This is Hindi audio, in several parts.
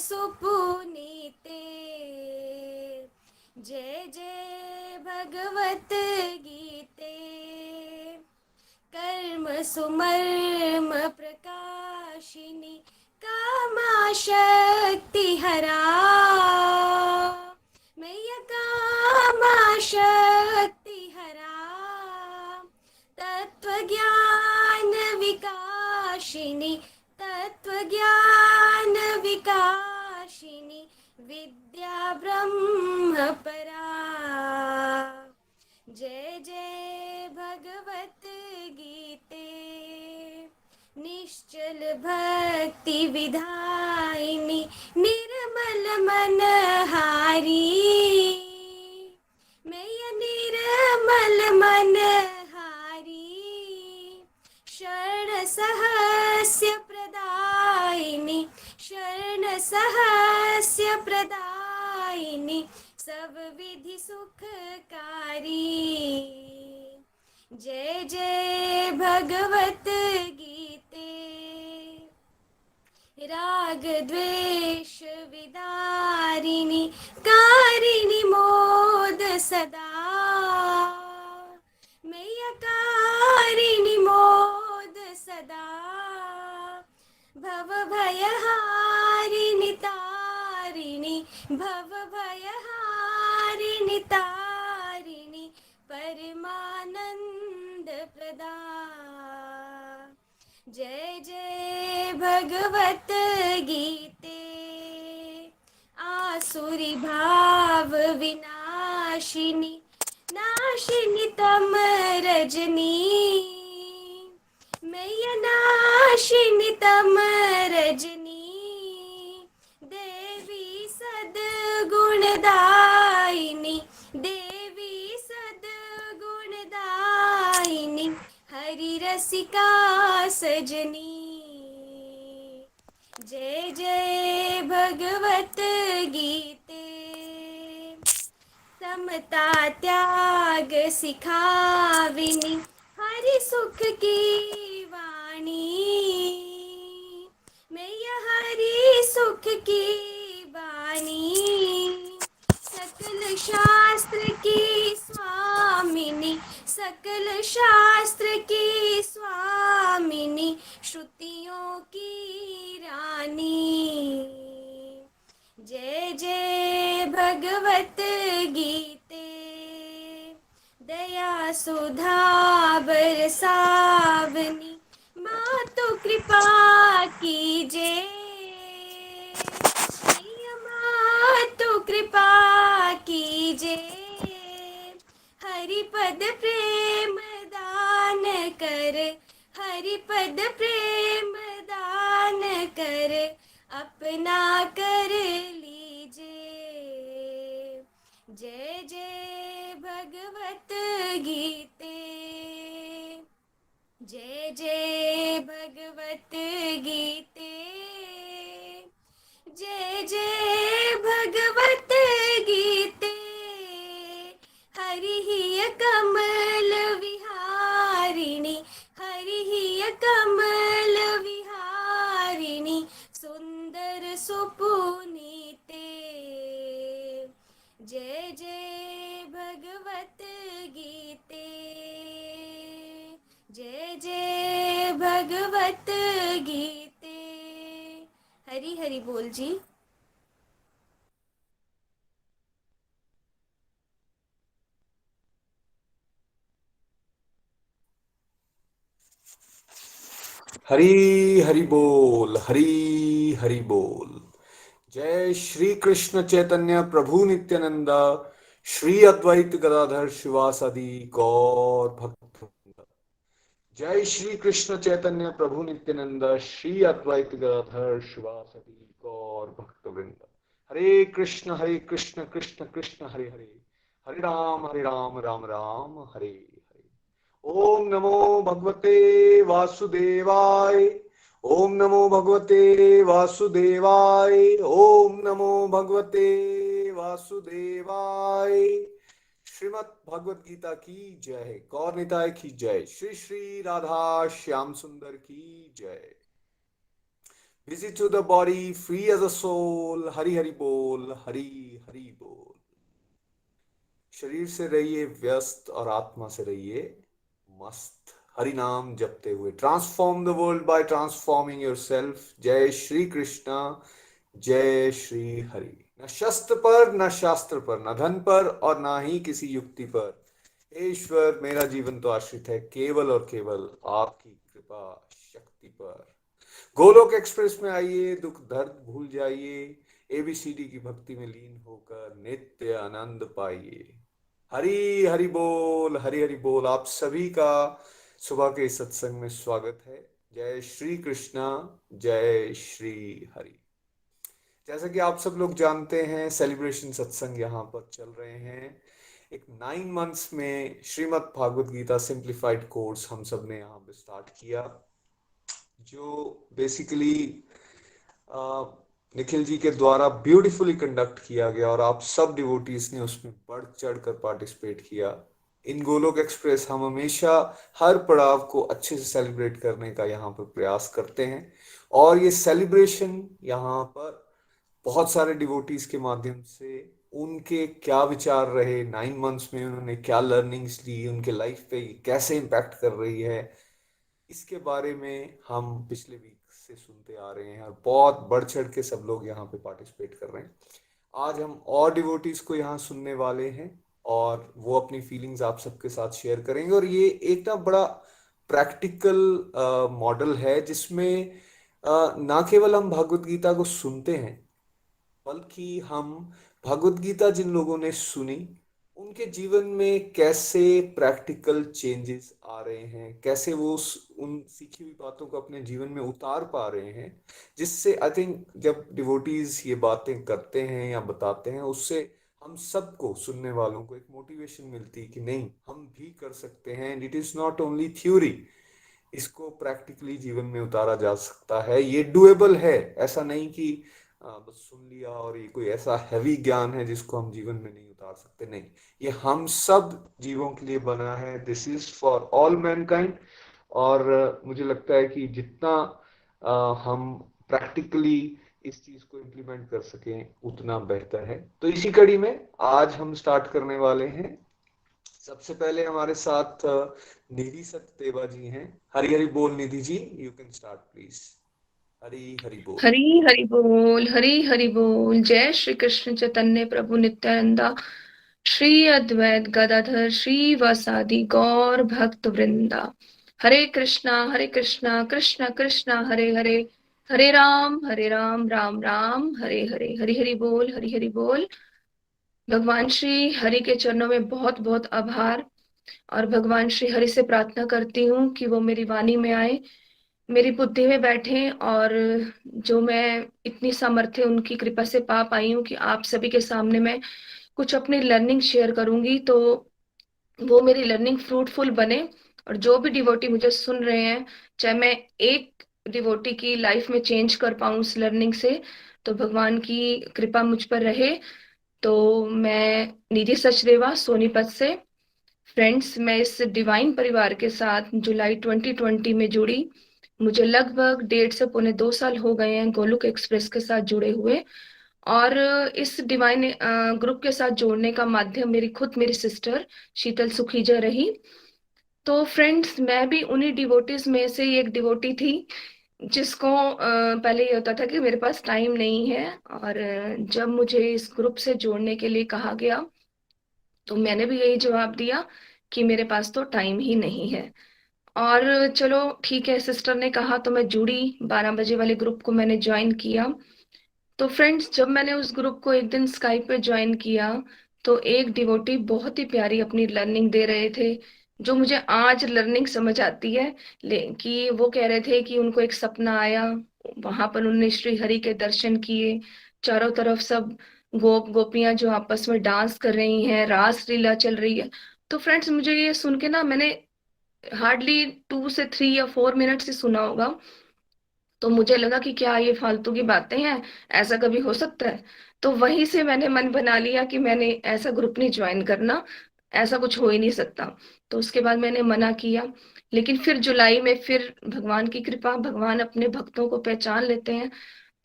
सुपुनीते। जय जय भगवत गीते। कर्म सुमर्म प्रकाशिनी कामा शक्ति हरा। मैया कामा शक्ति हरा। तत्व ज्ञान विकाशिनी तत्व ज्ञान विकाशिनी विद्या ब्रह्म परा। जय जय भगवत गीते। निश्चल भक्ति विधायिनी निर्मल मन हारी। मैया निर्मल मन हारी। शरण सहस्य प्रदायिनी शरण सहस्य प्रदायिनी सब विधि सुखकारी। जय जय भगवत गीते। राग द्वेष विदारिणी कारिणी मोद सदा। मैया कारिणी मोद सदा। भव भयहारिणी तारिणी भव भयहारिणी तारिणी परमानंद प्रदा। जय जय भगवत गीते। आसुरी भाव विनाशिनी नाशिनी तम रजनी। मैया नाशिनी तम रजनी। देवी सद्गुणदायिनी देवी सद्गुणदायिनी हरि रसिका सजनी। जय जय भगवत गीते। समता त्याग सिखाविनी हरि सुख की वाणी। मैया हरि सुख की वाणी। सकल शास्त्र की स्वामिनी सकल शास्त्र की स्वामिनी श्रुतियों की रानी। जय जय भगवत गीते। दया सुधा बरसावनी मातु कृपा कीजे। मैया मातु कृपा कीजे। हरिपद प्रेम दान कर हरिपद प्रेम दान कर अपना कर लीजे। जय जय भगवत गीते। जय जय भगवत गीते। जय जय भगवत गीते। हरि ही कमल विहारिणी हरि ही कमल विहारिणी सुंदर सुपुनीते। जय जय भगवत गीते। जय जय भगवत गीते। हरि हरि बोल जी। हरी हरि बोल हरी हरि बोल। जय श्री कृष्ण चैतन्य प्रभु नित्यानंदा श्री अद्वैत गदाधर शिवासादि गौर भक्त। जय श्री कृष्ण चैतन्य प्रभु नित्यानंद श्री अद्वैत गदाधर शिवासदि गौर भक्त वृंद। हरे कृष्ण कृष्ण कृष्ण हरे हरे हरे राम राम राम हरे हरे। ओम नमो भगवते वासुदेवाय। ओम नमो भगवते वासुदेवाय। ओम नमो भगवते वासुदेवाय। श्रीमद् भगवत गीता की जय। गौर निताय की जय। श्री श्री राधा श्याम सुंदर की जय। busy to the body, free as a soul. हरी हरी बोल, हरी हरी बोल। शरीर से रहिए व्यस्त और आत्मा से रहिए मस्त। हरि नाम जपते हुए transform the world by transforming yourself. जय श्री कृष्णा, जय श्री हरि। न शस्त्र पर, न शास्त्र पर, न धन पर और ना ही किसी युक्ति पर। हे ईश्वर, मेरा जीवन तो आश्रित है केवल और केवल आपकी कृपा शक्ति पर। गोलोक एक्सप्रेस में आइए, दुख दर्द भूल जाइए, एबीसीडी की भक्ति में लीन होकर नित्य आनंद पाइए। हरी हरि बोल, हरी हरि बोल। आप सभी का सुबह के इस सत्संग में स्वागत है। जय श्री कृष्णा, जय श्री हरि। जैसा कि आप सब लोग जानते हैं, सेलिब्रेशन सत्संग यहाँ पर चल रहे हैं। एक 9 मंथ्स में श्रीमद् भागवत गीता सिंप्लीफाइड कोर्स हम सब ने यहाँ पे स्टार्ट किया, जो बेसिकली निखिल जी के द्वारा ब्यूटीफुली कंडक्ट किया गया और आप सब डिवोटीज ने उसमें बढ़ चढ़ कर पार्टिसिपेट किया। इन गोलोक एक्सप्रेस हम हमेशा हर पड़ाव को अच्छे से सेलिब्रेट करने का यहाँ पर प्रयास करते हैं, और ये सेलिब्रेशन यहाँ पर बहुत सारे डिवोटीज के माध्यम से उनके क्या विचार रहे, 9 मंथ्स में उन्होंने क्या लर्निंग्स ली, उनके लाइफ पे कैसे इम्पैक्ट कर रही है, इसके बारे में हम पिछले वीक से सुनते आ रहे हैं और बहुत बढ़ चढ़ के सब लोग यहाँ पे पार्टिसिपेट कर रहे हैं। आज हम और डिवोटीज को यहाँ सुनने वाले हैं और वो अपनी फीलिंग्स आप सबके साथ शेयर करेंगे। और ये एक ना बड़ा प्रैक्टिकल मॉडल है, जिसमें ना केवल हम भगवत गीता को सुनते हैं, बल्कि हम भगवत गीता जिन लोगों ने सुनी उनके जीवन में कैसे प्रैक्टिकल चेंजेस आ रहे हैं, कैसे वो उन सीखी हुई बातों को अपने जीवन में उतार पा रहे हैं, जिससे आई थिंक जब डिवोटीज ये बातें करते हैं या बताते हैं, उससे हम सबको, सुनने वालों को एक मोटिवेशन मिलती है कि नहीं, हम भी कर सकते हैं। And it is not only theory, इसको प्रैक्टिकली जीवन में उतारा जा सकता है। ये डुएबल है, ऐसा नहीं कि बस सुन लिया और ये कोई ऐसा हैवी ज्ञान है जिसको हम जीवन में नहीं उतार सकते। नहीं, ये हम सब जीवों के लिए बना है। This is for all Mankind. और मुझे लगता है कि जितना हम प्रैक्टिकली इस चीज को इम्प्लीमेंट कर सकें उतना बेहतर है। तो इसी कड़ी में आज हम स्टार्ट करने वाले हैं। सबसे पहले हमारे साथ निधि सचदेवा जी हैं। हरी हरी बोल Nidhi ji, you can start please. हरी हरी बोल। हरी हरि बोल, हरी हरि बोल। जय श्री कृष्ण चैतन्य प्रभु नित्यानंदा, श्री अद्वैत गदाधर श्रीवासादि गौर भक्त वृंदा। हरे कृष्णा कृष्ण कृष्ण हरे हरे, हरे राम राम राम हरे हरे। हरि हरि बोल, हरि हरि बोल। भगवान श्री हरि के चरणों में बहुत बहुत आभार, और भगवान श्री हरि से प्रार्थना करती हूँ कि वो मेरी वाणी में आए, मेरी बुद्धि में बैठे, और जो मैं इतनी सामर्थ्य उनकी कृपा से पा पाई हूँ कि आप सभी के सामने मैं कुछ अपनी लर्निंग शेयर करूंगी, तो वो मेरी लर्निंग फ्रूटफुल बने। और जो भी डिवोटी मुझे सुन रहे हैं, चाहे मैं एक डिवोटी की लाइफ में चेंज कर पाऊं उस लर्निंग से, तो भगवान की कृपा मुझ पर रहे। तो मैं निधि सचदेवा सोनीपत से। फ्रेंड्स, मैं इस डिवाइन परिवार के साथ जुलाई 2020 में जुड़ी। मुझे लगभग 1.5 से 2 साल हो गए हैं गोलोक एक्सप्रेस के साथ जुड़े हुए। और इस डिवाइन ग्रुप के साथ जोड़ने का माध्यम मेरी सिस्टर शीतल सुखीजा रही। तो फ्रेंड्स, मैं भी उन्हीं डिवोटीज में से एक डिवोटी थी जिसको पहले ये होता था कि मेरे पास टाइम नहीं है, और जब मुझे इस ग्रुप से जोड़ने के लिए कहा गया तो मैंने भी यही जवाब दिया कि मेरे पास तो टाइम ही नहीं है। और चलो ठीक है, सिस्टर ने कहा तो मैं जुड़ी। 12 बजे वाले ग्रुप को मैंने ज्वाइन किया। तो फ्रेंड्स, जब मैंने उस ग्रुप को एक दिन स्काइप पे ज्वाइन किया, तो एक डिवोटी बहुत ही प्यारी अपनी लर्निंग दे रहे थे, जो मुझे आज लर्निंग समझ आती है। कि वो कह रहे थे कि उनको एक सपना आया, वहां पर उन्होंने श्री हरि के दर्शन किए, चारों तरफ सब गोप गोपियां जो आपस में डांस कर रही हैं, रास लीला चल रही है। तो फ्रेंड्स, मुझे ये सुन के ना, मैंने हार्डली 2 से 3 या 4 मिनट से सुना होगा, तो मुझे लगा कि क्या ये फालतू की बातें हैं, ऐसा कभी हो सकता है। तो वहीं से मैंने मन बना लिया कि मैंने ऐसा ग्रुप नहीं ज्वाइन करना। ऐसा कुछ हो ही नहीं सकता। तो उसके बाद मैंने मना किया। लेकिन फिर जुलाई में फिर भगवान की कृपा, भगवान अपने भक्तों को पहचान लेते हैं,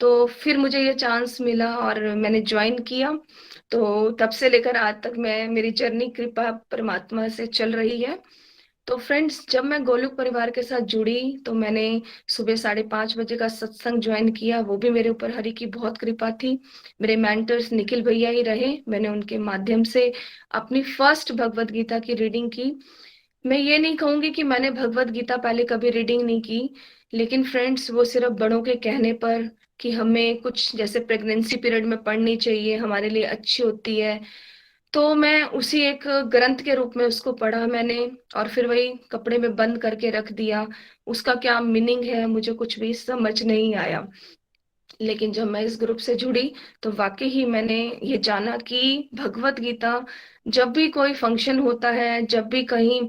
तो फिर मुझे ये चांस मिला और मैंने ज्वाइन किया। तो तब से लेकर आज तक मैं, मेरी जर्नी कृपा परमात्मा से चल रही है। तो फ्रेंड्स, जब मैं गोलोक परिवार के साथ जुड़ी तो मैंने सुबह 5:30 बजे का सत्संग ज्वाइन किया। वो भी मेरे ऊपर हरि की बहुत कृपा थी। मेरे मेंटर्स निखिल भैया ही रहे। मैंने उनके माध्यम से अपनी फर्स्ट भगवत गीता की रीडिंग की। मैं ये नहीं कहूंगी कि मैंने भगवत गीता पहले कभी रीडिंग नहीं की, लेकिन फ्रेंड्स वो सिर्फ बड़ों के कहने पर कि हमें कुछ जैसे प्रेगनेंसी पीरियड में पढ़नी चाहिए, हमारे लिए अच्छी होती है, तो मैं उसी एक ग्रंथ के रूप में उसको पढ़ा मैंने, और फिर वही कपड़े में बंद करके रख दिया। उसका क्या मीनिंग है मुझे कुछ भी समझ नहीं आया। लेकिन जब मैं इस ग्रुप से जुड़ी तो वाकई ही मैंने ये जाना कि भगवत गीता, जब भी कोई फंक्शन होता है, जब भी कहीं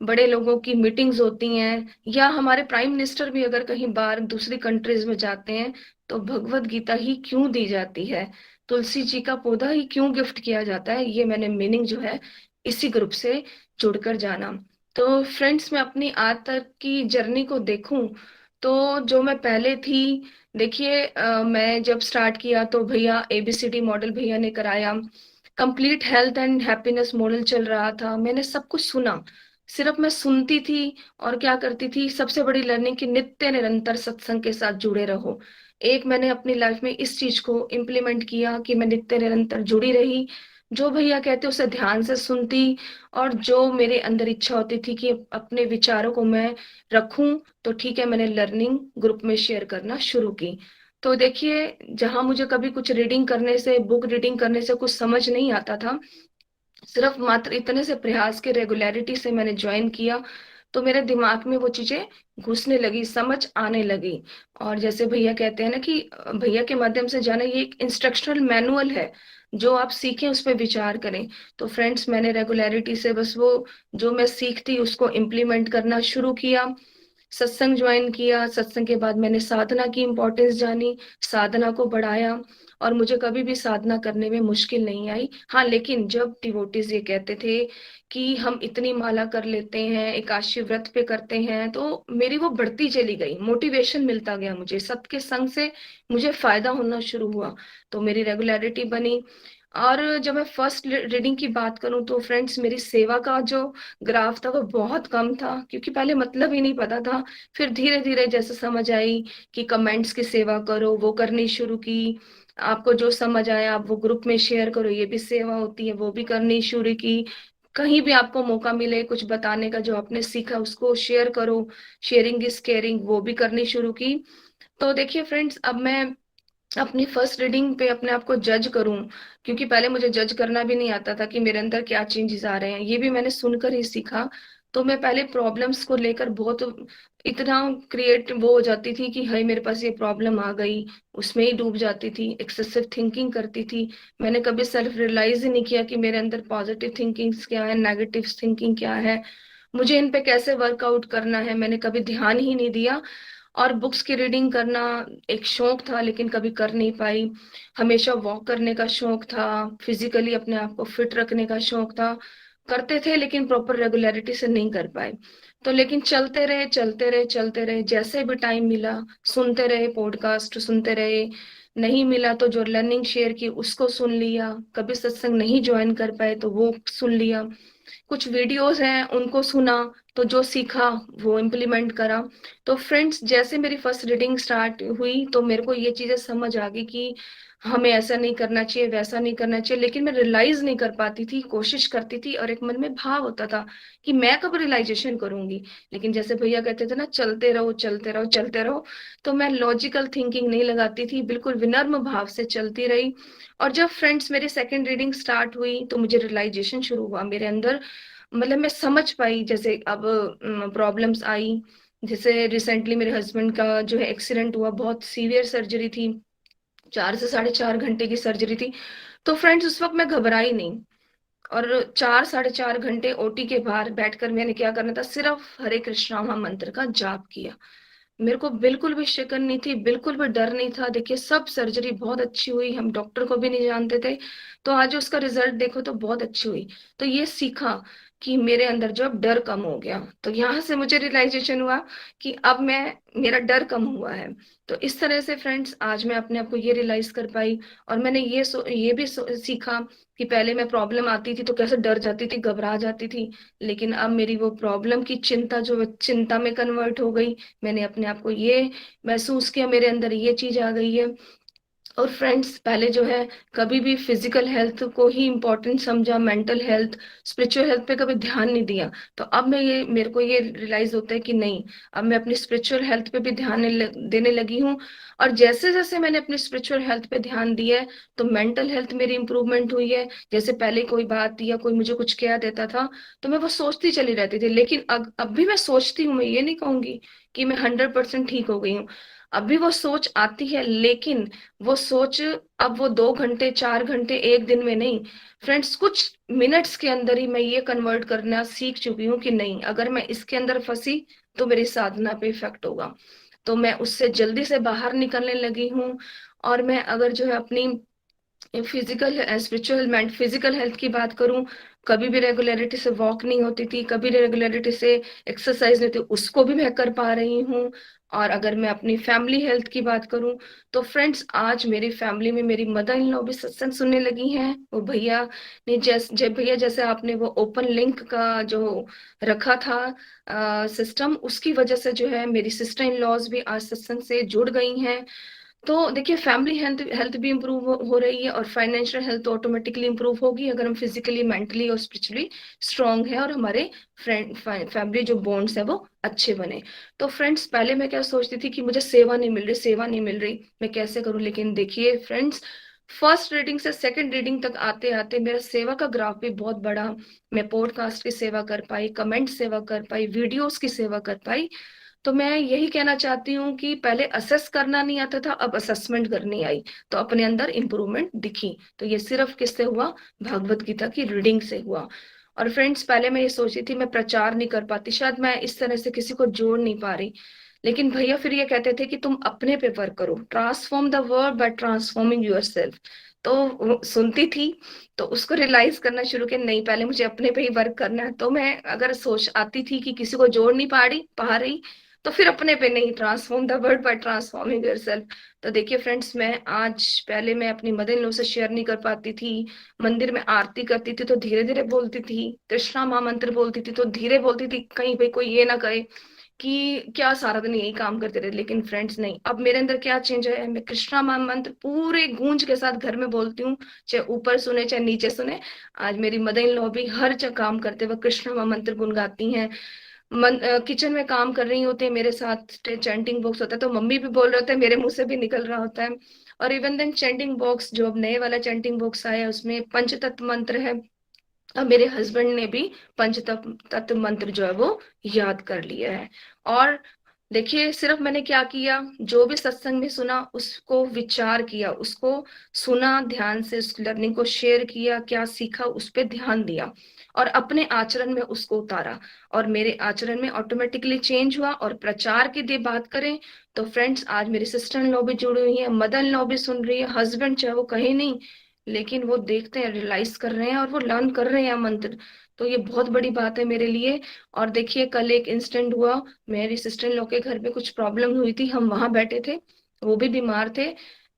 बड़े लोगों की मीटिंग्स होती हैं, या हमारे प्राइम मिनिस्टर भी अगर कहीं बाहर दूसरी कंट्रीज में जाते हैं, तो भगवत गीता ही क्यों दी जाती है, तुलसी जी का पौधा ही क्यों गिफ्ट किया जाता है, ये मैंने मीनिंग जो है इसी ग्रुप से जुड़कर जाना। तो फ्रेंड्स, मैं अपनी आज तक की जर्नी को देखूं तो जो मैं पहले थी, देखिए मैं जब स्टार्ट किया तो भैया एबीसीडी मॉडल भैया ने कराया, complete health and happiness model चल रहा था, मैंने सब कुछ सुना, सिर्फ मैं सुनती थी। और क्या करती थी, सबसे बड़ी लर्निंग की नित्य निरंतर सत्संग के साथ जुड़े रहो। एक मैंने अपनी लाइफ में इस चीज को इम्प्लीमेंट किया कि मैं नित्य निरंतर जुड़ी रही, जो भैया कहते उसे ध्यान से सुनती, और जो मेरे अंदर इच्छा होती थी कि अपने विचारों को मैं रखूं, तो ठीक है, मैंने लर्निंग ग्रुप में शेयर करना शुरू की। तो देखिए, जहां मुझे कभी कुछ रीडिंग करने से, बुक रीडिंग करने से कुछ समझ नहीं आता था, सिर्फ मात्र इतने से प्रयास के रेगुलरिटी से मैंने ज्वाइन किया, तो मेरे दिमाग में वो चीजें घुसने लगी, समझ आने लगी। और जैसे भैया कहते हैं ना कि भैया के माध्यम से जाना, ये एक इंस्ट्रक्शनल मैनुअल है, जो आप सीखें उस पर विचार करें। तो फ्रेंड्स, मैंने रेगुलरिटी से बस वो जो मैं सीखती उसको इम्प्लीमेंट करना शुरू किया। सत्संग ज्वाइन किया, सत्संग के बाद मैंने साधना की इम्पोर्टेंस जानी, साधना को बढ़ाया, और मुझे कभी भी साधना करने में मुश्किल नहीं आई। हाँ, लेकिन जब डिवोटीज ये कहते थे कि हम इतनी माला कर लेते हैं, एकादशी व्रत पे करते हैं, तो मेरी वो बढ़ती चली गई, मोटिवेशन मिलता गया मुझे, सबके संग से मुझे फायदा होना शुरू हुआ, तो मेरी रेगुलरिटी बनी। और जब मैं फर्स्ट रीडिंग की बात करूं तो फ्रेंड्स, मेरी सेवा का जो ग्राफ था वो बहुत कम था, क्योंकि पहले मतलब ही नहीं पता था। फिर धीरे धीरे जैसे समझ आई कि कमेंट्स की सेवा करो, वो करनी शुरू की। आपको जो समझ आया आप वो ग्रुप में शेयर करो, ये भी सेवा होती है, वो भी करनी शुरू की। कहीं भी आपको मौका मिले कुछ बताने का, जो आपने सीखा उसको शेयर करो, शेयरिंग इज केयरिंग, वो भी करनी शुरू की। तो देखिए फ्रेंड्स, अब मैं अपनी फर्स्ट रीडिंग पे अपने आप को जज करूं, क्योंकि पहले मुझे जज करना भी नहीं आता था कि मेरे अंदर क्या चेंजेस आ रहे हैं, ये भी मैंने सुनकर ही सीखा। तो मैं पहले प्रॉब्लम्स को लेकर बहुत इतना क्रिएट वो हो जाती थी कि हाय मेरे पास ये प्रॉब्लम आ गई, उसमें ही डूब जाती थी, एक्सेसिव थिंकिंग करती थी। मैंने कभी सेल्फ रियलाइज ही नहीं किया कि मेरे अंदर पॉजिटिव थिंकिंग्स क्या है, नेगेटिव थिंकिंग क्या है, मुझे इन पे कैसे वर्कआउट करना है, मैंने कभी ध्यान ही नहीं दिया। और बुक्स की रीडिंग करना एक शौक था, लेकिन कभी कर नहीं पाई। हमेशा वॉक करने का शौक था, फिजिकली अपने आप को फिट रखने का शौक था, करते थे लेकिन प्रॉपर रेगुलरिटी से नहीं कर पाए। तो लेकिन चलते रहे चलते रहे चलते रहे, जैसे भी टाइम मिला सुनते रहे, पॉडकास्ट सुनते रहे, नहीं मिला तो जो लर्निंग शेयर की उसको सुन लिया, कभी सत्संग नहीं ज्वाइन कर पाए तो वो सुन लिया, कुछ वीडियोस हैं उनको सुना, तो जो सीखा वो इम्प्लीमेंट करा। तो फ्रेंड्स, जैसे मेरी फर्स्ट रीडिंग स्टार्ट हुई तो मेरे को ये चीजें समझ आ गई कि हमें ऐसा नहीं करना चाहिए, वैसा नहीं करना चाहिए, लेकिन मैं रियलाइज नहीं कर पाती थी, कोशिश करती थी, और एक मन में भाव होता था कि मैं कब रियलाइजेशन करूंगी। लेकिन जैसे भैया कहते थे ना, चलते रहो चलते रहो चलते रहो, तो मैं लॉजिकल थिंकिंग नहीं लगाती थी, बिल्कुल विनम्र भाव से चलती रही। और जब फ्रेंड्स मेरी सेकेंड रीडिंग स्टार्ट हुई तो मुझे रियलाइजेशन शुरू हुआ मेरे अंदर, मतलब मैं समझ पाई, जैसे अब प्रॉब्लम्स आई। जैसे रिसेंटली मेरे हस्बैंड का जो है एक्सीडेंट हुआ, बहुत सीवियर सर्जरी थी, 4 से 4.5 घंटे की सर्जरी थी। तो फ्रेंड्स, उस वक्त मैं घबराई नहीं, और 4 साढ़े 4 घंटे ओटी के बाहर बैठकर मैंने क्या करना था, सिर्फ हरे कृष्णा महामंत्र का जाप किया। मेरे को बिल्कुल भी शिकन नहीं थी, बिल्कुल भी डर नहीं था। देखिए सब सर्जरी बहुत अच्छी हुई, हम डॉक्टर को भी नहीं जानते थे, तो आज उसका रिजल्ट देखो तो बहुत अच्छी हुई। तो ये सीखा कि मेरे अंदर जो अब डर कम हो गया, तो यहाँ से मुझे रियलाइजेशन हुआ कि अब मैं, मेरा डर कम हुआ है। तो इस तरह से फ्रेंड्स आज मैं अपने आप को ये रियलाइज कर पाई। और मैंने ये भी सीखा कि पहले मैं प्रॉब्लम आती थी तो कैसे डर जाती थी, घबरा जाती थी, लेकिन अब मेरी वो प्रॉब्लम की चिंता जो है, चिंता में कन्वर्ट हो गई। मैंने अपने आप को ये महसूस किया, मेरे अंदर ये चीज आ गई है। और फ्रेंड्स पहले जो है कभी भी फिजिकल हेल्थ को ही इम्पोर्टेंट समझा, मेंटल हेल्थ, स्पिरिचुअल हेल्थ पे कभी ध्यान नहीं दिया। तो अब मैं ये, मेरे को ये रियलाइज होता है कि नहीं, अब मैं अपनी स्पिरिचुअल हेल्थ पे भी ध्यान देने लगी हूँ। और जैसे जैसे मैंने अपनी स्पिरिचुअल हेल्थ पे ध्यान दिया है, तो मेंटल हेल्थ मेरी इंप्रूवमेंट हुई है। जैसे पहले कोई बात या कोई मुझे कुछ कह देता था तो मैं वो सोचती चली रहती थी, लेकिन अब भी मैं सोचती हूँ, मैं ये नहीं कहूंगी कि मैं 100% ठीक हो गई हूँ। अभी वो सोच आती है, लेकिन वो सोच अब वो 2 घंटे 4 घंटे एक दिन में नहीं फ्रेंड्स, कुछ मिनट्स के अंदर ही मैं ये कन्वर्ट करना सीख चुकी हूँ कि नहीं, अगर मैं इसके अंदर फंसी तो मेरी साधना पे इफेक्ट होगा। तो मैं उससे जल्दी से बाहर निकलने लगी हूँ। और मैं अगर जो है अपनी फिजिकल स्पिरिचुअल मेंट फिजिकल हेल्थ की बात करूं, कभी भी रेगुलरिटी से वॉक नहीं होती थी, कभी रेगुलरिटी से एक्सरसाइज नहीं थी, उसको भी मैं कर पा रही हूँ। और अगर मैं अपनी फैमिली हेल्थ की बात करूं, तो फ्रेंड्स आज मेरी फैमिली में मेरी मदर इन लॉ भी सत्संग सुनने लगी हैं। वो भैया ने भैया जैसे आपने वो ओपन लिंक का जो रखा था सिस्टम, उसकी वजह से जो है मेरी सिस्टर इन लॉज भी आज सत्संग से जुड़ गई हैं। तो देखिए फैमिली हेल्थ हेल्थ भी इंप्रूव हो रही है, और फाइनेंशियल हेल्थ ऑटोमेटिकली इंप्रूव होगी अगर हम फिजिकली मेंटली और स्पिरिचुअली स्ट्रांग है, और हमारे फ्रेंड फैमिली जो बॉन्ड्स है वो अच्छे बने। तो फ्रेंड्स पहले मैं क्या सोचती थी कि मुझे सेवा नहीं मिल रही, सेवा नहीं मिल रही, मैं कैसे करूं। लेकिन देखिए फ्रेंड्स, फर्स्ट रीडिंग से सेकंड रीडिंग तक आते आते मेरा सेवा का ग्राफ भी बहुत बढ़ा। मैं पॉडकास्ट की सेवा कर पाई, कमेंट सेवा कर पाई, वीडियोस की सेवा कर पाई। तो मैं यही कहना चाहती हूँ कि पहले असेस करना नहीं आता था, अब असेसमेंट करनी आई, तो अपने अंदर इंप्रूवमेंट दिखी। तो ये सिर्फ किससे हुआ, भगवत गीता की रीडिंग से हुआ। और फ्रेंड्स पहले मैं ये सोची थी मैं प्रचार नहीं कर पाती, शायद मैं इस तरह से किसी को जोड़ नहीं पा रही, लेकिन भैया फिर ये कहते थे कि तुम अपने पे वर्क करो, transform the world by transforming yourself. तो सुनती थी, तो उसको रियलाइज करना शुरू किया, नहीं पहले मुझे अपने पे ही वर्क करना है। तो मैं अगर सोच आती थी कि किसी को जोड़ नहीं पा रही, तो फिर अपने पे नहीं, transform the world by transforming yourself. तो देखिए फ्रेंड्स, मैं आज, पहले मैं अपनी मदर इन लॉ से शेयर नहीं कर पाती थी, मंदिर में आरती करती थी तो धीरे धीरे बोलती थी, कृष्णा महामंत्र बोलती थी तो धीरे बोलती थी, कहीं पे कोई ये ना कहे कि क्या सारा दिन यही काम करते रहे। लेकिन फ्रेंड्स नहीं, अब मेरे अंदर क्या चेंज है, मैं कृष्णा महामंत्र पूरे गूंज के साथ घर में बोलती हूँ, चाहे ऊपर सुने चाहे नीचे सुने। आज मेरी मदर इन लॉ भी हर जगह काम करते वक्त कृष्णा महामंत्र गुनगाती हैं। किचन में काम कर रही होती है मेरे साथ, चैंटिंग बॉक्स होता है तो मम्मी भी बोल रहे होते हैं, मेरे मुंह से भी निकल रहा होता है। और इवन देन चैंटिंग बॉक्स, जो अब नए वाला चैंटिंग बॉक्स आया है उसमें पंचतत्व मंत्र है। अब मेरे हस्बैंड ने भी पंचतत्व तत्व मंत्र जो है वो याद कर लिया है। और देखिए सिर्फ मैंने क्या किया, जो भी सत्संग में सुना उसको विचार किया, उसको सुना ध्यान से, उस लर्निंग को शेयर किया, क्या सीखा उस पर ध्यान दिया, और अपने आचरण में उसको उतारा, और मेरे आचरण में ऑटोमेटिकली चेंज हुआ। और प्रचार की यदि बात करें तो फ्रेंड्स आज मेरी सिस्टर इन लॉ भी जुड़ी हुई है, मदर इन लॉ भी सुन रही है, हस्बैंड चाहे वो कहे नहीं, लेकिन वो देखते हैं, रियलाइज कर रहे हैं और वो लर्न कर रहे हैं मंत्र। तो ये बहुत बड़ी बात है मेरे लिए। और देखिए कल एक इंसिडेंट हुआ, मेरी सिस्टर इन लॉ के घर में कुछ प्रॉब्लम हुई थी, हम वहां बैठे थे, वो भी बीमार थे।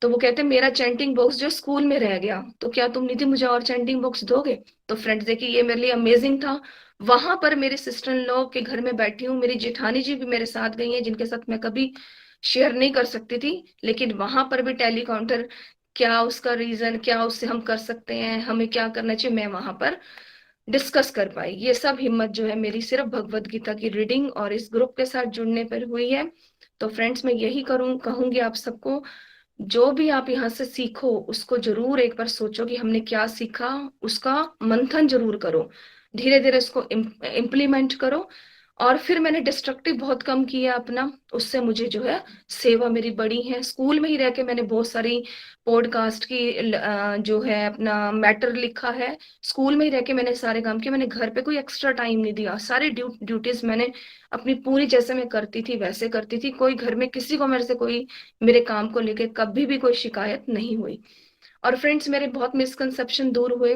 तो वो कहते मेरा चैंटिंग बॉक्स जो स्कूल में रह गया, तो क्या तुम निधि मुझे और चैंटिंग बॉक्स दोगे। तो फ्रेंड्स देखिए ये मेरे लिए अमेजिंग था। वहां पर मेरे सिस्टर इन लॉ के घर में बैठी हूँ, मेरी जेठानी जी भी मेरे साथ गई हैं, जिनके साथ मैं कभी शेयर नहीं कर सकती थी, लेकिन वहां पर भी टेली काउंटर, क्या उसका रीजन, क्या उससे हम कर सकते हैं, हमें क्या करना चाहिए, मैं वहां पर डिस्कस कर पाई। ये सब हिम्मत जो है मेरी सिर्फ भगवत गीता की रीडिंग और इस ग्रुप के साथ जुड़ने पर हुई है। तो फ्रेंड्स मैं यही कहूंगी आप सबको, जो भी आप यहाँ से सीखो उसको जरूर एक बार सोचो कि हमने क्या सीखा, उसका मंथन जरूर करो, धीरे धीरे उसको इम्प्लीमेंट करो। और फिर मैंने डिस्ट्रक्टिव बहुत कम किया अपना, उससे मुझे जो है सेवा मेरी बड़ी है। स्कूल में ही रह के मैंने बहुत सारी पॉडकास्ट की जो है अपना मैटर लिखा है, स्कूल में ही रह के मैंने सारे काम किए। मैंने घर पे कोई एक्स्ट्रा टाइम नहीं दिया, सारी ड्यूटीज मैंने अपनी पूरी जैसे मैं करती थी वैसे करती थी। कोई घर में किसी को मेरे से कोई मेरे काम को लेके कभी भी कोई शिकायत नहीं हुई। और फ्रेंड्स, मेरे बहुत मिसकंसेप्शन दूर हुए।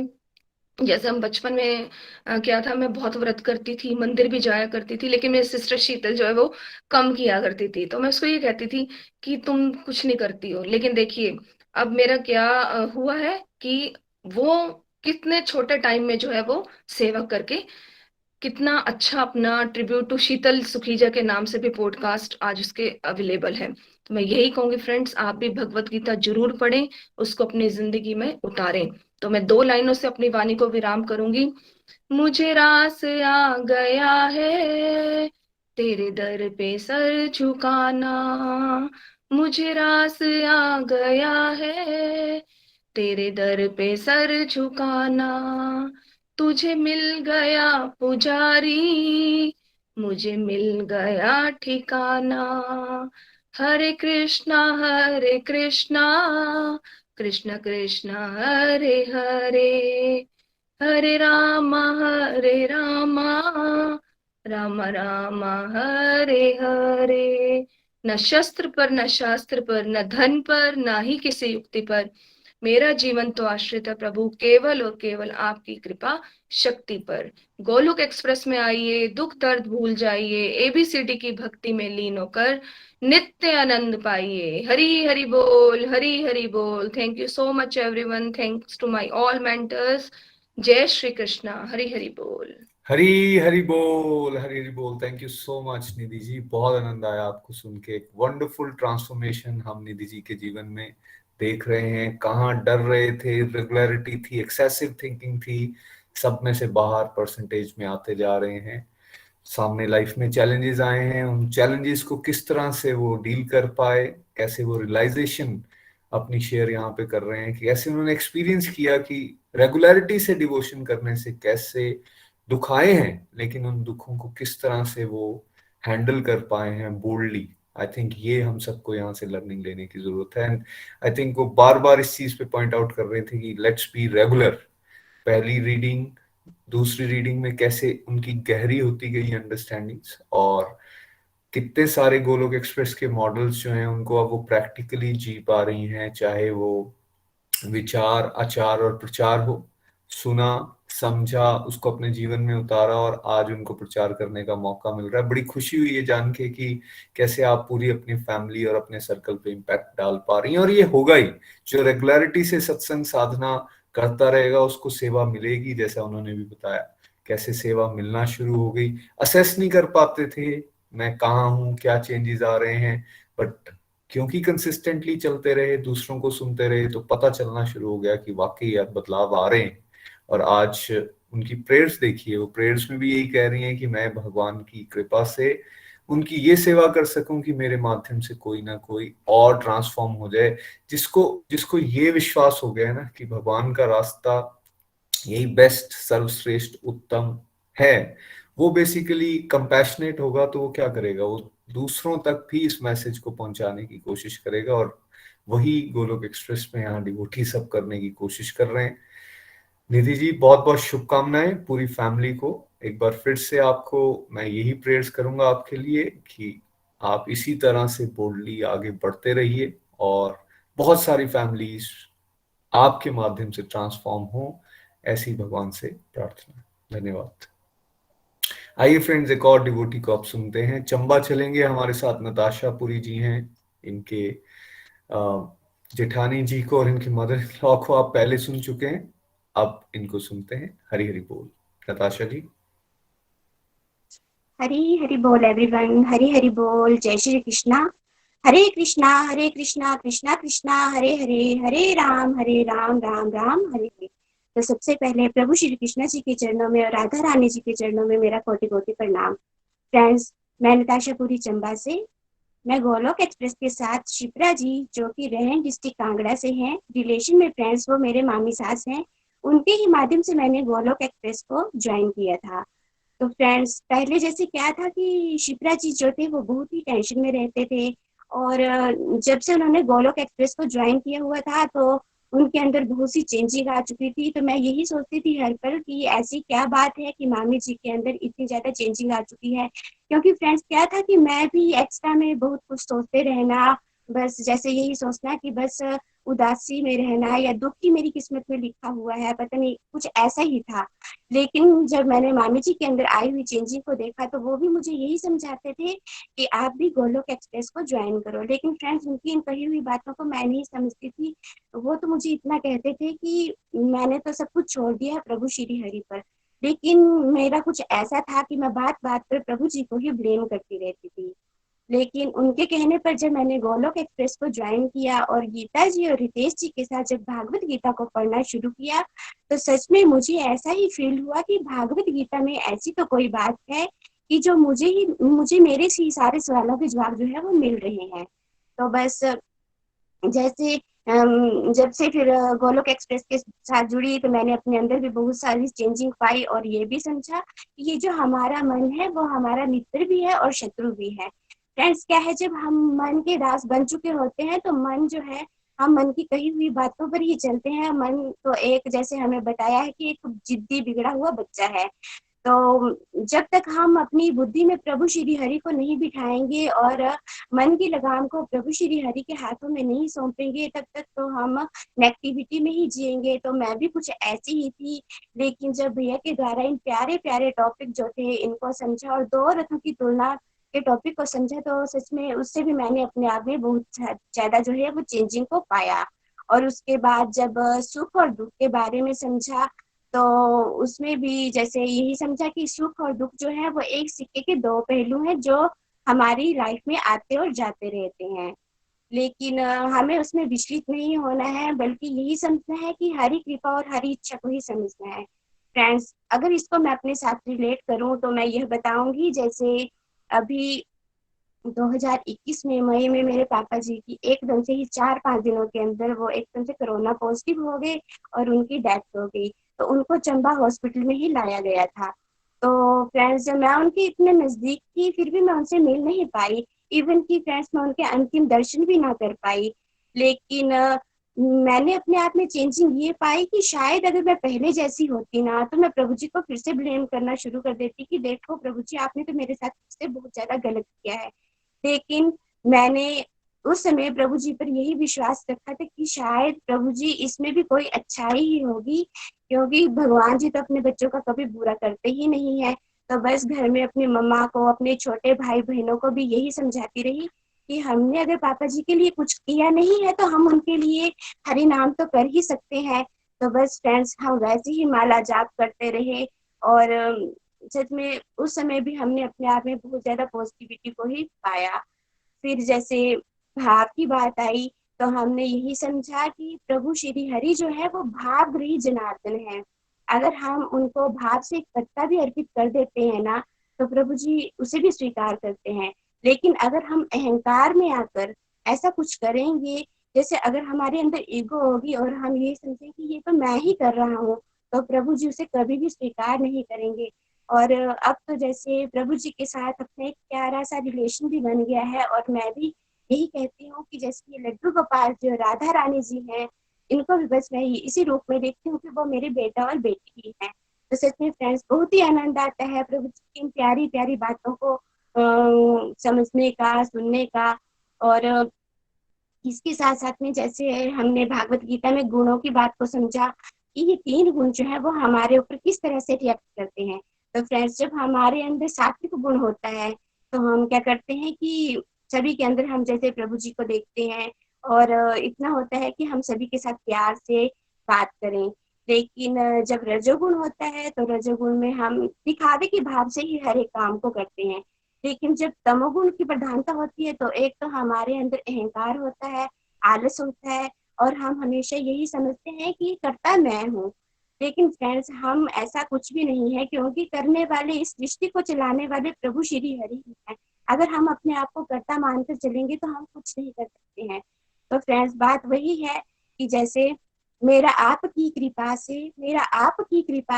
जैसे हम बचपन में क्या था, मैं बहुत व्रत करती थी, मंदिर भी जाया करती थी, लेकिन मेरी सिस्टर शीतल जो है वो कम किया करती थी। तो मैं उसको ये कहती थी कि तुम कुछ नहीं करती हो। लेकिन देखिए अब मेरा क्या हुआ है कि वो कितने छोटे टाइम में जो है वो सेवा करके कितना अच्छा अपना ट्रिब्यूट टू शीतल सुखीजा के नाम से भी पॉडकास्ट आज उसके अवेलेबल है। तो मैं यही कहूंगी फ्रेंड्स, आप भी भगवत गीता जरूर पढ़ें, उसको अपनी जिंदगी में उतारें। तो मैं 2 लाइनों से अपनी वाणी को विराम करूंगी। मुझे रास आ गया है तेरे दर पे सर झुकाना, मुझे रास आ गया है तेरे दर पे सर झुकाना, तुझे मिल गया पुजारी, मुझे मिल गया ठिकाना। हरे कृष्णा कृष्ण कृष्ण हरे हरे, हरे रामा राम राम हरे हरे। न शस्त्र पर न शास्त्र पर न धन पर न ही किसी युक्ति पर, मेरा जीवन तो आश्रित है प्रभु केवल और केवल आपकी कृपा शक्ति पर। गोलोक एक्सप्रेस में आइए, दुख दर्द भूल जाइए, एबीसीडी की भक्ति में लीन होकर नित्य आनंद पाइए। हरी हरि बोल, हरी हरि बोल। Thank you so much everyone, thanks to my all mentors. जय श्री कृष्णा, हरी हरि बोल। हरी हरी बोल, हरी हरी बोल। Thank you so much Nidhi ji, बहुत आनंद आया आपको सुन के। एक वंडरफुल ट्रांसफॉर्मेशन हम निधि जी के जीवन में देख रहे हैं। कहाँ डर रहे थे, रेगुलरिटी थी, एक्सेसिव थिंकिंग थी, सब में से बाहर परसेंटेज में आते जा रहे हैं। सामने लाइफ में चैलेंजेस आए हैं, उन चैलेंजेस को किस तरह से वो डील कर पाए, कैसे वो रियलाइजेशन अपनी शेयर यहाँ पे कर रहे हैं कि कैसे उन्होंने एक्सपीरियंस किया कि रेगुलरिटी से डिवोशन करने से कैसे दुख आए हैं, लेकिन उन दुखों को किस तरह से वो हैंडल कर पाए हैं बोल्डली। आई थिंक ये हम सबको यहाँ से लर्निंग लेने की जरूरत है। एंड आई थिंक वो बार बार इस चीज पे पॉइंट आउट कर रहे थे कि लेट्स बी रेगुलर। पहली रीडिंग, दूसरी रीडिंग में कैसे उनकी गहरी होती गई अंडरस्टैंडिंग्स, और कितने सारे गोलोक एक्सप्रेस के मॉडल्स जो हैं उनको अब वो प्रैक्टिकली जी पा रही हैं, चाहे वो विचार, आचार और प्रचार हो। सुना, समझा, उसको अपने जीवन में उतारा और आज उनको प्रचार करने का मौका मिल रहा है। बड़ी खुशी हुई है जान के कि कैसे आप पूरी अपनी फैमिली और अपने सर्कल पे इम्पैक्ट डाल पा रही हैं। और ये होगा ही, जो रेगुलरिटी से सत्संग साधना करता रहेगा उसको सेवा मिलेगी। जैसा उन्होंने भी बताया कैसे सेवा मिलना शुरू हो गई। असेस नहीं कर पाते थे मैं कहाँ हूँ, क्या चेंजेस आ रहे हैं, बट क्योंकि कंसिस्टेंटली चलते रहे, दूसरों को सुनते रहे, तो पता चलना शुरू हो गया कि वाकई यार बदलाव आ रहे हैं। और आज उनकी प्रेयर्स देखिए, वो प्रेयर्स में भी यही कह रही हैं कि मैं भगवान की कृपा से उनकी ये सेवा कर सकूं कि मेरे माध्यम से कोई ना कोई और ट्रांसफॉर्म हो जाए। जिसको जिसको ये विश्वास हो गया है ना कि भगवान का रास्ता यही बेस्ट, सर्वश्रेष्ठ, उत्तम है, वो बेसिकली कंपैशनेट होगा। तो वो क्या करेगा, वो दूसरों तक भी इस मैसेज को पहुंचाने की कोशिश करेगा। और वही गोलोक एक्सप्रेस में यहाँ डिवोटी सब करने की कोशिश कर रहे हैं। निधि जी, बहुत बहुत शुभकामनाएं पूरी फैमिली को। एक बार फिर से आपको मैं यही प्रेयर्स करूंगा आपके लिए कि आप इसी तरह से बोल्डली आगे बढ़ते रहिए और बहुत सारी फैमिलीज आपके माध्यम से ट्रांसफॉर्म हो, ऐसी भगवान से प्रार्थना। धन्यवाद। आइए फ्रेंड्स, एक और डिवोटी को आप सुनते हैं। चंबा चलेंगे, हमारे साथ नताशा पुरी जी हैं। इनके जेठानी जी को और इनके मदर इन लॉ को आप पहले सुन चुके हैं, अब इनको सुनते हैं। हरि हरि बोल। नताशा जी। हरी हरि बोल एवरीवन, हरी हरि बोल। जय श्री कृष्णा। हरे कृष्णा कृष्णा कृष्णा हरे हरे, हरे राम राम राम हरे हरे। तो सबसे पहले प्रभु श्री कृष्ण जी के चरणों में और राधा रानी जी के चरणों में मेरा कोटि कोटि प्रणाम। फ्रेंड्स, मैं नताशा पुरी चंबा से, मैं गोलोक एक्सप्रेस के साथ शिप्रा जी जो कि रहन डिस्ट्रिक्ट कांगड़ा से हैं, रिलेशन में फ्रेंड्स, वो मेरे मामी सास हैं, उनके ही माध्यम से मैंने गोलोक एक्सप्रेस को ज्वाइन किया था। तो फ्रेंड्स पहले जैसे क्या था कि शिप्रा जी जो थे वो बहुत ही टेंशन में रहते थे, और जब से उन्होंने गोलोक एक्सप्रेस को ज्वाइन किया हुआ था तो उनके अंदर बहुत सी चेंजिंग आ चुकी थी। तो मैं यही सोचती थी हर पल कि ऐसी क्या बात है कि मामी जी के अंदर इतनी ज्यादा चेंजिंग आ चुकी है। क्योंकि फ्रेंड्स क्या था कि मैं भी एक्स्ट्रा में बहुत कुछ सोचते रहना, बस जैसे यही सोचना कि बस उदासी में रहना या दुख ही मेरी किस्मत में लिखा हुआ है, पता नहीं कुछ ऐसा ही था। लेकिन जब मैंने मामी जी के अंदर आई हुई चेंजिंग को देखा तो वो भी मुझे यही समझाते थे कि आप भी गोलोक एक्सप्रेस को ज्वाइन करो। लेकिन फ्रेंड्स उनकी इन कही हुई बातों को मैं नहीं समझती थी। वो तो मुझे इतना कहते थे कि मैंने तो सब कुछ छोड़ दिया प्रभु श्री हरि पर। लेकिन मेरा कुछ ऐसा था कि मैं बात बात पर प्रभु जी को ही ब्लेम करती रहती थी। लेकिन उनके कहने पर जब मैंने गोलोक एक्सप्रेस को ज्वाइन किया और गीता जी और रितेश जी के साथ जब भागवत गीता को पढ़ना शुरू किया तो सच में मुझे ऐसा ही फील हुआ कि भागवत गीता में ऐसी तो कोई बात है कि जो मुझे मेरे ही सारे सवालों के जवाब जो है वो मिल रहे हैं। तो बस जैसे जब से फिर गोलोक एक्सप्रेस के साथ जुड़ी तो मैंने अपने अंदर भी बहुत सारी चेंजिंग पाई और ये भी समझा कि ये जो हमारा मन है वो हमारा मित्र भी है और शत्रु भी है। फ्रेंड्स क्या है, जब हम मन के दास बन चुके होते हैं तो मन जो है, हम मन की कही हुई बातों पर ही चलते हैं। मन तो एक, जैसे हमें बताया है कि एक जिद्दी बिगड़ा हुआ बच्चा है। तो जब तक हम अपनी बुद्धि में प्रभु श्री हरि को नहीं बिठाएंगे और मन की लगाम को प्रभु श्री हरि के हाथों में नहीं सौंपेंगे तब तक तो हम नेगेटिविटी में ही जिएंगे। तो मैं भी कुछ ऐसी ही थी। लेकिन जब भैया के द्वारा इन प्यारे प्यारे टॉपिक जो थे इनको समझा और दो रथों की तुलना के टॉपिक को समझा तो सच में उससे भी मैंने अपने आप में बहुत ज्यादा जो है वो चेंजिंग को पाया। और उसके बाद जब सुख और दुख के बारे में समझा तो उसमें भी जैसे यही समझा कि सुख और दुख जो है वो एक सिक्के के दो पहलू हैं जो हमारी लाइफ में आते और जाते रहते हैं। लेकिन हमें उसमें विचलित नहीं होना है, बल्कि यही समझना है कि हरी कृपा और हरी इच्छा को ही समझना है। फ्रेंड्स अगर इसको मैं अपने साथ रिलेट करूं तो मैं यह बताऊंगी, जैसे अभी 2021 में मई में मेरे पापा जी की एकदम से ही 4-5 दिनों के अंदर वो एकदम से कोरोना पॉजिटिव हो गए और उनकी डेथ हो गई। तो उनको चंबा हॉस्पिटल में ही लाया गया था। तो फ्रेंड्स जब मैं उनके इतने नजदीक थी फिर भी मैं उनसे मिल नहीं पाई। इवन की फ्रेंड्स मैं उनके अंतिम दर्शन भी ना कर पाई। लेकिन मैंने अपने आप में चेंजिंग ये पाई कि शायद अगर मैं पहले जैसी होती ना तो मैं प्रभु जी को फिर से ब्लेम करना शुरू कर देती कि देखो प्रभु जी आपने तो मेरे साथ से बहुत ज्यादा गलत किया है। लेकिन मैंने उस समय प्रभु जी पर यही विश्वास रखा था कि शायद प्रभु जी इसमें भी कोई अच्छाई ही होगी, क्योंकि भगवान जी तो अपने बच्चों का कभी बुरा करते ही नहीं है। तो बस घर में अपनी मम्मा को, अपने छोटे भाई बहनों को भी यही समझाती रही कि हमने अगर पापा जी के लिए कुछ किया नहीं है तो हम उनके लिए हरि नाम तो कर ही सकते हैं। तो बस फ्रेंड्स हम वैसे ही माला जाप करते रहे और सच में उस समय भी हमने अपने आप में बहुत ज्यादा पॉजिटिविटी को ही पाया। फिर जैसे भाव की बात आई तो हमने यही समझा कि प्रभु श्री हरि जो है वो भाव गृही जनार्दन है। अगर हम उनको भाव से एक पत्ता भी अर्पित कर देते हैं ना तो प्रभु जी उसे भी स्वीकार करते हैं। लेकिन अगर हम अहंकार में आकर ऐसा कुछ करेंगे, जैसे अगर हमारे अंदर ईगो होगी और हम ये समझें कि ये तो मैं ही कर रहा हूँ, तो प्रभु जी उसे कभी भी स्वीकार नहीं करेंगे। और अब तो जैसे प्रभु जी के साथ अपना एक प्यारा सा रिलेशन भी बन गया है और मैं भी यही कहती हूँ कि जैसे ये लड्डू गोपाल जो राधा रानी जी हैं, इनको भी बस मैं इसी रूप में देखती हूँ कि वो मेरे बेटा और बेटी ही हैं। तो सच में फ्रेंड्स बहुत ही आनंद आता है प्रभु जी की इन प्यारी प्यारी बातों को समझने का, सुनने का। और इसके साथ साथ में जैसे हमने भागवत गीता में गुणों की बात को समझा कि ये 3 गुण जो है वो हमारे ऊपर किस तरह से रिएक्ट करते हैं। तो फ्रेंड्स जब हमारे अंदर सात्विक गुण होता है तो हम क्या करते हैं कि सभी के अंदर हम जैसे प्रभु जी को देखते हैं और इतना होता है कि हम सभी के साथ प्यार से बात करें। लेकिन जब रजोगुण होता है तो रजोगुण में हम दिखावे के भाव से ही हर एक काम को करते हैं। लेकिन जब तमोगुण की प्रधानता होती है तो एक तो हमारे अंदर अहंकार होता है, आलस होता है और हम हमेशा यही समझते हैं कि करता मैं हूँ। लेकिन फ्रेंड्स हम ऐसा कुछ भी नहीं है, क्योंकि करने वाले, इस सृष्टि को चलाने वाले प्रभु श्री हरि ही हैं। अगर हम अपने आप को कर्ता मानकर चलेंगे तो हम कुछ नहीं कर सकते हैं। तो फ्रेंड्स बात वही है कि जैसे मेरा आपकी कृपा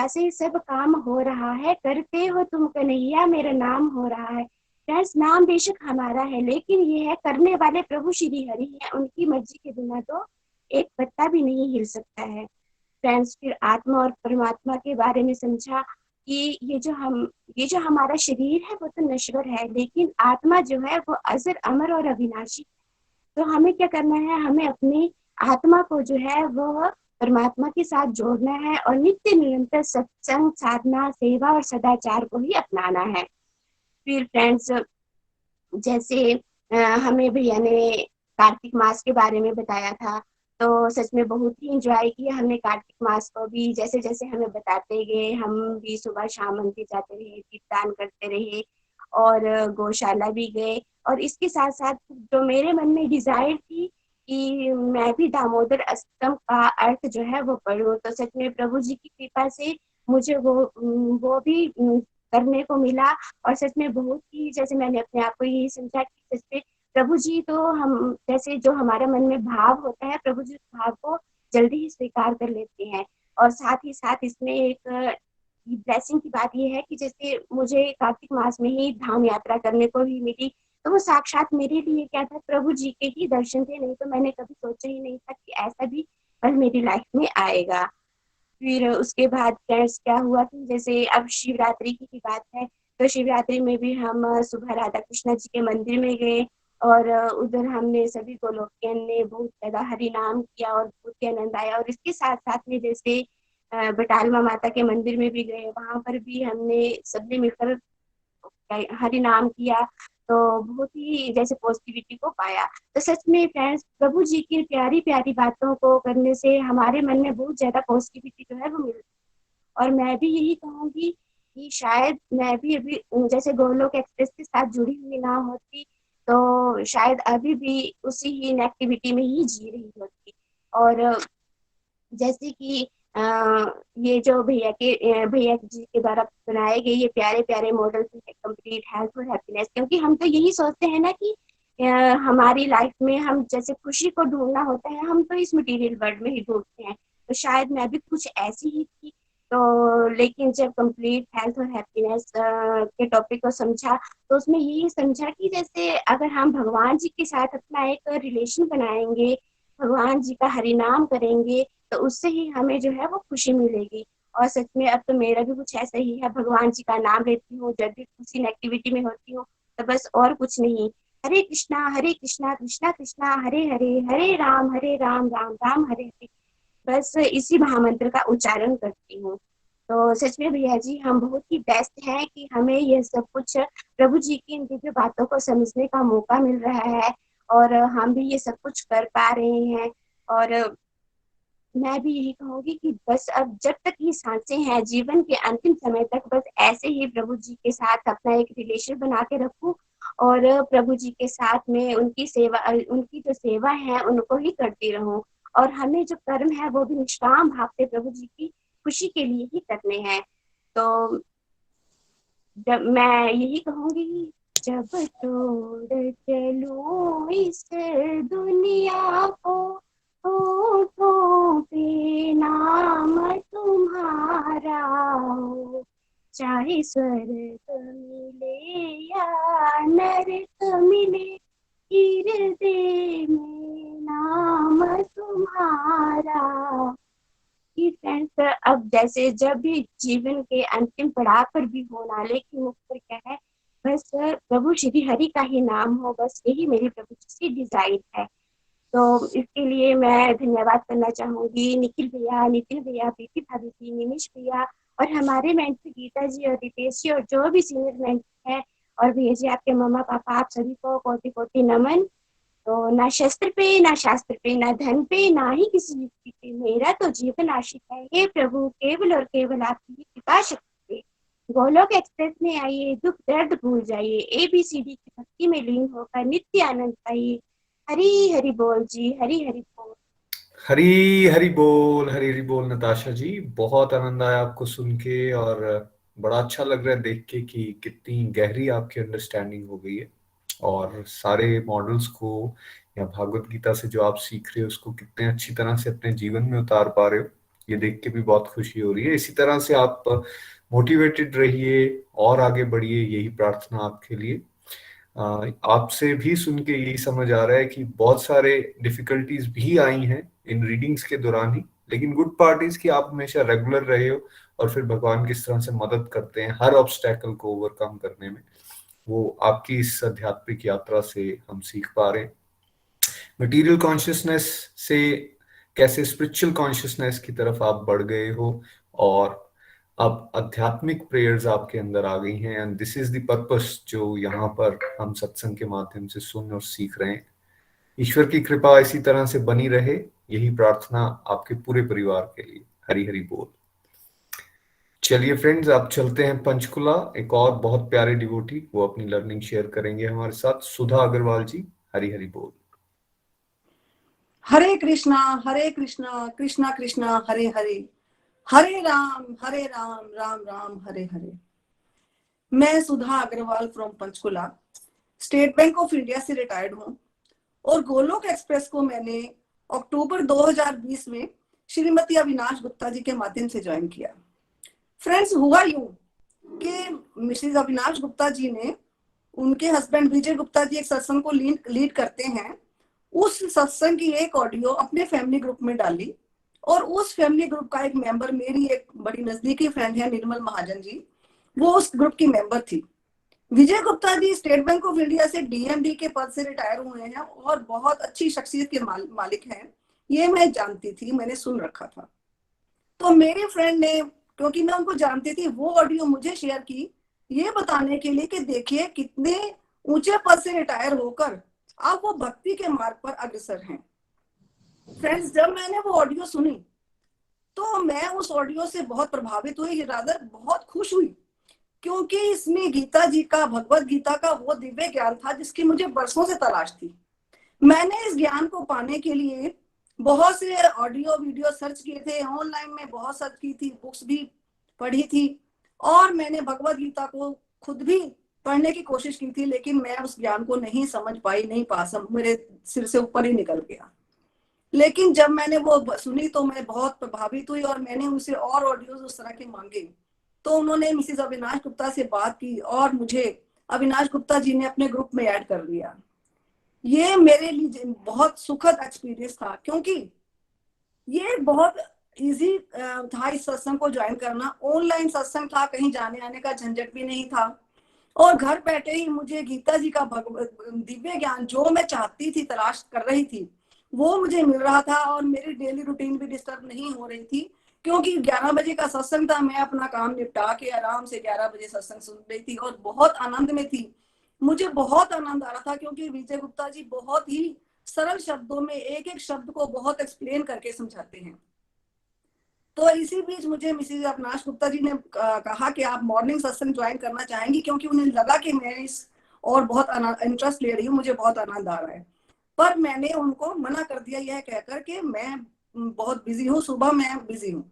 से सब काम हो रहा है, करते हो तुम कन्हैया मेरा नाम हो रहा है। फ्रेंड्स, नाम बेशक हमारा है, लेकिन ये है करने वाले प्रभु श्री हरि हैं, उनकी मर्जी के बिना तो एक पत्ता भी नहीं हिल सकता है। फ्रेंड्स, फिर आत्मा और परमात्मा के बारे में समझा कि ये जो हमारा शरीर है वो तो नश्वर है, लेकिन आत्मा जो है वो अजर अमर और अविनाशी। तो हमें क्या करना है, हमें अपनी आत्मा को जो है वो परमात्मा के साथ जोड़ना है और नित्य निरंतर सत्संग, साधना, सेवा और सदाचार को ही अपनाना है। फिर फ्रेंड्स, जैसे हमें भैया ने कार्तिक मास के बारे में बताया था, तो सच में बहुत ही इंजॉय किया हमने कार्तिक मास को भी। जैसे जैसे हमें बताते गए, हम भी सुबह शाम मंदिर जाते रहे, दीपदान करते रहे और गौशाला भी गए। और इसके साथ साथ जो मेरे मन में डिजायर थी कि मैं भी दामोदर अष्टकम का अर्थ जो है वो पढूं, तो सच में प्रभु जी की कृपा से मुझे वो भी करने को मिला। और सच में बहुत ही, जैसे मैंने अपने आप को यही समझा कि सच में प्रभु जी तो हम जैसे जो हमारे मन में भाव होता है, प्रभु जी उस भाव को जल्दी ही स्वीकार कर लेते हैं। और साथ ही साथ इसमें एक ब्लेसिंग की बात यह है कि जैसे मुझे कार्तिक मास में ही धाम यात्रा करने को भी मिली, तो वो साक्षात मेरे लिए क्या था, प्रभु जी के ही दर्शन थे। नहीं तो मैंने कभी सोचा ही नहीं था कि ऐसा भी पल मेरी लाइफ में आएगा। फिर उसके बाद फ्रेंड्स क्या हुआ कि जैसे अब शिवरात्रि की बात है, तो शिवरात्रि में भी हम सुबह राधा कृष्णा जी के मंदिर में गए और उधर हमने सभी गोलोकियन ने बहुत ज्यादा हरि नाम किया और बहुत ही आनंद आया। और इसके साथ साथ में जैसे बटालमा माता के मंदिर में भी गए, वहां पर भी हमने सबने मिलकर हरि नाम किया, तो बहुत ही जैसे पॉजिटिविटी को पाया। तो सच में फ्रेंड्स, प्रभु जी की प्यारी प्यारी बातों को करने से हमारे मन में बहुत ज्यादा पॉजिटिविटी जो है वो मिलती है। और मैं भी यही कहूंगी कि शायद मैं भी अभी जैसे गोलोक एक्सप्रेस के साथ जुड़ी हुई ना होती, तो शायद अभी भी उसी ही नेगेटिविटी में ही जी रही होती। और जैसे कि ये जो भैया जी के द्वारा बनाए गए ये प्यारे प्यारे मॉडल्स हैं, कंप्लीट हेल्थ और हैप्पीनेस, क्योंकि हम तो यही सोचते हैं ना कि हमारी लाइफ में हम जैसे खुशी को ढूंढना होता है, हम तो इस मटेरियल वर्ल्ड में ही ढूंढते हैं। तो शायद मैं भी कुछ ऐसी ही थी। तो लेकिन जब कंप्लीट हेल्थ और हैप्पीनेस के टॉपिक को समझा, तो उसमें यही समझा कि जैसे अगर हम भगवान जी के साथ अपना एक रिलेशन बनाएंगे, भगवान जी का हरि नाम करेंगे, तो उससे ही हमें जो है वो खुशी मिलेगी। और सच में अब तो मेरा भी कुछ ऐसा ही है, भगवान जी का नाम लेती हूँ जब भी किसी नेगेटिविटी में होती हूँ, तो बस और कुछ नहीं, हरे कृष्णा कृष्णा कृष्णा हरे हरे, हरे राम राम राम हरे हरे, बस इसी महामंत्र का उच्चारण करती हूँ। तो सच में भैया जी, हम बहुत ही बेस्ट हैं कि हमें यह सब कुछ प्रभु जी की इन दिव्य बातों को समझने का मौका मिल रहा है और हम भी ये सब कुछ कर पा रहे हैं। और मैं भी यही कहूंगी कि बस अब जब तक ये सांसें हैं, जीवन के अंतिम समय तक बस ऐसे ही प्रभु जी के साथ अपना एक रिलेशन बना के रखूं और प्रभु जी के साथ में उनकी जो सेवा है उनको ही करती रहूं। और हमें जो कर्म है वो भी निष्काम भाव से प्रभु जी की खुशी के लिए ही करने हैं। तो जब मैं यही कहूंगी, जब छोड़ चलूं इस दुनिया को, होठों पे नाम तुम्हारा हो, चाहे स्वर्ग मिले या नरक मिले, हृदय में नाम तुम्हारा। कि फ्रेंड्स, अब जैसे जब भी जीवन के अंतिम पड़ाव पर भी हो, नाले की मुख पर क्या है, बस प्रभु श्री हरि का ही नाम हो, बस यही मेरी प्रभु जी से डिजाइन है। तो इसके लिए मैं धन्यवाद करना चाहूंगी निखिल भैया, नितिन भैया, प्रीति भाभी जी, निमिष भैया और हमारे मेंटर गीता जी और रितेश जी और जो भी सीनियर मेंटर है, और भैया जी आपके मम्मा पापा, आप सभी को कोटि कोटि नमन। तो ना शस्त्र पे, ना शास्त्र पे, ना धन पे, ना ही किसी युक्ति पे, मेरा तो जीवन आश्रित है हे प्रभु, केवल और केवल आपकी ही कृपा शक्ति पे। गोलोक एक्सप्रेस में आइए, दुख दर्द भूल जाइए, ABCD की भक्ति में लीन होकर नित्य आनंद पाइए। हरी हरि बोल जी, हरी हरि बोल। हरी हरी हरी बोल नताशा जी, बहुत आनंद आया आपको सुन के और बड़ा अच्छा लग रहा है देख के कि कितनी गहरी आपकी अंडरस्टैंडिंग हो गई है और सारे मॉडल्स को या भागवत गीता से जो आप सीख रहे हो उसको कितने अच्छी तरह से अपने जीवन में उतार पा रहे हो, ये देख के भी बहुत खुशी हो रही है। इसी तरह से आप मोटिवेटेड रहिए और आगे बढ़िए, यही प्रार्थना आपके लिए। आपसे भी सुन के यही समझ आ रहा है कि बहुत सारे डिफिकल्टीज भी आई हैं इन रीडिंग्स के दौरान ही, लेकिन गुड पार्ट इज कि आप हमेशा रेगुलर रहे हो और फिर भगवान किस तरह से मदद करते हैं हर ऑब्स्टेकल को ओवरकम करने में, वो आपकी इस आध्यात्मिक यात्रा से हम सीख पा रहे हैं। मटेरियल कॉन्शियसनेस से कैसे स्पिरिचुअल कॉन्शियसनेस की तरफ आप बढ़ गए हो और अब आध्यात्मिक प्रेयर्स आपके अंदर आ गई हैं, and this is the purpose जो यहाँ पर हम सत्संग के माध्यम से सुन और सीख रहे हैं। ईश्वर की कृपा इसी तरह से बनी रहे, यही प्रार्थना आपके पूरे परिवार के लिए। हरि हरि बोल। चलिए फ्रेंड्स, आप चलते हैं पंचकुला। एक और बहुत प्यारे डिवोटी, वो अपनी लर्निंग शेयर करेंगे हमारे साथ। सुधा अग्रवाल जी, हरि हरि बोल। हरे कृष्णा कृष्णा कृष्णा हरे हरे, हरे राम राम राम हरे हरे। मैं Sudha Agarwal from Panchkula, State Bank of India से रिटायर्ड हूँ और गोलोक एक्सप्रेस को मैंने अक्टूबर 2020 में श्रीमती अविनाश गुप्ता जी के माध्यम से ज्वाइन किया। फ्रेंड्स, हुआ यूं कि मिसेज अविनाश गुप्ता जी ने, उनके हस्बैंड विजय गुप्ता जी एक सत्संग को लीड करते हैं, उस सत्संग की एक ऑडियो अपने फैमिली ग्रुप में डाली और उस फैमिली ग्रुप का एक मेंबर, मेरी एक बड़ी नजदीकी फ्रेंड है निर्मल महाजन जी, वो उस ग्रुप की मेंबर थी। विजय Gupta ji state Bank of India से डीएमडी के पद से रिटायर हुए हैं और बहुत अच्छी शख्सियत के मालिक हैं, ये मैं जानती थी, मैंने सुन रखा था। तो मेरी फ्रेंड ने, क्योंकि मैं उनको जानती थी, वो ऑडियो मुझे शेयर की, ये बताने के लिए कि देखिए कितने ऊंचे पद से रिटायर होकर आप वो भक्ति के मार्ग पर अग्रसर हैं। फ्रेंड्स, जब मैंने वो ऑडियो सुनी तो मैं उस ऑडियो से बहुत प्रभावित हुई, रादर बहुत खुश हुई, क्योंकि इसमें गीता जी का, भगवत गीता का वो दिव्य ज्ञान था जिसकी मुझे बरसों से तलाश थी। मैंने इस ज्ञान को पाने के लिए बहुत से ऑडियो वीडियो सर्च किए थे, ऑनलाइन में बहुत सर्च की थी, बुक्स भी पढ़ी थी और मैंने भगवत गीता को खुद भी पढ़ने की कोशिश की थी, लेकिन मैं उस ज्ञान को नहीं समझ पाई, नहीं पास, मेरे सिर से ऊपर ही निकल गया। लेकिन जब मैंने वो सुनी तो मैं बहुत प्रभावित हुई और मैंने उनसे और ऑडियोज उस तरह के मांगे। तो उन्होंने मिसेस अविनाश गुप्ता से बात की और मुझे अविनाश गुप्ता जी ने अपने ग्रुप में ऐड कर लिया। ये मेरे लिए बहुत सुखद एक्सपीरियंस था, क्योंकि ये बहुत इजी था इस सत्संग को ज्वाइन करना। ऑनलाइन सत्संग था, कहीं जाने आने का झंझट भी नहीं था और घर बैठे ही मुझे गीता जी का दिव्य ज्ञान, जो मैं चाहती थी, तलाश कर रही थी, वो मुझे मिल रहा था और मेरी डेली रूटीन भी डिस्टर्ब नहीं हो रही थी, क्योंकि 11 बजे का सत्संग था। मैं अपना काम निपटा के आराम से 11 बजे सत्संग सुन रही थी और बहुत आनंद में थी। मुझे बहुत आनंद आ रहा था, क्योंकि विजय गुप्ता जी बहुत ही सरल शब्दों में एक एक शब्द को बहुत एक्सप्लेन करके समझाते हैं। तो इसी बीच मुझे मिसेज अविनाश गुप्ता जी ने कहा कि आप मॉर्निंग सत्संग ज्वाइन करना चाहेंगी, क्योंकि उन्हें लगा कि मैं इस और बहुत इंटरेस्ट ले रही हूँ, मुझे बहुत आनंद आ रहा है। पर मैंने उनको मना कर दिया, यह कहकर कि मैं बहुत बिजी हूँ, सुबह मैं बिजी हूँ।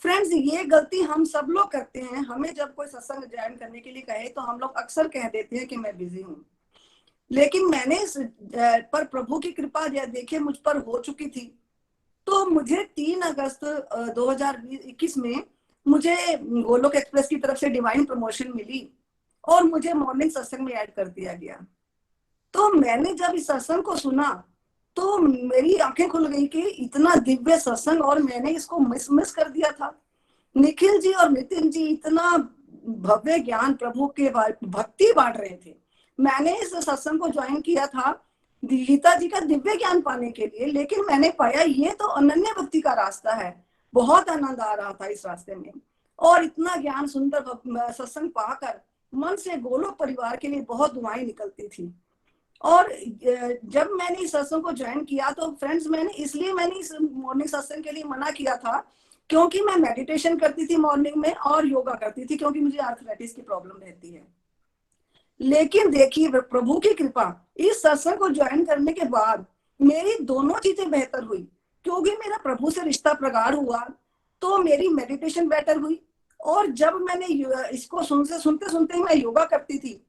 फ्रेंड्स, ये गलती हम सब लोग करते हैं। हमें जब कोई सत्संग ज्वाइन करने के लिए कहे तो हम लोग अक्सर कह देते हैं कि मैं बिजी हूँ, लेकिन मैंने पर प्रभु की कृपा देखिए मुझ पर हो चुकी थी। तो मुझे 3 अगस्त 2021 में मुझे गोलोक एक्सप्रेस की तरफ से डिवाइन प्रमोशन मिली और मुझे मॉर्निंग सत्संग में ऐड कर दिया गया। तो मैंने जब इस सत्संग को सुना तो मेरी आंखें खुल गई कि इतना दिव्य सत्संग और मैंने इसको मिस कर दिया था। निखिल जी और नितिन जी इतना भव्य ज्ञान प्रभु के भक्ति बांट रहे थे। मैंने इस सत्संग को ज्वाइन किया था गीता जी का दिव्य ज्ञान पाने के लिए, लेकिन मैंने पाया ये तो अनन्य भक्ति का रास्ता है। बहुत आनंद आ रहा था इस रास्ते में और इतना ज्ञान सुंदर सत्संग पाकर मन से गोलोक परिवार के लिए बहुत दुआएं निकलती थी। और जब मैंने इस सत्संग को ज्वाइन किया तो फ्रेंड्स, मैंने इस मॉर्निंग सत्संग के लिए मना किया था, क्योंकि मैं मेडिटेशन करती थी मॉर्निंग में और योगा करती थी, क्योंकि मुझे आर्थराइटिस की प्रॉब्लम रहती है। लेकिन देखिए प्रभु की कृपा, इस सत्संग को ज्वाइन करने के बाद मेरी दोनों चीजें बेहतर हुई, क्योंकि मेरा प्रभु से रिश्ता प्रगाढ़ हुआ तो मेरी मेडिटेशन बेटर हुई। और जब मैंने इसको सुनते सुनते मैं योगा करती थी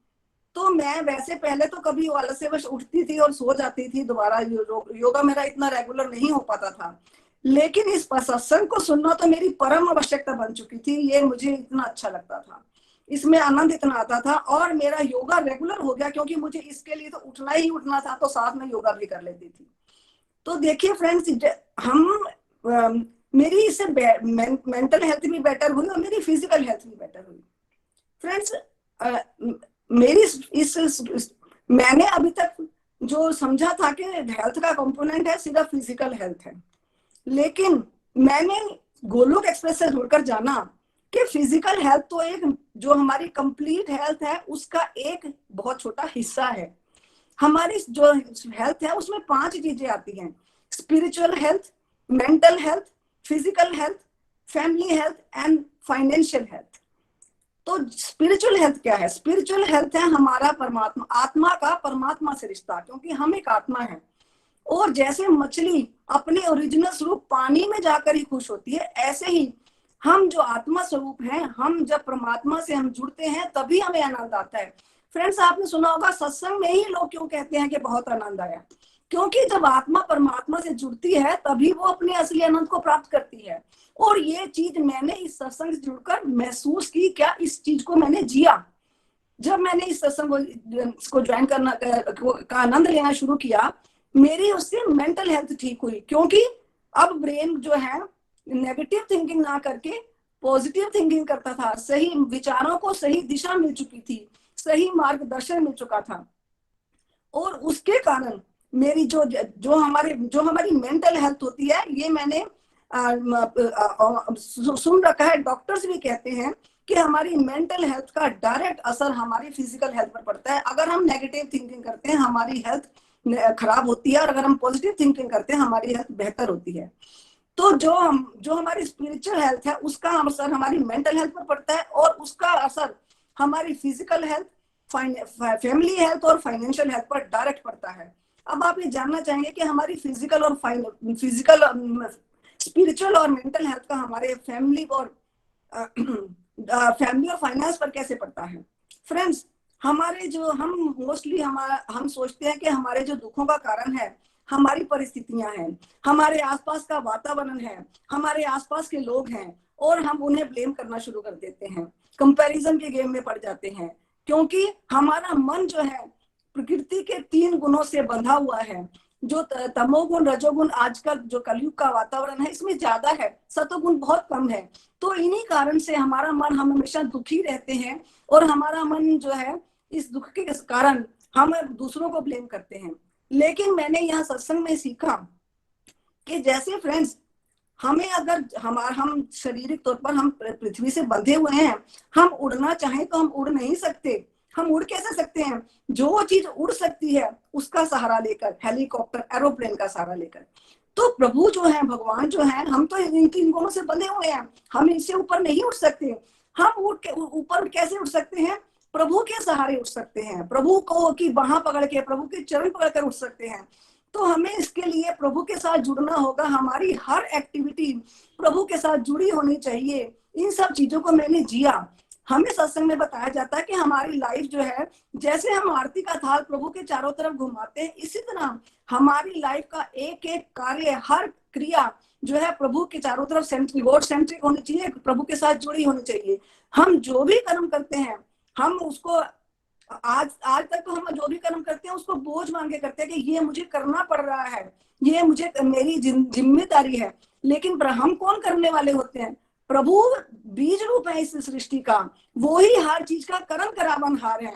तो मैं वैसे पहले तो कभी आलस्यवश उठती थी और सो जाती थी दोबारा, योगा मेरा इतना रेगुलर नहीं हो पाता था। लेकिन इस सत्संग को सुनना तो मेरी परम आवश्यकता बन चुकी थी। ये मुझे इतना अच्छा लगता था, इसमें आनंद इतना आता था, और मेरा योगा रेगुलर हो गया, क्योंकि मुझे इसके लिए तो उठना ही उठना था, तो साथ में योगा भी कर लेती थी। तो देखिए फ्रेंड्स, हम मेरी इससे मेंटल हेल्थ भी बेटर हुई और मेरी फिजिकल हेल्थ भी बेटर हुई। फ्रेंड्स, मेरी मैंने अभी तक जो समझा था कि हेल्थ का कंपोनेंट है सिर्फ फिजिकल हेल्थ है, लेकिन मैंने गोलोक एक्सप्रेस से जुड़कर जाना कि फिजिकल हेल्थ तो एक जो हमारी कंप्लीट हेल्थ है उसका एक बहुत छोटा हिस्सा है। हमारी जो हेल्थ है उसमें 5 चीजें आती हैं: spiritual health, mental health, physical health, family health and financial health. तो स्पिरिचुअल हेल्थ क्या है? स्पिरिचुअल हेल्थ है हमारा परमात्मा, आत्मा का परमात्मा से रिश्ता, क्योंकि हम एक आत्मा है। और जैसे मछली अपने ओरिजिनल स्वरूप पानी में जाकर ही खुश होती है, ऐसे ही हम जो आत्मा स्वरूप हैं, हम जब परमात्मा से हम जुड़ते हैं तभी हमें आनंद आता है। फ्रेंड्स, आपने सुना होगा सत्संग में ही लोग क्यों कहते हैं कि बहुत आनंद आया, क्योंकि जब आत्मा परमात्मा से जुड़ती है तभी वो अपने असली आनंद को प्राप्त करती है। और ये चीज मैंने इस सत्संग से जुड़कर महसूस की, क्या इस चीज को मैंने जिया। जब मैंने इस सत्संग को ज्वाइन करना का आनंद लेना शुरू किया, मेरी उससे मेंटल हेल्थ ठीक हुई, क्योंकि अब ब्रेन जो है नेगेटिव थिंकिंग ना करके पॉजिटिव थिंकिंग करता था, सही विचारों को सही दिशा मिल चुकी थी, सही मार्गदर्शन मिल चुका था। और उसके कारण मेरी जो हमारी मेंटल हेल्थ होती है, ये मैंने सुन रखा है, डॉक्टर्स भी कहते हैं कि हमारी मेंटल हेल्थ का डायरेक्ट असर हमारी फिजिकल हेल्थ पर पड़ता है। अगर हम नेगेटिव थिंकिंग करते हैं हमारी हेल्थ खराब होती है, और अगर हम पॉजिटिव थिंकिंग करते हैं हमारी हेल्थ बेहतर होती है। तो जो हमारी स्पिरिचुअल हेल्थ है उसका असर हमारी मेंटल हेल्थ पर पड़ता है, और उसका असर हमारी फिजिकल हेल्थ, फैमिली हेल्थ और फाइनेंशियल हेल्थ पर डायरेक्ट पड़ता है। अब आप ये जानना चाहेंगे कि हमारी फिजिकल स्पिरिचुअल और मेंटल हेल्थ का हमारे फैमिली और फाइनेंस पर कैसे पड़ता है। फ्रेंड्स, हमारे जो हम सोचते हैं कि हमारे जो दुखों का कारण है हमारी परिस्थितियां हैं, हमारे आसपास का वातावरण है, हमारे आसपास के लोग हैं, और हम उन्हें ब्लेम करना शुरू कर देते हैं, कंपैरिजन के गेम में पड़ जाते हैं, क्योंकि हमारा मन जो है प्रकृति के 3 गुणों से बंधा हुआ है। जो तमोगुण, रजोगुण, आजकल जो कलयुग का वातावरण है इसमें ज्यादा है, सतोगुण बहुत कम है। तो इन्हीं कारण से हमारा मन, हम हमेशा दुखी रहते हैं, और हमारा मन जो है इस दुख के कारण हम दूसरों को ब्लेम करते हैं। लेकिन मैंने यहाँ सत्संग में सीखा कि जैसे फ्रेंड्स, हमें अगर हम शारीरिक तौर पर हम पृथ्वी से बंधे हुए हैं, हम उड़ना चाहें तो हम उड़ नहीं सकते। हम उड़ कैसे सकते हैं? जो चीज उड़ सकती है उसका सहारा लेकर, हेलीकॉप्टर, एरोप्लेन का सहारा लेकर। तो प्रभु जो है, भगवान जो है, हम तो इन 3 गुणों से बंधे हुए हैं, हम इनसे ऊपर नहीं उठ सकते। हम ऊपर कैसे उठ सकते हैं? प्रभु के सहारे उठ सकते हैं, प्रभु को की बाह पकड़ के, प्रभु के चरण पकड़कर उठ सकते हैं। तो हमें इसके लिए प्रभु के साथ जुड़ना होगा, हमारी हर एक्टिविटी प्रभु के साथ जुड़ी होनी चाहिए। इन सब चीजों को मैंने जिया। हमें सत्संग में बताया जाता है कि हमारी लाइफ जो है, जैसे हम आरती का थाल प्रभु के चारों तरफ घुमाते हैं, इसी तरह हमारी लाइफ का एक एक कार्य, हर क्रिया जो है प्रभु के चारों तरफ गॉड सेंट्रिक होनी चाहिए, प्रभु के साथ जुड़ी होनी चाहिए। हम जो भी कर्म करते हैं, हम उसको आज तक तो हम जो भी कर्म करते हैं उसको बोझ मान के करते हैं कि ये मुझे करना पड़ रहा है, ये मुझे मेरी जिम्मेदारी है। लेकिन हम कौन करने वाले होते हैं? प्रभु बीज रूप है इस सृष्टि का, वो ही हर चीज का कर्म करावनहार है।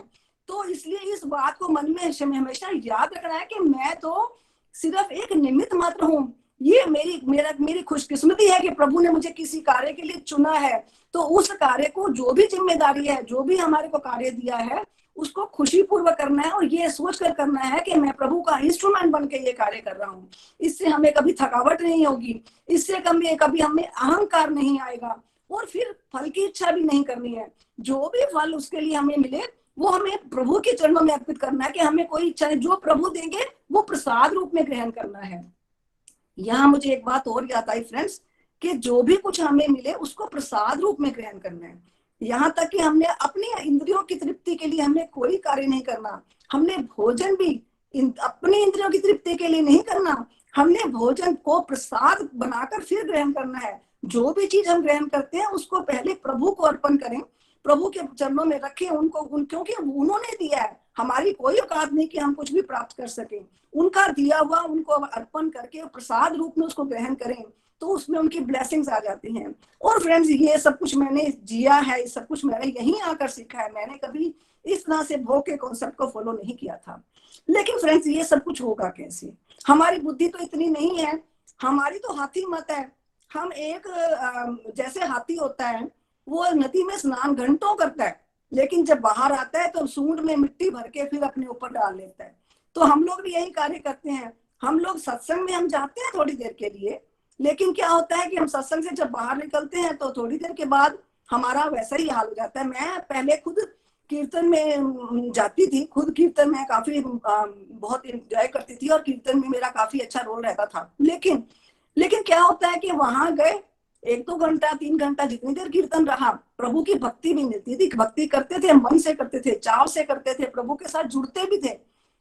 तो इसलिए इस बात को मन में हमेशा याद रखना है कि मैं तो सिर्फ एक निमित्त मात्र हूँ। ये मेरी खुशकिस्मती है कि प्रभु ने मुझे किसी कार्य के लिए चुना है। तो उस कार्य को, जो भी जिम्मेदारी है, जो भी हमारे को कार्य दिया है, उसको खुशी पूर्वक करना है, और ये सोच कर करना है कि मैं प्रभु का इंस्ट्रूमेंट बन के ये कार्य कर रहा हूँ। इससे हमें कभी थकावट नहीं होगी, इससे कभी हमें अहंकार नहीं आएगा, और फिर फल की इच्छा भी नहीं करनी है। जो भी फल उसके लिए हमें मिले वो हमें प्रभु के चरणों में अर्पित करना है, कि हमें कोई इच्छा नहीं, जो प्रभु देंगे वो प्रसाद रूप में ग्रहण करना है। यहाँ मुझे एक बात और याद आई फ्रेंड्स, कि जो भी कुछ हमें मिले उसको प्रसाद रूप में ग्रहण करना है। यहाँ तक कि हमने अपनी इंद्रियों की तृप्ति के लिए हमने कोई कार्य नहीं करना, हमने भोजन भी अपनी इंद्रियों की तृप्ति के लिए नहीं करना, हमने भोजन को प्रसाद बनाकर फिर ग्रहण करना है। जो भी चीज हम ग्रहण करते हैं उसको पहले प्रभु को अर्पण करें, प्रभु के चरणों में रखें उनको, क्योंकि उन्होंने दिया है, हमारी कोई औकात नहीं कि हम कुछ भी प्राप्त कर सकें। उनका दिया हुआ उनको अर्पण करके प्रसाद रूप में उसको ग्रहण करें तो उसमें उनकी ब्लेसिंग्स आ जाती हैं। और फ्रेंड्स, ये सब कुछ मैंने जिया है, ये सब कुछ मैंने यहीं आकर सीखा है। मैंने कभी इस तरह से भोग के कॉन्सेप्ट को फॉलो नहीं किया था। लेकिन फ्रेंड्स, ये सब कुछ होगा कैसे? हमारी बुद्धि तो इतनी नहीं है, हमारी तो हाथी मत है। हम एक जैसे हाथी होता है, वो नदी में स्नान घंटों करता है, लेकिन जब बाहर आता है तो सूंड में मिट्टी भर के फिर अपने ऊपर डाल लेता है। तो हम लोग भी यही कार्य करते हैं। हम लोग सत्संग में हम जाते हैं थोड़ी देर के लिए, लेकिन क्या होता है कि हम सत्संग से जब बाहर निकलते हैं तो थोड़ी देर के बाद हमारा वैसा ही हाल हो जाता है। मैं पहले खुद कीर्तन में जाती थी, खुद कीर्तन में काफी बहुत एंजॉय करती थी और कीर्तन में मेरा काफी अच्छा रोल रहता था। लेकिन क्या होता है कि वहां गए 1-2 घंटा 3 घंटा जितनी देर कीर्तन रहा, प्रभु की भक्ति भी मिलती थी, भक्ति करते थे, मन से करते थे, चाव से करते थे, प्रभु के साथ जुड़ते भी थे।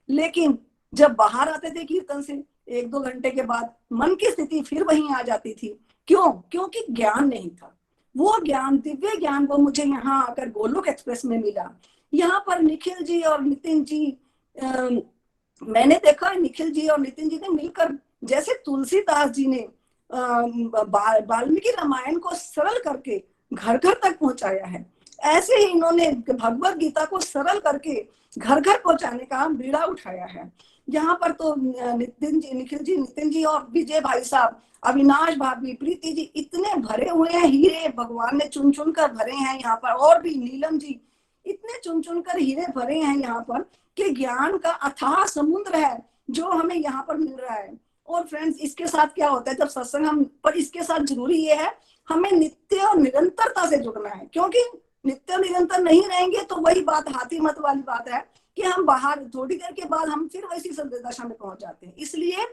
लेकिन जब बाहर आते थे कीर्तन से 1-2 घंटे के बाद मन की स्थिति फिर वहीं आ जाती थी। क्यों? क्योंकि ज्ञान नहीं था। वो ज्ञान, दिव्य ज्ञान, वो मुझे यहाँ आकर गोलोक एक्सप्रेस में मिला। यहाँ पर निखिल जी और नितिन जी, मैंने देखा निखिल जी और नितिन जी ने मिलकर, जैसे तुलसीदास जी ने वाल्मीकि रामायण को सरल करके घर घर तक पहुंचाया है, ऐसे ही इन्होंने भगवत गीता को सरल करके घर घर पहुंचाने का बीड़ा उठाया है। यहाँ पर तो नितिन जी, निखिल जी, नितिन जी और विजय भाई साहब, अविनाश भाभी, प्रीति जी, इतने भरे हुए हैं हीरे, भगवान ने चुन चुन कर भरे हैं यहाँ पर। और भी नीलम जी, इतने चुन चुन कर हीरे भरे हैं यहाँ पर कि ज्ञान का अथाह समुद्र है जो हमें यहाँ पर मिल रहा है। और फ्रेंड्स, इसके साथ क्या होता है जब सत्संग हम पर, इसके साथ जरूरी ये है हमें नित्य और निरंतरता से जुड़ना है, क्योंकि नित्य निरंतर नहीं रहेंगे तो वही बात, हाथी मत वाली बात है कि हम बाहर थोड़ी देर के बाद हम फिर वैसी दशा में पहुंच जाते हैं। इसलिए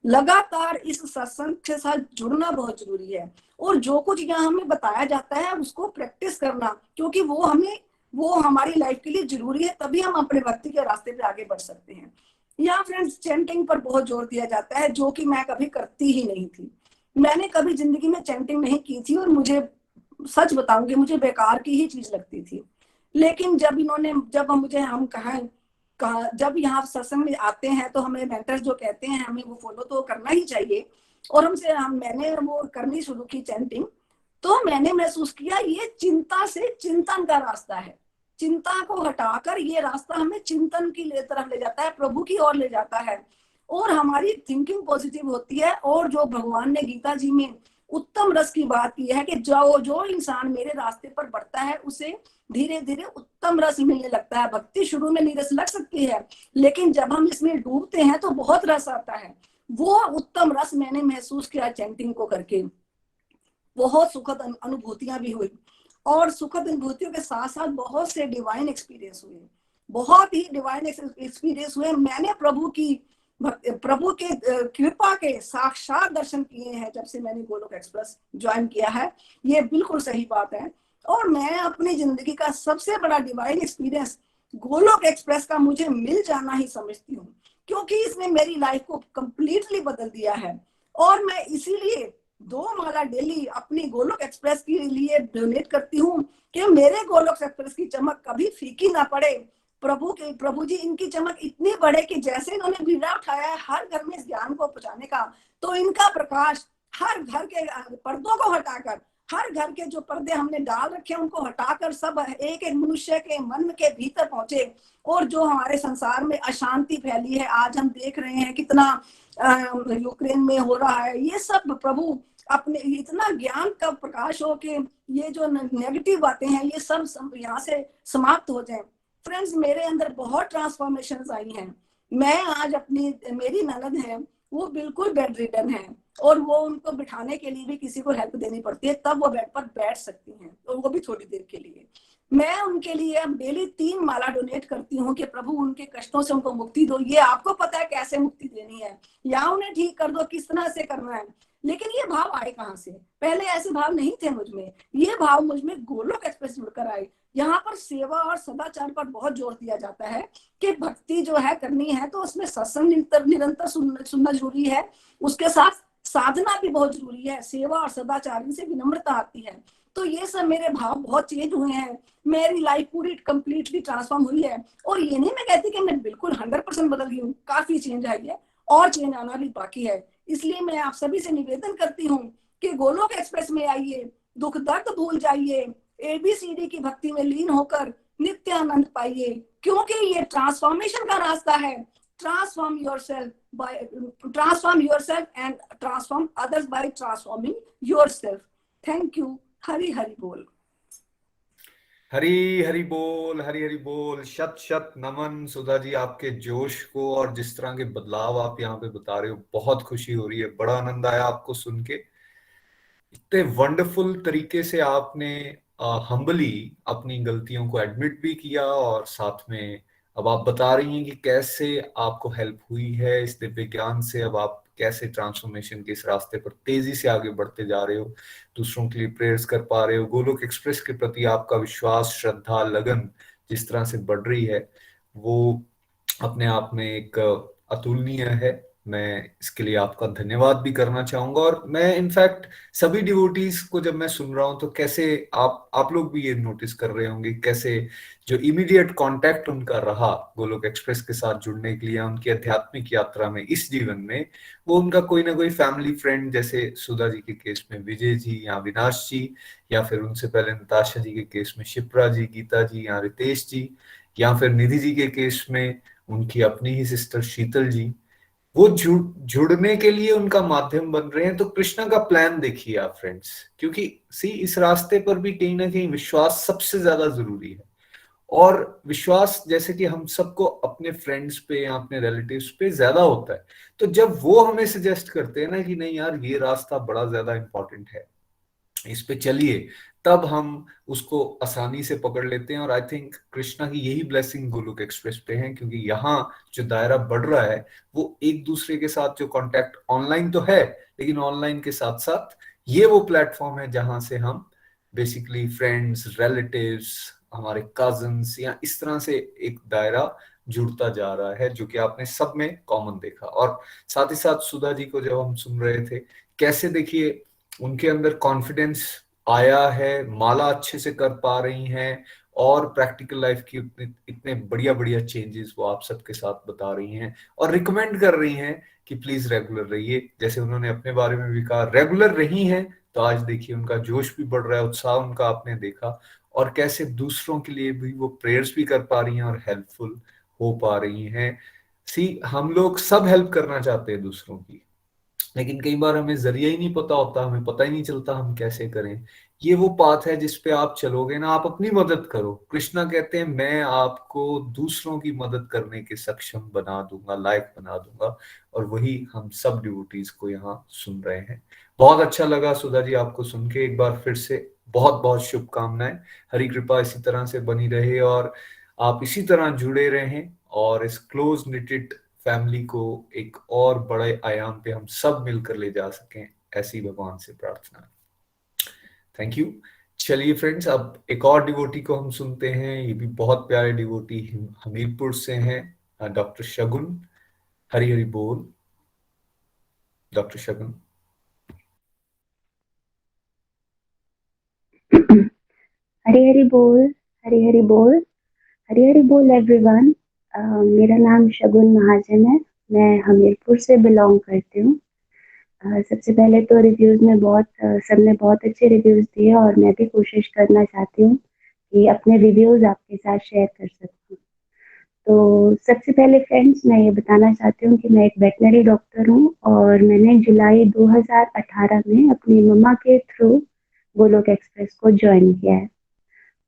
लगातार इस सत्संग के साथ जुड़ना बहुत जरूरी है। और जो कुछ यहाँ हमें बताया जाता है उसको प्रैक्टिस करना, क्योंकि वो हमारी लाइफ के लिए जरूरी है, तभी हम अपने भक्ति के रास्ते पे आगे बढ़ सकते हैं। यहाँ फ्रेंड्स, चैंटिंग पर बहुत जोर दिया जाता है, जो कि मैं कभी करती ही नहीं थी। मैंने कभी जिंदगी में चैंटिंग नहीं की थी और मुझे सच बताऊंगी, मुझे बेकार की ही चीज लगती थी। लेकिन जब यहाँ सत्संग में आते हैं तो हमें मेंटर्स जो कहते हैं हमें वो फॉलो तो करना ही चाहिए, और मैंने वो करनी शुरू की चैंटिंग। तो मैंने महसूस किया ये चिंता से चिंतन का रास्ता है। चिंता को हटाकर ये रास्ता हमें चिंतन की तरफ ले जाता है, प्रभु की ओर ले जाता है, और हमारी थिंकिंग पॉजिटिव होती है। और जो भगवान ने गीता जी में उत्तम रस की बात की है कि जो इंसान मेरे रास्ते पर बढ़ता है उसे धीरे धीरे उत्तम रस मिलने लगता है। भक्ति शुरू में नीरस लग सकती है, लेकिन जब हम इसमें डूबते हैं तो बहुत रस आता है। वो उत्तम रस मैंने महसूस किया चैंटिंग को करके। बहुत सुखद अनुभूतियां भी हुई, और सुखद अनुभूतियों के साथ साथ बहुत से डिवाइन एक्सपीरियंस हुए, बहुत ही डिवाइन एक्सपीरियंस हुए। मैंने प्रभु के कृपा के साक्षात दर्शन किए हैं जब से मैंने गोलोक एक्सप्रेस ज्वाइन किया है। ये बिल्कुल सही बात है। और मैं अपनी जिंदगी का सबसे बड़ा डिवाइन एक्सपीरियंस गोलोक एक्सप्रेस का मुझे मिल जाना ही समझती हूँ, क्योंकि इसने मेरी लाइफ को कंप्लीटली बदल दिया है। और मैं इसीलिए 2 माला डेली अपनी गोलोक एक्सप्रेस के लिए डोनेट करती हूँ कि मेरे गोलोक एक्सप्रेस की चमक कभी फीकी ना पड़े। प्रभु जी, इनकी चमक इतनी बढ़े कि जैसे इन्होंने बीड़ा उठाया है हर घर में इस ज्ञान को पहुंचाने का, तो इनका प्रकाश हर घर के पर्दों को हटाकर, हर घर के जो पर्दे हमने डाल रखे हैं उनको हटाकर सब एक एक मनुष्य के मन के भीतर पहुंचे। और जो हमारे संसार में अशांति फैली है, आज हम देख रहे हैं कितना यूक्रेन में हो रहा है, ये सब प्रभु अपने इतना ज्ञान का प्रकाश हो कि ये जो नेगेटिव बातें हैं ये सब यहाँ से समाप्त हो जाएं। फ्रेंड्स, मेरे अंदर बहुत ट्रांसफॉर्मेशंस आई हैं। मैं आज मेरी ननद है, वो बिल्कुल बेड रिडन है, और वो उनको बिठाने के लिए भी किसी को हेल्प देनी पड़ती है, तब वो बेड पर बैठ सकती हैं, और वो भी थोड़ी देर के लिए। मैं उनके लिए अब डेली 3 माला डोनेट करती हूँ कि प्रभु उनके कष्टों से उनको मुक्ति दो। ये आपको पता है कैसे मुक्ति देनी है, या उन्हें ठीक कर दो, किस तरह से करना है। लेकिन ये भाव आए कहाँ से? पहले ऐसे भाव नहीं थे मुझ में, ये भाव मुझ में गोलोक एक्सप्रेस जुड़कर आए। यहाँ पर सेवा और सदाचार पर बहुत जोर दिया जाता है कि भक्ति जो है करनी है तो उसमें सत्संग निरंतर सुनना जरूरी है, उसके साथ साधना भी बहुत जरूरी है, सेवा और सदाचार, इनसे विनम्रता आती है। तो ये सब मेरे भाव बहुत चेंज हुए हैं, मेरी लाइफ पूरी कंप्लीटली ट्रांसफॉर्म हुई है। और ये नहीं मैं कहती कि मैं बिल्कुल 100% बदल गई हूँ, काफी चेंज आई है और चेंज आना भी बाकी है। इसलिए मैं आप सभी से निवेदन करती हूँ कि गोलोक एक्सप्रेस में आइए, दुख दर्द भूल जाइए, ABCD की भक्ति में लीन होकर नित्य आनंद पाइए, क्योंकि ये ट्रांसफॉर्मेशन का रास्ता है। Transform yourself and transform others bye transforming yourself. Thank you. Hari Hari बोल। हरी हरी बोल, हरी हरी बोल। शत शत नमन सुधा जी आपके जोश को, और जिस तरह के बदलाव आप यहाँ पे बता रहे हो, बहुत खुशी हो रही है, बड़ा आनंद आया आपको सुन के। इतने वंडरफुल तरीके से आपने हम्बली अपनी गलतियों को एडमिट भी किया, और साथ में अब आप बता रही हैं कि कैसे आपको हेल्प हुई है इस दिव्य ज्ञान से। अब आप कैसे ट्रांसफॉर्मेशन के इस रास्ते पर तेजी से आगे बढ़ते जा रहे हो, दूसरों के लिए प्रेयर्स कर पा रहे हो, गोलोक एक्सप्रेस के प्रति आपका विश्वास, श्रद्धा, लगन जिस तरह से बढ़ रही है, वो अपने आप में एक अतुलनीय है। मैं इसके लिए आपका धन्यवाद भी करना चाहूंगा। और मैं इनफैक्ट सभी डिवोटीज को जब मैं सुन रहा हूं तो कैसे आप लोग भी ये नोटिस कर रहे होंगे, कैसे जो इमीडिएट कांटेक्ट उनका रहा गोलोक एक्सप्रेस के साथ जुड़ने के लिए उनकी आध्यात्मिक यात्रा में, इस जीवन में, वो उनका कोई ना कोई फैमिली फ्रेंड, जैसे सुधा जी के केस में विजय जी या विनाश जी, या फिर उनसे पहले नताशा जी के केस में शिप्रा जी, गीता जी या रितेश जी, या फिर निधि जी के केस में उनकी अपनी ही सिस्टर शीतल जी, वो जुड़ने के लिए उनका माध्यम बन रहे हैं। तो कृष्णा का प्लान देखिए आप फ्रेंड्स, क्योंकि इस रास्ते पर भी कहीं ना कहीं विश्वास सबसे ज्यादा जरूरी है। और विश्वास जैसे कि हम सबको अपने फ्रेंड्स पे या अपने रिलेटिव्स पे ज्यादा होता है, तो जब वो हमें सजेस्ट करते हैं ना कि नहीं यार ये रास्ता बड़ा ज्यादा इंपॉर्टेंट है, इस पे चलिए, तब हम उसको आसानी से पकड़ लेते हैं। और आई थिंक कृष्णा की यही ब्लेसिंग गोलोक एक्सप्रेस पे है, क्योंकि यहाँ जो दायरा बढ़ रहा है वो एक दूसरे के साथ जो कांटेक्ट ऑनलाइन तो है, लेकिन ऑनलाइन के साथ साथ ये वो प्लेटफॉर्म है जहां से हम बेसिकली फ्रेंड्स, रिलेटिव्स, हमारे कजन्स या इस तरह से एक दायरा जुड़ता जा रहा है, जो कि आपने सब में कॉमन देखा। और साथ ही साथ सुधा जी को जब हम सुन रहे थे, कैसे देखिए उनके अंदर कॉन्फिडेंस आया है, माला अच्छे से कर पा रही हैं, और प्रैक्टिकल लाइफ की इतने बढ़िया बढ़िया चेंजेस वो आप सबके साथ बता रही हैं, और रिकमेंड कर रही हैं कि प्लीज रेगुलर रहिए। जैसे उन्होंने अपने बारे में भी कहा, रेगुलर रही हैं तो आज देखिए उनका जोश भी बढ़ रहा है, उत्साह उनका आपने देखा, और कैसे दूसरों के लिए भी वो प्रेयर्स भी कर पा रही हैं और हेल्पफुल हो पा रही हैं। हम लोग सब हेल्प करना चाहते हैं दूसरों की, लेकिन कई बार हमें जरिया ही नहीं पता होता, हमें पता ही नहीं चलता हम कैसे करें। ये वो पाथ है जिस पे आप चलोगे ना, आप अपनी मदद करो। कृष्णा कहते हैं मैं आपको दूसरों की मदद करने के सक्षम बना दूंगा, लायक बना दूंगा, और वही हम सब डिवोटीज को यहाँ सुन रहे हैं। बहुत अच्छा लगा सुधा जी आपको सुन के। एक बार फिर से बहुत बहुत शुभकामनाएं, हरि कृपा इसी तरह से बनी रहे, और आप इसी तरह जुड़े रहें, और इस क्लोज निटेड फैमिली को एक और बड़े आयाम पे हम सब मिलकर ले जा सकें, ऐसी भगवान से प्रार्थना है। Thank you. चलिए फ्रेंड्स, अब एक और डिवोटी को हम सुनते हैं। ये भी बहुत प्यारे डिवोटी हमीरपुर से हैं, डॉक्टर शगुन। हरि हरि बोल डॉक्टर शगुन। हरी हरी बोल, हरी हरी बोल, हरी हरी बोल एवरीवन। मेरा नाम शगुन महाजन है, मैं हमीरपुर से बिलोंग करती हूँ। सबसे पहले तो रिव्यूज में सबने बहुत अच्छे रिव्यूज दिए, और मैं भी कोशिश करना चाहती हूँ कि अपने रिव्यूज आपके साथ शेयर कर सकूँ। तो सबसे पहले फ्रेंड्स मैं ये बताना चाहती हूँ कि मैं एक वेटनरी डॉक्टर हूँ, और मैंने जुलाई 2018 में अपनी मम्मा के थ्रू गोलोक एक्सप्रेस को ज्वाइन किया है।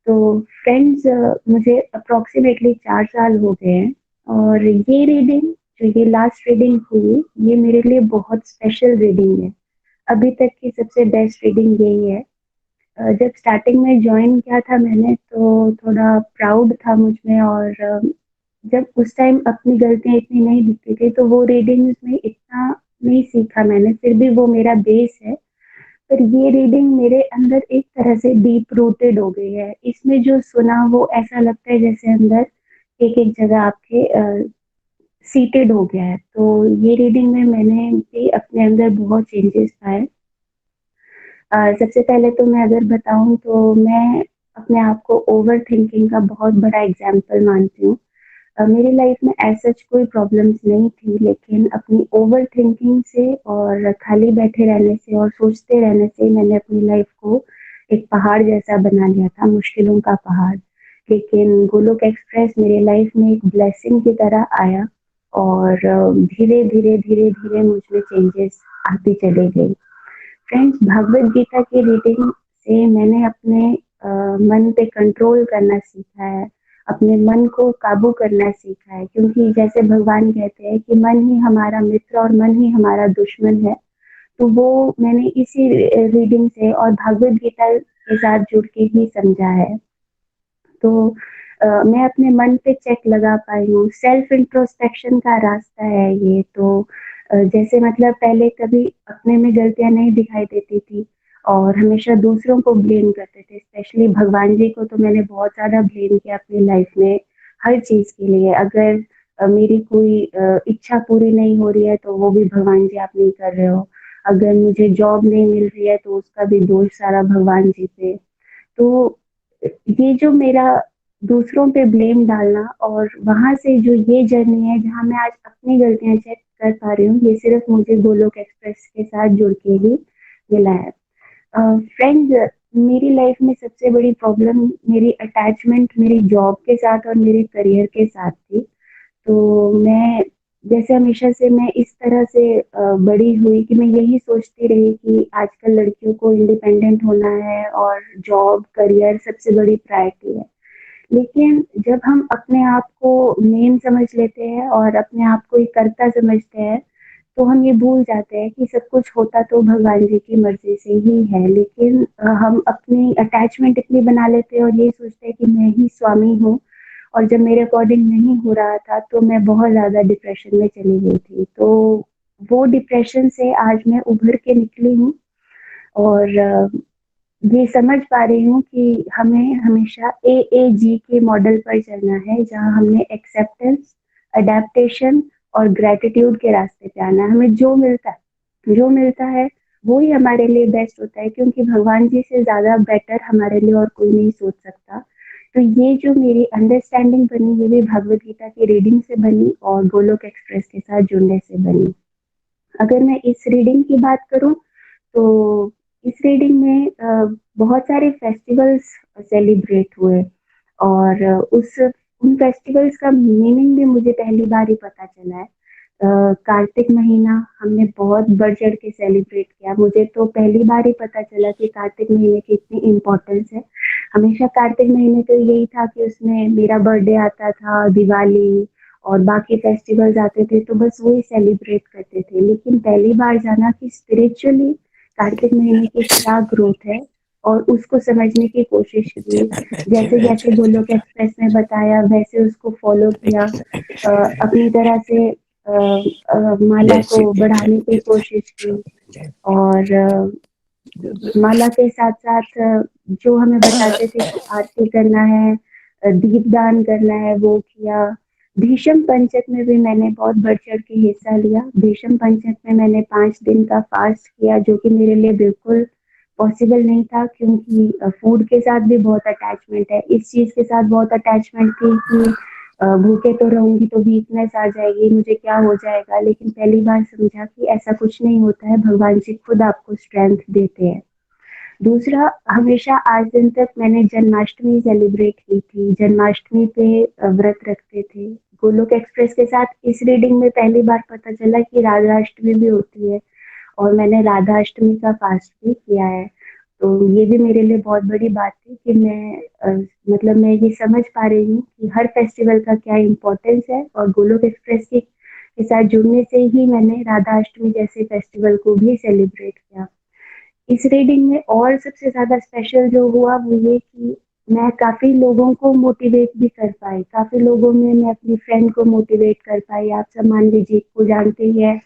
तो फ्रेंड्स मुझे अप्रोक्सीमेटली 4 साल हो गए हैं, और ये रीडिंग जो ये लास्ट रीडिंग हुई, ये मेरे लिए बहुत स्पेशल रीडिंग है। अभी तक की सबसे बेस्ट रीडिंग यही है। जब स्टार्टिंग में ज्वाइन किया था मैंने, तो थोड़ा प्राउड था मुझ में, और जब उस टाइम अपनी गलतियाँ इतनी नहीं दिखती थी, तो वो रीडिंग्स में इतना नहीं सीखा मैंने, फिर भी वो मेरा बेस है। पर ये रीडिंग मेरे अंदर एक तरह से डीप रूटेड हो गई है। इसमें जो सुना वो ऐसा लगता है जैसे अंदर एक एक जगह आपके सीटेड हो गया है। तो ये रीडिंग में मैंने भी अपने अंदर बहुत चेंजेस पाए। सबसे पहले तो मैं अगर बताऊं तो मैं अपने आप को ओवर थिंकिंग का बहुत बड़ा एग्जाम्पल मानती हूँ। मेरी लाइफ में ऐसा कोई प्रॉब्लम्स नहीं थी, लेकिन अपनी ओवर थिंकिंग से और खाली बैठे रहने से और सोचते रहने से मैंने अपनी लाइफ को एक पहाड़ जैसा बना लिया था, मुश्किलों का पहाड़। लेकिन गोलोक एक्सप्रेस मेरी लाइफ में एक ब्लेसिंग की तरह आया और धीरे धीरे धीरे धीरे मुझमें चेंजेस आती चली गई। फ्रेंड्स, भगवत गीता की रीडिंग से मैंने अपने मन पे कंट्रोल करना सीखा है, अपने मन को काबू करना सीखा है। क्योंकि जैसे भगवान कहते हैं कि मन ही हमारा मित्र और मन ही हमारा दुश्मन है, तो वो मैंने इसी रीडिंग से और भगवत गीता के साथ जुड़ के ही समझा है। तो मैं अपने मन पे चेक लगा पाई हूँ। सेल्फ इंट्रोस्पेक्शन का रास्ता है ये। तो जैसे मतलब पहले कभी अपने में गलतियां नहीं दिखाई देती थी और हमेशा दूसरों को ब्लेम करते थे। स्पेशली भगवान जी को तो मैंने बहुत ज्यादा ब्लेम किया अपनी लाइफ में हर चीज के लिए। अगर मेरी कोई इच्छा पूरी नहीं हो रही है तो वो भी भगवान जी आप नहीं कर रहे हो। अगर मुझे जॉब नहीं मिल रही है तो उसका भी दोष सारा भगवान जी पे। तो ये जो मेरा दूसरों पे ब्लेम डालना और वहां से जो ये जर्नी है जहाँ मैं आज अपनी गलतियां चेक कर पा रही हूँ, ये सिर्फ मुझे गोलोक एक्सप्रेस के साथ जुड़ के ही मिला है। फ्रेंड्स, मेरी लाइफ में सबसे बड़ी प्रॉब्लम मेरी अटैचमेंट मेरी जॉब के साथ और मेरे करियर के साथ थी। तो मैं जैसे हमेशा से मैं इस तरह से बड़ी हुई कि मैं यही सोचती रही कि आजकल लड़कियों को इंडिपेंडेंट होना है और जॉब करियर सबसे बड़ी प्रायोरिटी है। लेकिन जब हम अपने आप को मेन समझ लेते हैं और अपने आप को एक कर्ता समझते हैं, तो हम ये भूल जाते हैं कि सब कुछ होता तो भगवान जी की मर्जी से ही है। लेकिन हम अपनी अटैचमेंट इतनी बना लेते हैं और यही सोचते हैं कि मैं ही स्वामी हूँ। और जब मेरे अकॉर्डिंग नहीं हो रहा था तो मैं बहुत ज़्यादा डिप्रेशन में चली गई थी। तो वो डिप्रेशन से आज मैं उभर के निकली हूँ और ये समझ पा रही हूँ कि हमें हमेशा AAG के मॉडल पर चलना है, जहाँ हमने एक्सेप्टेंस, अडेप्टेशन और ग्रेटिट्यूड के रास्ते पे आना है। हमें जो मिलता है वो ही हमारे लिए बेस्ट होता है, क्योंकि भगवान जी से ज़्यादा बेटर हमारे लिए और कोई नहीं सोच सकता। तो ये जो मेरी अंडरस्टैंडिंग बनी, ये भी भगवत गीता की रीडिंग से बनी और गोलोक एक्सप्रेस के साथ जुड़ने से बनी। अगर मैं इस रीडिंग की बात करूं तो इस रीडिंग में बहुत सारे फेस्टिवल्स सेलिब्रेट हुए और उस उन फेस्टिवल्स का मीनिंग भी मुझे पहली बार ही पता चला है। कार्तिक महीना हमने बहुत बढ़ चढ़ के सेलिब्रेट किया। मुझे तो पहली बार ही पता चला कि कार्तिक महीने की इतनी इम्पोर्टेंस है। हमेशा कार्तिक महीने तो यही था कि उसमें मेरा बर्थडे आता था, दिवाली और बाकी फेस्टिवल्स आते थे, तो बस वही सेलिब्रेट करते थे। लेकिन पहली बार जाना कि स्पिरिचुअली कार्तिक महीने की क्या ग्रोथ है और उसको समझने की कोशिश की। जैसे जैसे गोलोक एक्सप्रेस ने बताया वैसे उसको फॉलो किया। अपनी तरह से माला को बढ़ाने की कोशिश की और माला के साथ साथ जो हमें बताते थे कि आरती करना है, दीपदान करना है, वो किया। भीष्म पंचक में भी मैंने बहुत बढ़ चढ़ के हिस्सा लिया। भीष्म पंचक में मैंने 5 दिन का फास्ट किया, जो कि मेरे लिए बिल्कुल पॉसिबल नहीं था, क्योंकि फूड के साथ भी बहुत अटैचमेंट है। इस चीज के साथ बहुत अटैचमेंट थी कि भूखे तो रहूंगी तो वीकनेस आ जाएगी, मुझे क्या हो जाएगा। लेकिन पहली बार समझा कि ऐसा कुछ नहीं होता है, भगवान जी खुद आपको स्ट्रेंथ देते हैं। दूसरा, हमेशा आज दिन तक मैंने जन्माष्टमी सेलिब्रेट की थी, जन्माष्टमी पे व्रत रखते थे। गोलोक एक्सप्रेस के साथ इस रीडिंग में पहली बार पता चला कि राधा अष्टमी भी होती है और मैंने राधा अष्टमी का फास्ट भी किया है। तो ये भी मेरे लिए बहुत बड़ी बात थी कि मतलब मैं ये समझ पा रही हूँ कि हर फेस्टिवल का क्या इम्पोर्टेंस है। और गोलोक एक्सप्रेस के साथ जुड़ने से ही मैंने राधा अष्टमी जैसे फेस्टिवल को भी सेलिब्रेट किया। इस रीडिंग में और सबसे ज्यादा स्पेशल जो हुआ वो ये कि मैं काफी लोगों को मोटिवेट भी कर पाई। काफी लोगों में मैं अपनी फ्रेंड को मोटिवेट कर पाई। आप सब मान लीजिए को जानते ही है,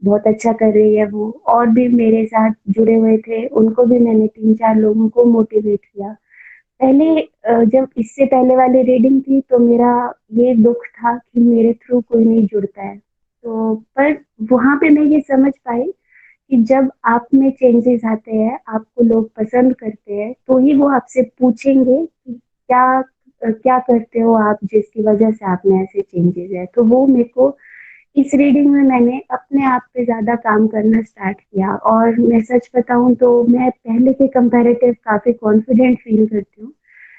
बहुत अच्छा कर रही है वो। और भी मेरे साथ जुड़े हुए थे, उनको भी मैंने 3-4 लोगों को मोटिवेट किया। पहले जब इससे पहले वाली रीडिंग थी तो मेरा ये दुख था कि मेरे थ्रू कोई नहीं जुड़ता है। तो पर वहाँ पे मैं ये समझ पाई कि जब आप में चेंजेस आते हैं, आपको लोग पसंद करते हैं, तो ही वो आपसे पूछेंगे कि क्या करते हो आप जिसकी वजह से आप में ऐसे चेंजेस है। तो वो मेरे को इस रीडिंग में मैंने अपने आप पे ज़्यादा काम करना स्टार्ट किया, और मैं सच बताऊँ तो मैं पहले के कंपैरेटिव काफ़ी कॉन्फिडेंट फील करती हूँ।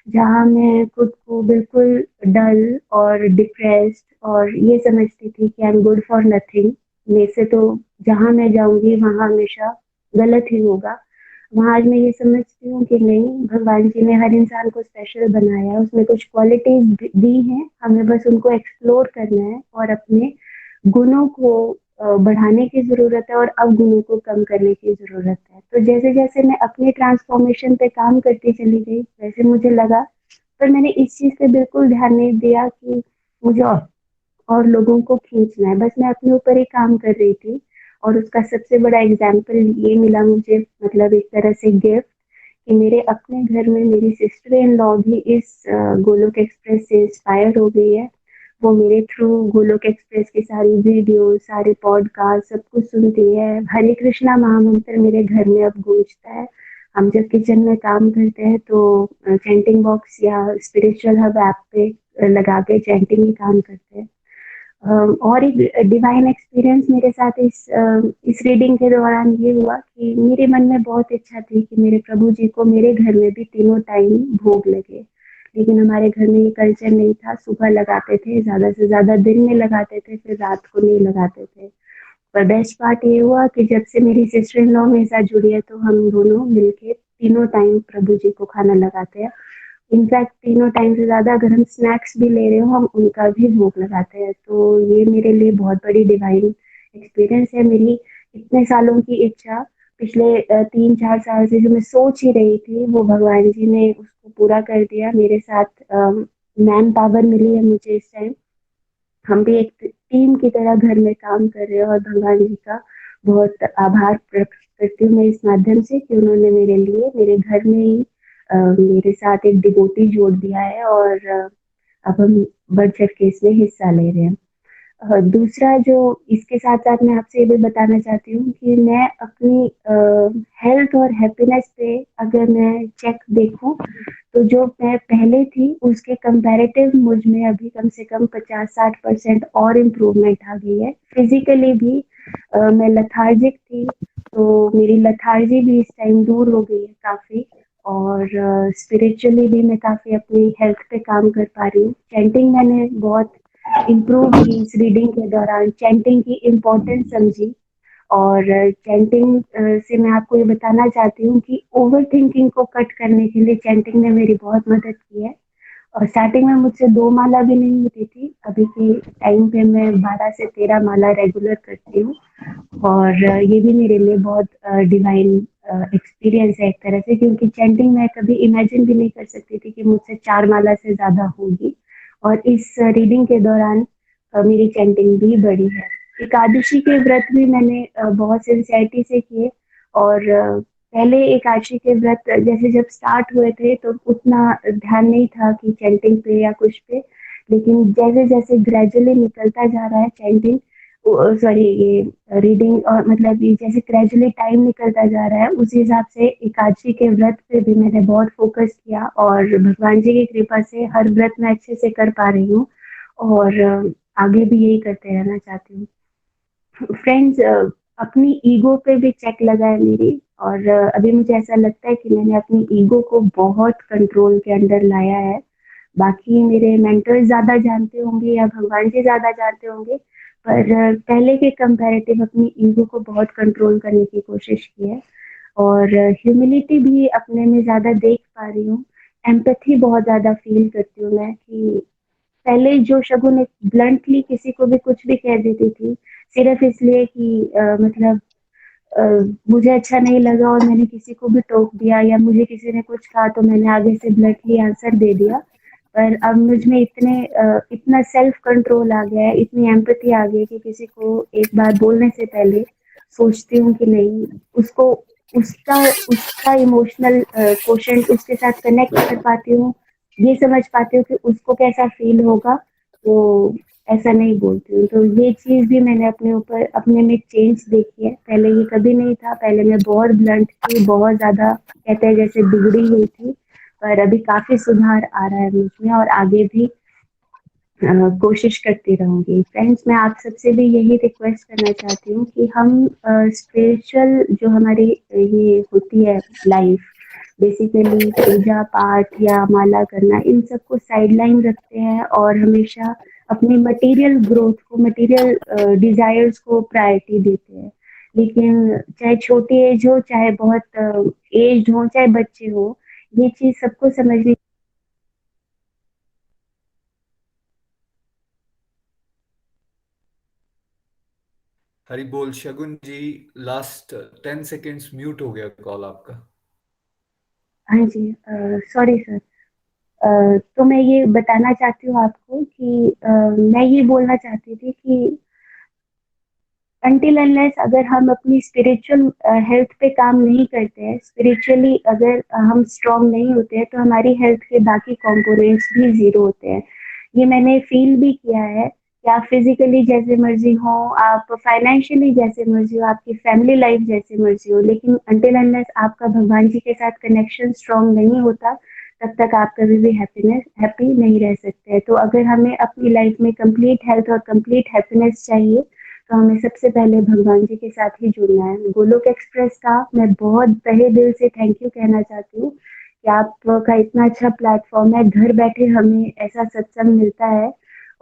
जहाँ मैं खुद को बिल्कुल डल और डिप्रेस्ड और ये समझती थी कि I am good for nothing. मेरे से तो जहाँ मैं जाऊँगी वहाँ हमेशा गलत ही होगा। वहाँ आज मैं ये समझती हूँ कि नहीं, भगवान जी ने हर इंसान को स्पेशल बनाया है, उसमें कुछ क्वालिटीज़ दी हैं, हमें बस उनको एक्सप्लोर करना है और अपने गुणों को बढ़ाने की ज़रूरत है और अवगुणों को कम करने की ज़रूरत है। तो जैसे-जैसे मैं अपनी ट्रांसफॉर्मेशन पे काम करती चली गई, वैसे मुझे लगा, पर मैंने इस चीज़ पे बिल्कुल ध्यान नहीं दिया कि मुझे और लोगों को खींचना है, बस मैं अपने ऊपर ही काम कर रही थी। और उसका सबसे बड़ा एग्जाम्पल ये मिला मुझे, मतलब एक तरह से गिफ्ट, कि मेरे अपने घर में मेरी सिस्टर इन लॉ भी इस गोलोक एक्सप्रेस से इंस्पायर हो गई है। वो मेरे थ्रू गोलोक एक्सप्रेस की सारी वीडियो, सारे पॉडकास्ट सब कुछ सुनती है। हरे कृष्णा महामंत्र मेरे घर में अब गूंजता है। हम जब किचन में काम करते हैं तो चैंटिंग बॉक्स या स्पिरिचुअल हब ऐप पे लगा के चैंटिंग ही काम करते हैं। और एक डिवाइन एक्सपीरियंस मेरे साथ इस रीडिंग के दौरान ये हुआ कि मेरे मन में बहुत इच्छा थी कि मेरे प्रभु जी को मेरे घर में भी तीनों टाइम भोग लगे। लेकिन हमारे घर में ये कल्चर नहीं था, सुबह लगाते थे, ज़्यादा से ज़्यादा दिन में लगाते थे, फिर रात को नहीं लगाते थे। पर बेस्ट पार्ट ये हुआ कि जब से मेरी सिस्टर इन लॉ मेरे साथ जुड़ी है तो हम दोनों मिलके तीनों टाइम प्रभु जी को खाना लगाते हैं। इनफैक्ट तीनों टाइम से ज़्यादा अगर हम स्नैक्स भी ले रहे हो, हम उनका भी भोग लगाते हैं। तो ये मेरे लिए बहुत बड़ी डिवाइन एक्सपीरियंस है। मेरी इतने सालों की इच्छा, पिछले 3-4 साल से जो मैं सोच ही रही थी, वो भगवान जी ने उसको पूरा कर दिया। मेरे साथ मैन पावर मिली है मुझे इस टाइम। हम भी एक टीम की तरह घर में काम कर रहे हैं, और भगवान जी का बहुत आभार प्रकट करती हूँ मैं इस माध्यम से कि उन्होंने मेरे लिए मेरे घर में ही मेरे साथ एक डिवोटी जोड़ दिया है, और अब हम बढ़ चढ़ के इसमें हिस्सा ले रहे हैं। दूसरा जो इसके साथ साथ मैं आपसे ये भी बताना चाहती हूँ कि मैं अपनी हेल्थ और हैप्पीनेस पे अगर मैं चेक देखूँ तो जो मैं पहले थी उसके कंपैरेटिव मुझ में अभी कम से कम 50-60% और इम्प्रूवमेंट आ गई है। फिजिकली भी मैं लथार्जिक थी, तो मेरी लथार्जी भी इस टाइम दूर हो गई है काफ़ी। और स्पिरिचुअली भी मैं काफ़ी अपनी हेल्थ पे काम कर पा रही हूँ। चैंटिंग मैंने बहुत इम्प्रूव की इस रीडिंग के दौरान, चैंटिंग की इम्पोर्टेंस समझी। और चैंटिंग से मैं आपको ये बताना चाहती हूँ कि ओवर थिंकिंग को कट करने के लिए चैंटिंग ने मेरी बहुत मदद की है। और स्टार्टिंग में मुझसे 2 माला भी नहीं होती थी, अभी के टाइम पे मैं 12 से 13 माला रेगुलर करती हूँ। और ये भी मेरे लिए बहुत डिवाइन एक्सपीरियंस है एक तरह से, क्योंकि चैंटिंग मैं कभी इमेजिन भी नहीं कर सकती थी कि मुझसे 4 माला से ज़्यादा होगी। और इस रीडिंग के दौरान मेरी चैंटिंग भी बढ़ी है। एकादशी के व्रत भी मैंने बहुत सिंसियरिटी से किए। और पहले एकादशी के व्रत जैसे जब स्टार्ट हुए थे तो उतना ध्यान नहीं था कि चैंटिंग पे या कुछ पे, लेकिन जैसे जैसे ग्रेजुअली निकलता जा रहा है चैंटिंग, सॉरी ये रीडिंग, और मतलब ये जैसे ग्रेजुअली टाइम निकलता जा रहा है उस हिसाब से एकादशी के व्रत पे भी मैंने बहुत फोकस किया, और भगवान जी की कृपा से हर व्रत मैं अच्छे से कर पा रही हूँ। और आगे भी यही करते रहना चाहती हूँ। फ्रेंड्स, अपनी ईगो पे भी चेक लगा है मेरी, और अभी मुझे ऐसा लगता है कि मैंने अपनी ईगो को बहुत कंट्रोल के अंदर लाया है। बाकी मेरे मेंटर्स ज़्यादा जानते होंगे या भगवान जी ज़्यादा जानते होंगे, पर पहले के कंपैरेटिव अपनी ईगो को बहुत कंट्रोल करने की कोशिश की है। और ह्यूमिलिटी भी अपने में ज़्यादा देख पा रही हूँ। एम्पैथी बहुत ज़्यादा फील करती हूँ मैं, कि पहले जो शगुन एक ब्लंटली किसी को भी कुछ भी कह देती थी, सिर्फ इसलिए कि मतलब अ, मुझे अच्छा नहीं लगा और मैंने किसी को भी टोक दिया, या मुझे किसी ने कुछ कहा तो मैंने आगे से ब्लंटली आंसर दे दिया। पर अब मुझ में इतना सेल्फ कंट्रोल आ गया है, इतनी एम्पैथी आ गई है कि किसी को एक बात बोलने से पहले सोचती हूँ कि नहीं, उसको उसका उसका इमोशनल कोशेंट उसके साथ कनेक्ट कर पाती हूँ, ये समझ पाती हूँ कि उसको कैसा फील होगा, तो ऐसा नहीं बोलती हूँ। तो ये चीज़ भी मैंने अपने में चेंज देखी है। पहले ये कभी नहीं था, पहले मैं बहुत ब्लंट थी, बहुत ज़्यादा कहते हैं जैसे बिगड़ी हुई थी, पर अभी काफ़ी सुधार आ रहा है मुझ में और आगे भी कोशिश करती रहूंगी। फ्रेंड्स, मैं आप सबसे भी यही रिक्वेस्ट करना चाहती हूँ कि हम स्पिरिचुअल जो हमारी ये होती है लाइफ, बेसिकली पूजा पाठ या माला करना, इन सबको साइडलाइन रखते हैं और हमेशा अपनी मटेरियल ग्रोथ को, मटेरियल डिजायर्स को प्रायोरिटी देते हैं। लेकिन चाहे छोटी एज हो, चाहे बहुत एज हो, चाहे बच्चे हो, ये चीज सबको समझनी। हरी बोल शगुन जी। लास्ट 10 सेकेंड्स म्यूट हो गया कॉल आपका। हाँ जी, सॉरी सर। तो मैं ये बताना चाहती हूँ आपको कि मैं ये बोलना चाहती थी कि अनटिल अनलेस अगर हम अपनी स्पिरिचुअल हेल्थ पे काम नहीं करते हैं, स्पिरिचुअली अगर हम स्ट्रांग नहीं होते हैं, तो हमारी हेल्थ के बाकी कंपोनेंट्स भी जीरो होते हैं। ये मैंने फील भी किया है कि आप फिजिकली जैसे मर्जी हो, आप फाइनेंशियली जैसे मर्जी हो, आपकी फैमिली लाइफ जैसे मर्जी हो, लेकिन अनटिल अनलेस आपका भगवान जी के साथ कनेक्शन स्ट्रांग नहीं होता, तब तक आप कभी भी हैप्पी नहीं रह सकते। तो अगर हमें अपनी लाइफ में कंप्लीट हेल्थ और कंप्लीट हैप्पीनेस चाहिए, तो हमें सबसे पहले भगवान जी के साथ ही जुड़ना है। गोलोक एक्सप्रेस का मैं बहुत तहे दिल से थैंक यू कहना चाहती हूँ कि आपका इतना अच्छा प्लेटफॉर्म है। घर बैठे हमें ऐसा सत्संग मिलता है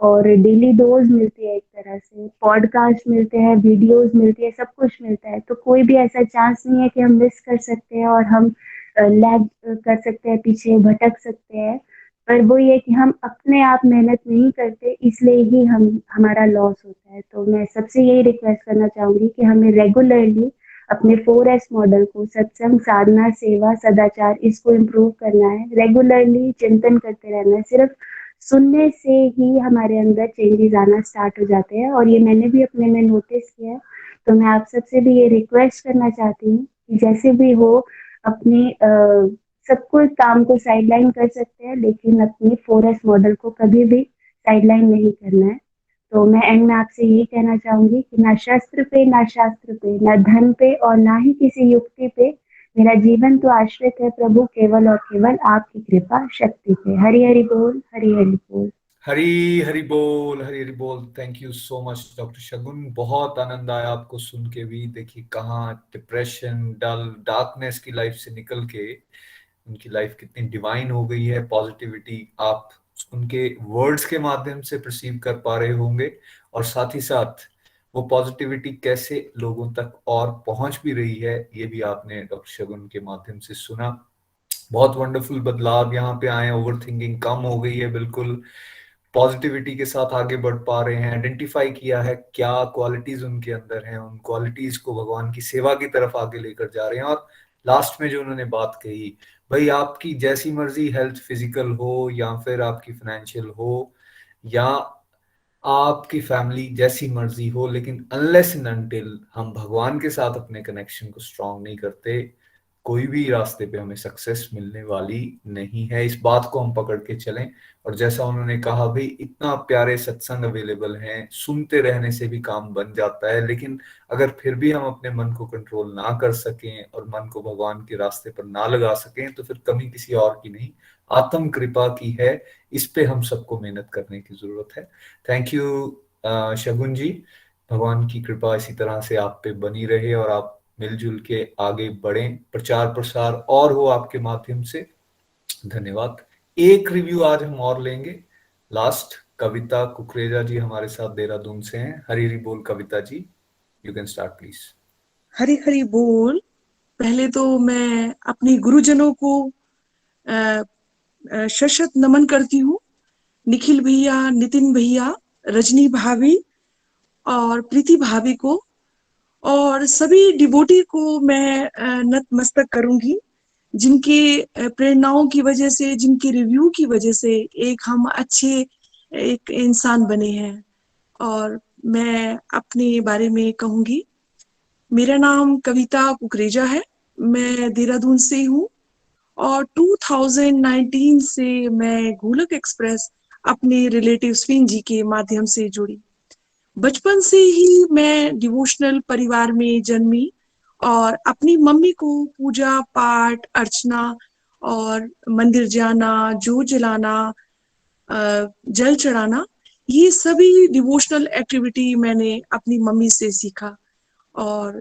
और डेली डोज मिलती है, एक तरह से पॉडकास्ट मिलते हैं, वीडियोस मिलती है, सब कुछ मिलता है। तो कोई भी ऐसा चांस नहीं है कि हम मिस कर सकते हैं और हम लैग कर सकते हैं, पीछे भटक सकते हैं। पर वो ये कि हम अपने आप मेहनत नहीं करते, इसलिए ही हम हमारा लॉस होता है। तो मैं सबसे यही रिक्वेस्ट करना चाहूंगी कि हमें रेगुलरली अपने 4S मॉडल को, सत्संग, साधना, सेवा, सदाचार, इसको इम्प्रूव करना है। रेगुलरली चिंतन करते रहना है। सिर्फ सुनने से ही हमारे अंदर चेंजेस आना स्टार्ट हो जाते हैं और ये मैंने भी अपने में नोटिस किया है। तो मैं आप सबसे भी ये रिक्वेस्ट करना चाहती हूँ कि जैसे भी हो, अपने सब कुछ काम को साइडलाइन कर सकते हैं, लेकिन अपनी 4S मॉडल को कभी भी साइडलाइन नहीं करना है। तो मैं एंड में आपसे यही कहना चाहूंगी कि ना शस्त्र पे, ना शास्त्र पे, ना धन पे और ना ही किसी युक्ति पे, मेरा जीवन तो आश्रित है प्रभु केवल और केवल आपकी कृपा शक्ति पे। हरि हरि बोल, हरि हरि बोल। हरी हरी बोल, हरी हरी बोल। Thank you so much doctor Shagun. बहुत आनंद आया आपको सुन के भी। देखिए कहाँ डिप्रेशन, डल, डार्कनेस की लाइफ से निकल के उनकी लाइफ कितनी डिवाइन हो गई है। पॉजिटिविटी आप उनके वर्ड्स के माध्यम से परसीव कर पा रहे होंगे और साथ ही साथ वो पॉजिटिविटी कैसे लोगों तक और पहुंच भी रही है, ये भी आपने डॉक्टर शगुन के माध्यम से सुना। बहुत वंडरफुल बदलाव यहाँ पे आए। ओवर थिंकिंग कम हो गई है, बिल्कुल पॉजिटिविटी के साथ आगे बढ़ पा रहे हैं। आइडेंटिफाई किया है क्या क्वालिटीज उनके अंदर हैं, उन क्वालिटीज को भगवान की सेवा की तरफ आगे लेकर जा रहे हैं। और लास्ट में जो उन्होंने बात कही, भाई आपकी जैसी मर्जी हेल्थ, फिजिकल हो या फिर आपकी फाइनेंशियल हो या आपकी फैमिली जैसी मर्जी हो, लेकिन अनलेस एंड अनटिल हम भगवान के साथ अपने कनेक्शन को स्ट्रांग नहीं करते, कोई भी रास्ते पे हमें सक्सेस मिलने वाली नहीं है। इस बात को हम पकड़ के चलें। और जैसा उन्होंने कहा, भाई इतना प्यारे सत्संग अवेलेबल हैं, सुनते रहने से भी काम बन जाता है। लेकिन अगर फिर भी हम अपने मन को कंट्रोल ना कर सकें और मन को भगवान के रास्ते पर ना लगा सकें, तो फिर कमी किसी और की नहीं, आत्म कृपा की है। इस पे हम सबको मेहनत करने की जरूरत है। थैंक यू शगुन जी। भगवान की कृपा इसी तरह से आप पे बनी रहे और आप मिलजुल के आगे बढ़ें, प्रचार प्रसार और हो आपके माध्यम से। धन्यवाद। एक रिव्यू आज हम और लेंगे। लास्ट कविता कुकरेजा जी हमारे साथ देहरादून से हैं। हरी हरी बोल Kavita ji, you can start please. हरी हरी बोल। पहले तो मैं अपने गुरुजनों को शत नमन करती हूँ। निखिल भैया, नितिन भैया, रजनी भाभी और प्रीति भाभी को और सभी डिवोटी को मैं नतमस्तक करूंगी जिनके प्रेरणाओं की वजह से, जिनके रिव्यू की वजह से एक हम अच्छे एक इंसान बने हैं। और मैं अपने बारे में कहूंगी, मेरा नाम कविता कुकरेजा है, मैं देहरादून से हूँ और 2019 से मैं गोलक एक्सप्रेस अपने रिलेटिव स्विन जी के माध्यम से जुड़ी। बचपन से ही मैं डिवोशनल परिवार में जन्मी और अपनी मम्मी को पूजा पाठ अर्चना और मंदिर जाना, जोत जलाना, जल चढ़ाना, ये सभी डिवोशनल एक्टिविटी मैंने अपनी मम्मी से सीखा। और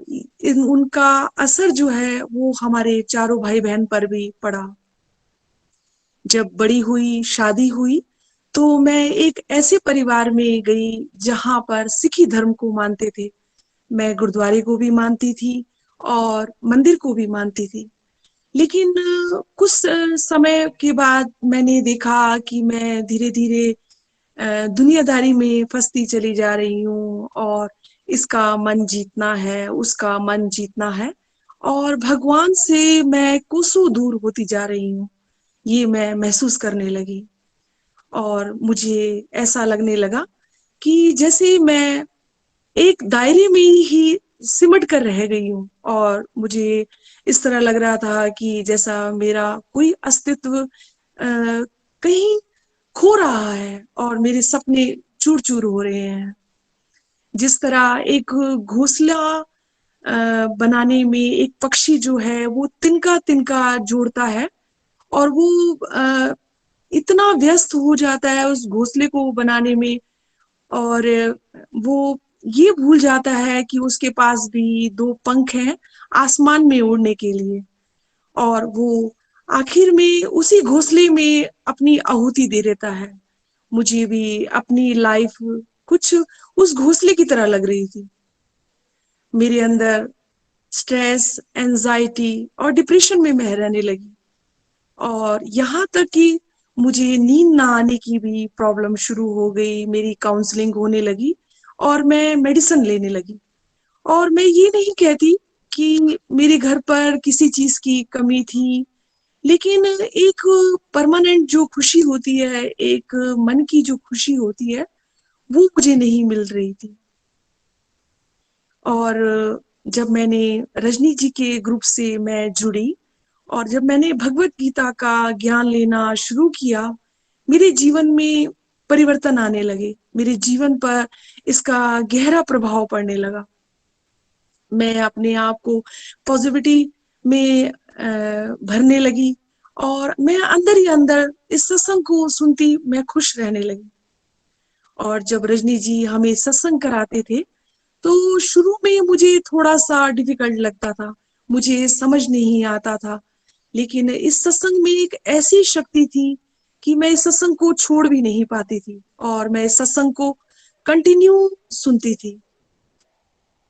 उनका असर जो है वो हमारे चारों भाई बहन पर भी पड़ा। जब बड़ी हुई, शादी हुई, तो मैं एक ऐसे परिवार में गई जहां पर सिखी धर्म को मानते थे। मैं गुरुद्वारे को भी मानती थी और मंदिर को भी मानती थी। लेकिन कुछ समय के बाद मैंने देखा कि मैं धीरे धीरे दुनियादारी में फंसती चली जा रही हूँ और इसका मन जीतना है, उसका मन जीतना है, और भगवान से मैं कोसों दूर होती जा रही हूँ, ये मैं महसूस करने लगी। और मुझे ऐसा लगने लगा कि जैसे मैं एक दायरे में ही सिमट कर रह गई हूँ, और मुझे इस तरह लग रहा था कि जैसा मेरा कोई अस्तित्व कहीं खो रहा है और मेरे सपने चूर चूर हो रहे हैं। जिस तरह एक घोंसला बनाने में एक पक्षी जो है वो तिनका तिनका जोड़ता है, और वो इतना व्यस्त हो जाता है उस घोंसले को बनाने में, और वो ये भूल जाता है कि उसके पास भी दो पंख हैं आसमान में उड़ने के लिए, और वो आखिर में उसी घोंसले में अपनी आहुति दे देता है। मुझे भी अपनी लाइफ कुछ उस घोंसले की तरह लग रही थी। मेरे अंदर स्ट्रेस, एंजाइटी और डिप्रेशन में मैं रहने लगी, और यहाँ तक कि मुझे नींद ना आने की भी प्रॉब्लम शुरू हो गई। मेरी काउंसलिंग होने लगी और मैं मेडिसिन लेने लगी। और मैं ये नहीं कहती कि मेरे घर पर किसी चीज की कमी थी, लेकिन एक परमानेंट जो खुशी होती है, एक मन की जो खुशी होती है, वो मुझे नहीं मिल रही थी। और जब मैंने रजनी जी के ग्रुप से मैं जुड़ी और जब मैंने भगवत गीता का ज्ञान लेना शुरू किया, मेरे जीवन में परिवर्तन आने लगे, मेरे जीवन पर इसका गहरा प्रभाव पड़ने लगा। मैं अपने आप को पॉजिटिविटी में भरने लगी, और मैं अंदर ही अंदर इस सत्संग को सुनती मैं खुश रहने लगी। और जब रजनी जी हमें सत्संग कराते थे, तो शुरू में मुझे थोड़ा सा डिफिकल्ट लगता था, मुझे समझ नहीं आता था। लेकिन इस सत्संग में एक ऐसी शक्ति थी कि मैं इस सत्संग को छोड़ भी नहीं पाती थी, और मैं इस सत्संग को कंटिन्यू सुनती थी।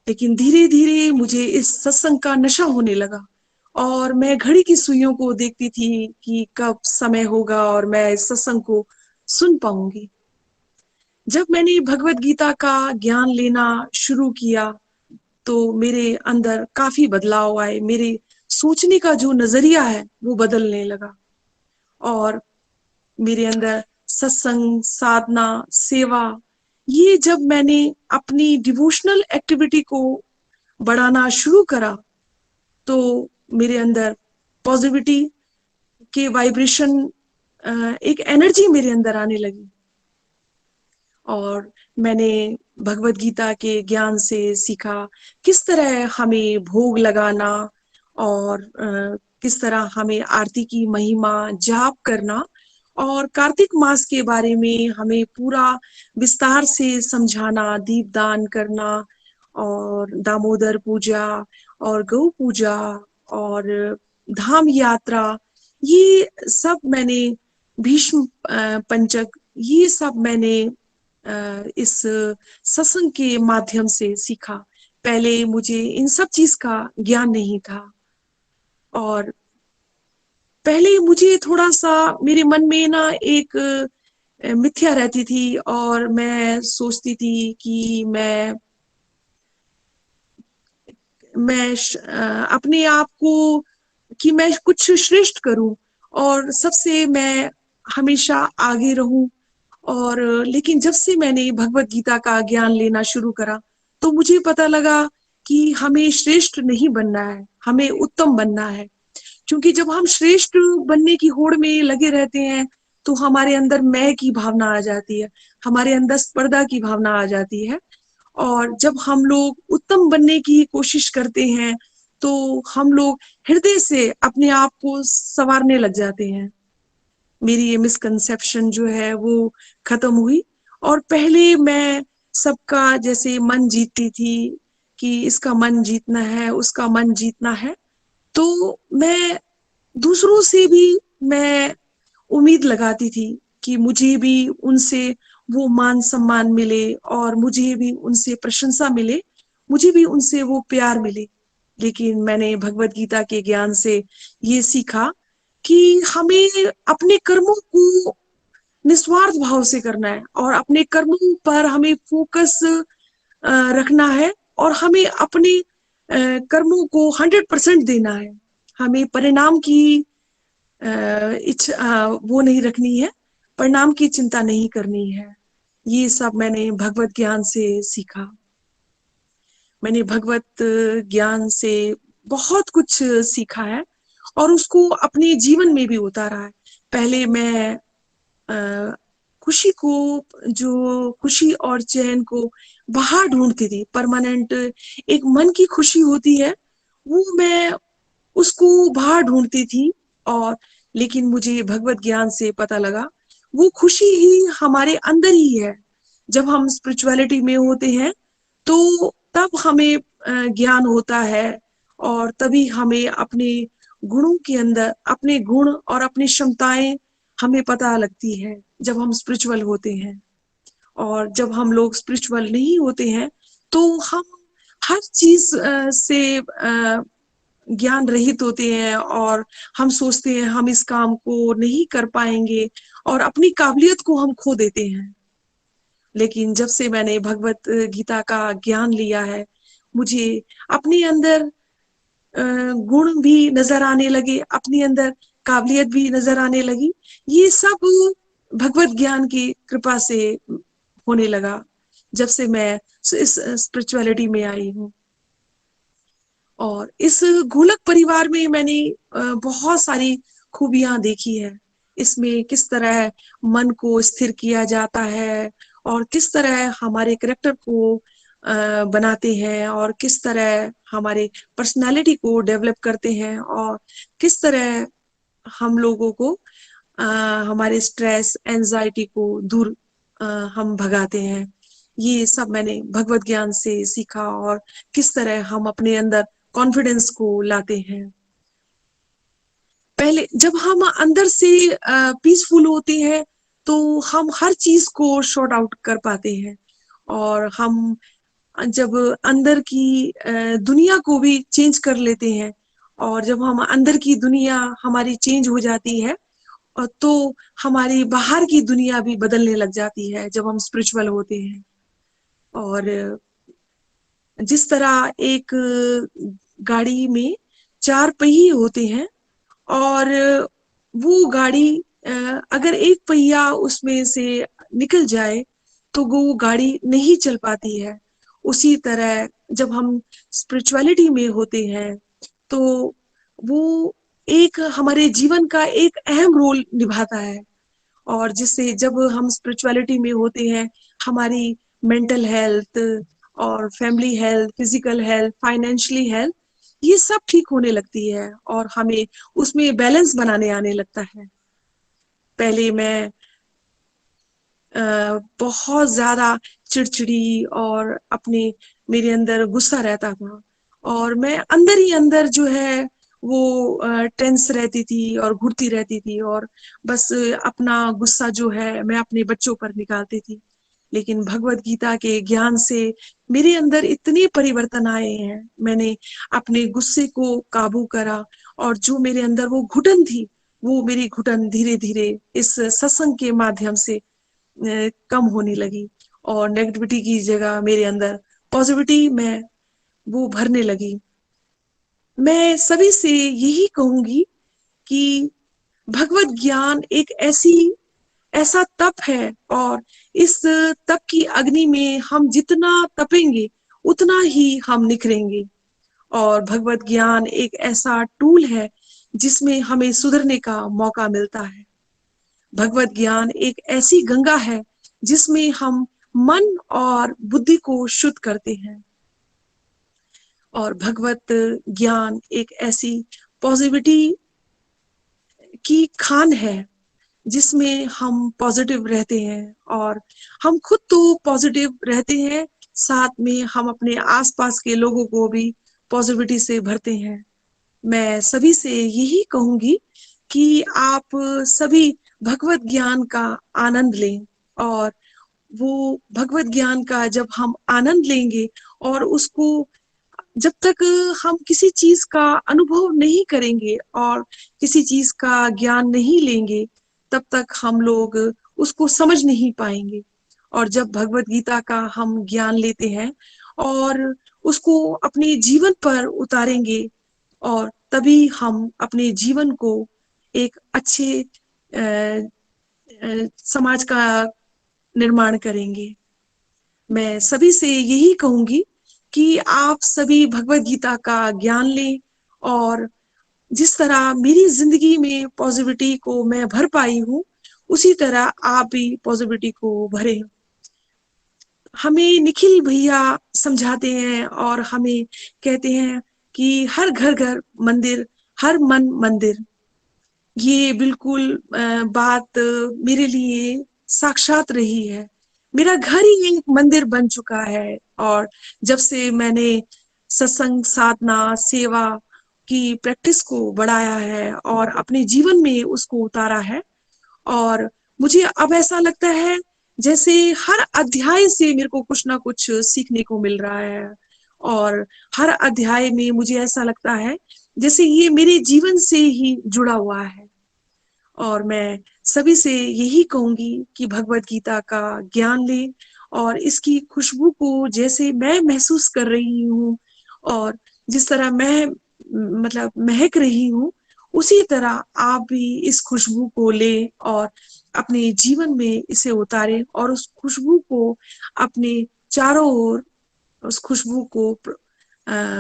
लेकिन धीरे धीरे मुझे इस सत्संग का नशा होने लगा, और मैं घड़ी की सुइयों को देखती थी कि कब समय होगा और मैं इस सत्संग को सुन पाऊंगी। जब मैंने भगवत गीता का ज्ञान लेना शुरू किया, तो मेरे अंदर काफी बदलाव आए। मेरे सोचने का जो नजरिया है वो बदलने लगा, और मेरे अंदर सत्संग, साधना, सेवा, ये जब मैंने अपनी डिवोशनल एक्टिविटी को बढ़ाना शुरू करा, तो मेरे अंदर पॉजिटिविटी के वाइब्रेशन, एक एनर्जी मेरे अंदर आने लगी। और मैंने भगवत गीता के ज्ञान से सीखा किस तरह हमें भोग लगाना, और किस तरह हमें आरती की महिमा जाप करना, और कार्तिक मास के बारे में हमें पूरा विस्तार से समझाना, दीपदान करना, और दामोदर पूजा और गौ पूजा और धाम यात्रा, ये सब मैंने भीष्म पंचक, ये सब मैंने इस सत्संग के माध्यम से सीखा। पहले मुझे इन सब चीज का ज्ञान नहीं था, और पहले मुझे थोड़ा सा मेरे मन में ना एक मिथ्या रहती थी, और मैं सोचती थी कि मैं अपने आप को कि मैं कुछ श्रेष्ठ करूं और सबसे मैं हमेशा आगे रहूं। और लेकिन जब से मैंने भगवत गीता का ज्ञान लेना शुरू करा तो मुझे पता लगा कि हमें श्रेष्ठ नहीं बनना है, हमें उत्तम बनना है। क्योंकि जब हम श्रेष्ठ बनने की होड़ में लगे रहते हैं तो हमारे अंदर मैं की भावना आ जाती है, हमारे अंदर स्पर्धा की भावना आ जाती है। और जब हम लोग उत्तम बनने की कोशिश करते हैं तो हम लोग हृदय से अपने आप को संवारने लग जाते हैं। मेरी ये मिसकंसेप्शन जो है वो खत्म हुई। और पहले मैं सबका जैसे मन जीतती थी कि इसका मन जीतना है, उसका मन जीतना है, तो मैं दूसरों से भी मैं उम्मीद लगाती थी कि मुझे भी उनसे वो मान सम्मान मिले और मुझे भी उनसे प्रशंसा मिले, मुझे भी उनसे वो प्यार मिले। लेकिन मैंने भगवत गीता के ज्ञान से ये सीखा कि हमें अपने कर्मों को निस्वार्थ भाव से करना है और अपने कर्मों पर हमें फोकस रखना है और हमें अपने कर्मों को 100% देना है। हमें परिणाम की इच्छा वो नहीं रखनी है, परिणाम की चिंता नहीं करनी है। ये सब मैंने भगवत ज्ञान से सीखा। मैंने भगवत ज्ञान से बहुत कुछ सीखा है और उसको अपने जीवन में भी उतारा है। पहले मैं खुशी को, जो खुशी और चैन को बाहर ढूंढती थी, परमानेंट एक मन की खुशी होती है वो मैं उसको बाहर ढूंढती थी। और लेकिन मुझे भगवत ज्ञान से पता लगा वो खुशी ही हमारे अंदर ही है। जब हम स्पिरिचुअलिटी में होते हैं तो तब हमें ज्ञान होता है और तभी हमें अपने गुणों के अंदर अपने गुण और अपनी क्षमताएं हमें पता लगती है जब हम स्पिरिचुअल होते हैं। और जब हम लोग स्पिरिचुअल नहीं होते हैं तो हम हर चीज से ज्ञान रहित होते हैं और हम सोचते हैं हम इस काम को नहीं कर पाएंगे और अपनी काबिलियत को हम खो देते हैं। लेकिन जब से मैंने भगवत गीता का ज्ञान लिया है मुझे अपने अंदर गुण भी नजर आने लगे, अपने अंदर काबिलियत भी नजर आने लगी। ये सब भगवत ज्ञान की कृपा से होने लगा जब से मैं इस स्पिरिचुअलिटी में आई हूँ। और इस गोलक परिवार में मैंने बहुत सारी खूबियां देखी है। इसमें किस तरह मन को स्थिर किया जाता है और किस तरह हमारे कैरेक्टर को बनाते हैं और किस तरह हमारे पर्सनालिटी को डेवलप करते हैं और किस तरह हम लोगों को हमारे स्ट्रेस एंजाइटी को दूर हम भगाते हैं। ये सब मैंने भगवत ज्ञान से सीखा और किस तरह हम अपने अंदर कॉन्फिडेंस को लाते हैं। पहले जब हम अंदर से पीसफुल होते हैं तो हम हर चीज को सॉर्ट आउट कर पाते हैं और हम जब अंदर की दुनिया को भी चेंज कर लेते हैं और जब हम अंदर की दुनिया हमारी चेंज हो जाती है तो हमारी बाहर की दुनिया भी बदलने लग जाती है जब हम स्पिरिचुअल होते हैं। और जिस तरह एक गाड़ी में 4 पहिए होते हैं और वो गाड़ी अगर एक पहिया उसमें से निकल जाए तो वो गाड़ी नहीं चल पाती है। उसी तरह जब हम स्पिरिचुअलिटी में होते हैं तो वो एक हमारे जीवन का एक अहम रोल निभाता है। और जिससे जब हम स्पिरिचुअलिटी में होते हैं हमारी मेंटल हेल्थ और family health, physical health, financially health, ये सब ठीक होने लगती है और हमें उसमें बैलेंस बनाने आने लगता है। पहले मैं बहुत ज्यादा चिड़चिड़ी और अपने मेरे अंदर गुस्सा रहता था और मैं अंदर ही अंदर जो है वो टेंस रहती थी और घुटती रहती थी और बस अपना गुस्सा जो है मैं अपने बच्चों पर निकालती थी। लेकिन भगवत गीता के ज्ञान से मेरे अंदर इतने परिवर्तन आए हैं, मैंने अपने गुस्से को काबू करा और जो मेरे अंदर वो घुटन थी वो मेरी घुटन धीरे धीरे इस सत्संग के माध्यम से कम होने लगी और नेगेटिविटी की जगह मेरे अंदर पॉजिटिविटी में वो भरने लगी। मैं सभी से यही कहूंगी कि भगवत ज्ञान एक ऐसा तप है, और इस तप की अग्नि में हम जितना तपेंगे उतना ही हम निखरेंगे। और भगवत ज्ञान एक ऐसा टूल है जिसमें हमें सुधरने का मौका मिलता है। भगवत ज्ञान एक ऐसी गंगा है जिसमें हम मन और बुद्धि को शुद्ध करते हैं। और भगवत ज्ञान एक ऐसी पॉजिटिविटी की खान है जिसमें हम पॉजिटिव रहते हैं, और हम खुद तो पॉजिटिव रहते हैं, साथ में हम अपने आसपास के लोगों को भी पॉजिटिविटी से भरते हैं। मैं सभी से यही कहूंगी कि आप सभी भगवत ज्ञान का आनंद लें, और वो भगवत ज्ञान का जब हम आनंद लेंगे और उसको जब तक हम किसी चीज का अनुभव नहीं करेंगे और किसी चीज का ज्ञान नहीं लेंगे, तब तक हम लोग उसको समझ नहीं पाएंगे। और जब भगवत गीता का हम ज्ञान लेते हैं और उसको अपने जीवन पर उतारेंगे, और तभी हम अपने जीवन को एक अच्छे समाज का निर्माण करेंगे। मैं सभी से यही कहूंगी कि आप सभी भगवत गीता का ज्ञान लें, और जिस तरह मेरी जिंदगी में पॉजिटिविटी को मैं भर पाई हूँ, उसी तरह आप भी पॉजिटिविटी को भरें। हमें निखिल भैया समझाते हैं और हमें कहते हैं कि हर घर घर मंदिर, हर मन मंदिर। ये बिल्कुल बात मेरे लिए साक्षात रही है। मेरा घर ही एक मंदिर बन चुका है, और जब से मैंने सत्संग, साधना, सेवा की प्रैक्टिस को बढ़ाया है और अपने जीवन में उसको उतारा है, और मुझे अब ऐसा लगता है जैसे हर अध्याय से मेरे को कुछ ना कुछ सीखने को मिल रहा है, और हर अध्याय में मुझे ऐसा लगता है जैसे ये मेरे जीवन से ही जुड़ा हुआ है। और मैं सभी से यही कहूंगी कि भगवत गीता का ज्ञान लें, और इसकी खुशबू को जैसे मैं महसूस कर रही हूँ, और जिस तरह मैं मतलब महक रही हूँ, उसी तरह आप भी इस खुशबू को लें और अपने जीवन में इसे उतारें, और उस खुशबू को अपने चारों ओर उस खुशबू को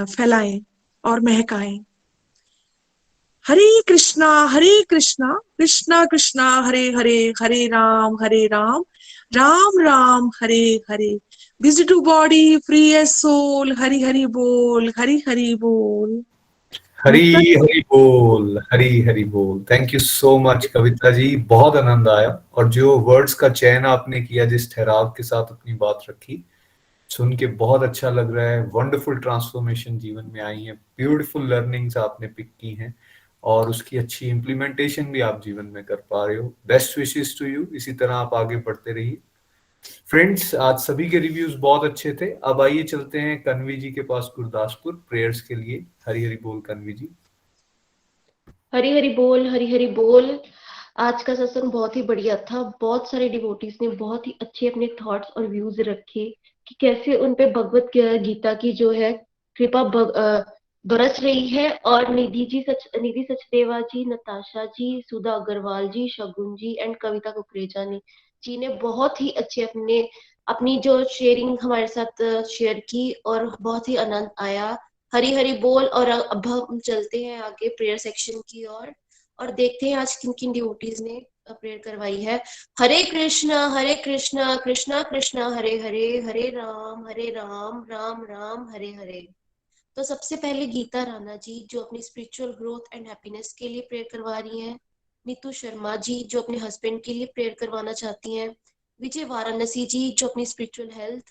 फैलाएं और महकाएं। Hare Krishna Krishna Krishna Hare Hare, Hare Ram Ram Ram Hare Hare. Busy to body, free as soul. Hari Hari बोल, हरि हरि बोल। हरी हरी बोल, हरी हरी बोल। Thank you so much Kavita ji, बहुत आनंद आया। और जो वर्ड्स का चयन आपने किया, जिस ठहराव के साथ अपनी बात रखी, सुन के बहुत अच्छा लग रहा है। वंडरफुल ट्रांसफॉर्मेशन जीवन में आई है, ब्यूटीफुल लर्निंग्स आपने पिक की हैं, और उसकी अच्छी इम्प्लीमेंटेशन भी आप जीवन में कर पा रहे हो। बेस्ट विशेस टू यू, इसी तरह आप आगे बढ़ते रहिए। फ्रेंड्स, आज सभी के रिव्यूज बहुत अच्छे थे। अब आइए चलते हैं कन्वी जी के पास गुरदासपुर प्रेयर्स के लिए। हरी हरी बोल कन्वी जी। हरी हरी बोल, हरी हरी बोल। आज का सत्संग बहुत ही बढ़िया था। बहुत सारे डिवोटीज ने बहुत ही अच्छे अपने थॉट्स और व्यूज रखे कि कैसे उन पे भगवत गीता की जो है कृपा बरस रही है। और निधि सचदेवा जी, नताशा जी, सुधा अग्रवाल जी, शगुन जी एंड कविता कुकरेजा जी ने बहुत ही अच्छे अपनी जो शेयरिंग हमारे साथ शेयर की, और बहुत ही आनंद आया। हरी हरी बोल। और अब हम चलते हैं आगे प्रेयर सेक्शन की ओर, और देखते हैं आज किन किन डिवोटीज ने प्रेयर करवाई है। हरे कृष्णा कृष्णा कृष्णा हरे हरे, हरे राम राम राम हरे हरे। तो सबसे पहले गीता राणा जी जो अपनी स्पिरिचुअल ग्रोथ एंड हैप्पीनेस के लिए प्रेयर करवा रही हैं। नीतू शर्मा जी जो अपने हस्बैंड के लिए प्रेयर करवाना चाहती हैं। विजय वाराणसी जी जो अपनी स्पिरिचुअल हेल्थ।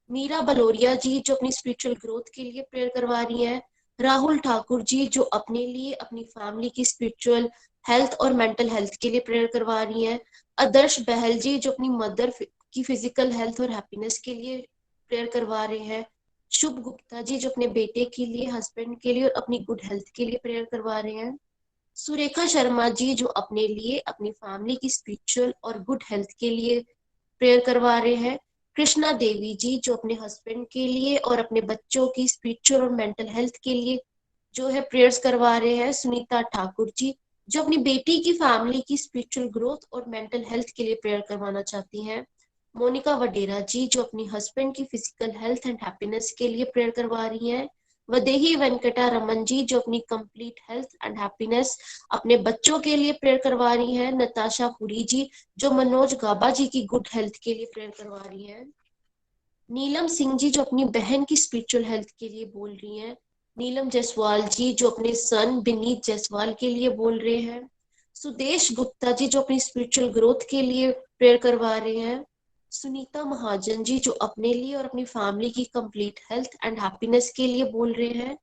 मीरा बलोरिया जी जो अपनी स्पिरिचुअल ग्रोथ के लिए प्रेयर करवा रही हैं। राहुल ठाकुर जी जो अपने लिए, अपनी फैमिली की स्पिरिचुअल हेल्थ और मेंटल हेल्थ के लिए प्रेयर करवा रही हैं। आदर्श बहल जी जो अपनी मदर की फिजिकल हेल्थ और हैप्पीनेस के लिए प्रेयर करवा रहे हैं। शुभ गुप्ता जी जो अपने बेटे के लिए, हस्बैंड के लिए और अपनी गुड हेल्थ के लिए प्रेयर करवा रहे हैं। सुरेखा शर्मा जी जो अपने लिए, अपनी फैमिली की स्पिरिचुअल और गुड हेल्थ के लिए प्रेयर करवा रहे हैं। कृष्णा देवी जी जो अपने हस्बैंड के लिए और अपने बच्चों की स्पिरिचुअल और मेंटल हेल्थ के लिए जो है प्रेयर्स करवा रहे हैं सुनीता ठाकुर जी, जो अपनी बेटी की फैमिली की स्पिरिचुअल ग्रोथ और मेंटल हेल्थ के लिए प्रेयर करवाना चाहती हैं। मोनिका वडेरा जी, जो अपनी हस्बैंड की फिजिकल हेल्थ एंड हैप्पीनेस के लिए प्रेयर करवा रही हैं। वदेही वेंकटा रमन जी, जो अपनी कंप्लीट हेल्थ एंड हैप्पीनेस अपने बच्चों के लिए प्रेयर करवा रही हैं। नताशा पुरी जी, जो मनोज गाबा जी की गुड हेल्थ के लिए प्रेयर करवा रही हैं। नीलम सिंह जी, जो अपनी बहन की स्पिरिचुअल हेल्थ के लिए बोल रही हैं। नीलम जायसवाल जी, जो अपने सन विनीत जायसवाल के लिए बोल रहे हैं। सुदेश गुप्ता जी, जो अपनी स्पिरिचुअल ग्रोथ के लिए प्रेयर करवा रहे हैं। सुनीता महाजन जी, जो अपने लिए और अपनी फैमिली की कंप्लीट हेल्थ एंड हैप्पीनेस के लिए बोल रहे हैं।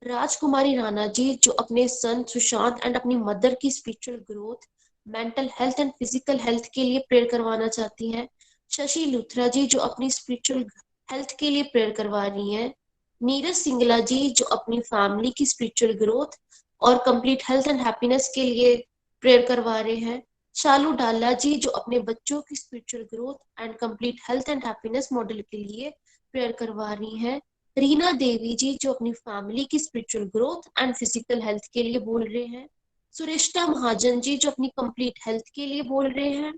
राजकुमारी राणा जी, जो अपने सन सुशांत एंड अपनी मदर की spiritual growth, mental health and physical health के लिए प्रेयर करवाना चाहती हैं। शशि लुथरा जी, जो अपनी स्पिरिचुअल हेल्थ के लिए प्रेयर करवा रही हैं। नीरज सिंगला जी, जो अपनी फैमिली की स्पिरिचुअल ग्रोथ और कंप्लीट हेल्थ एंड हैप्पीनेस के लिए प्रेयर करवा रहे हैं। शालू डाला जी, जो अपने बच्चों की spiritual growth and complete health and happiness model के लिए प्रेयर करवा रही हैं। रीना देवी जी, जो अपनी फैमिली की spiritual growth and physical health के लिए बोल रहे हैं। सुरेष्टा महाजन जी, जो अपनी कंप्लीट हेल्थ के लिए बोल रहे हैं।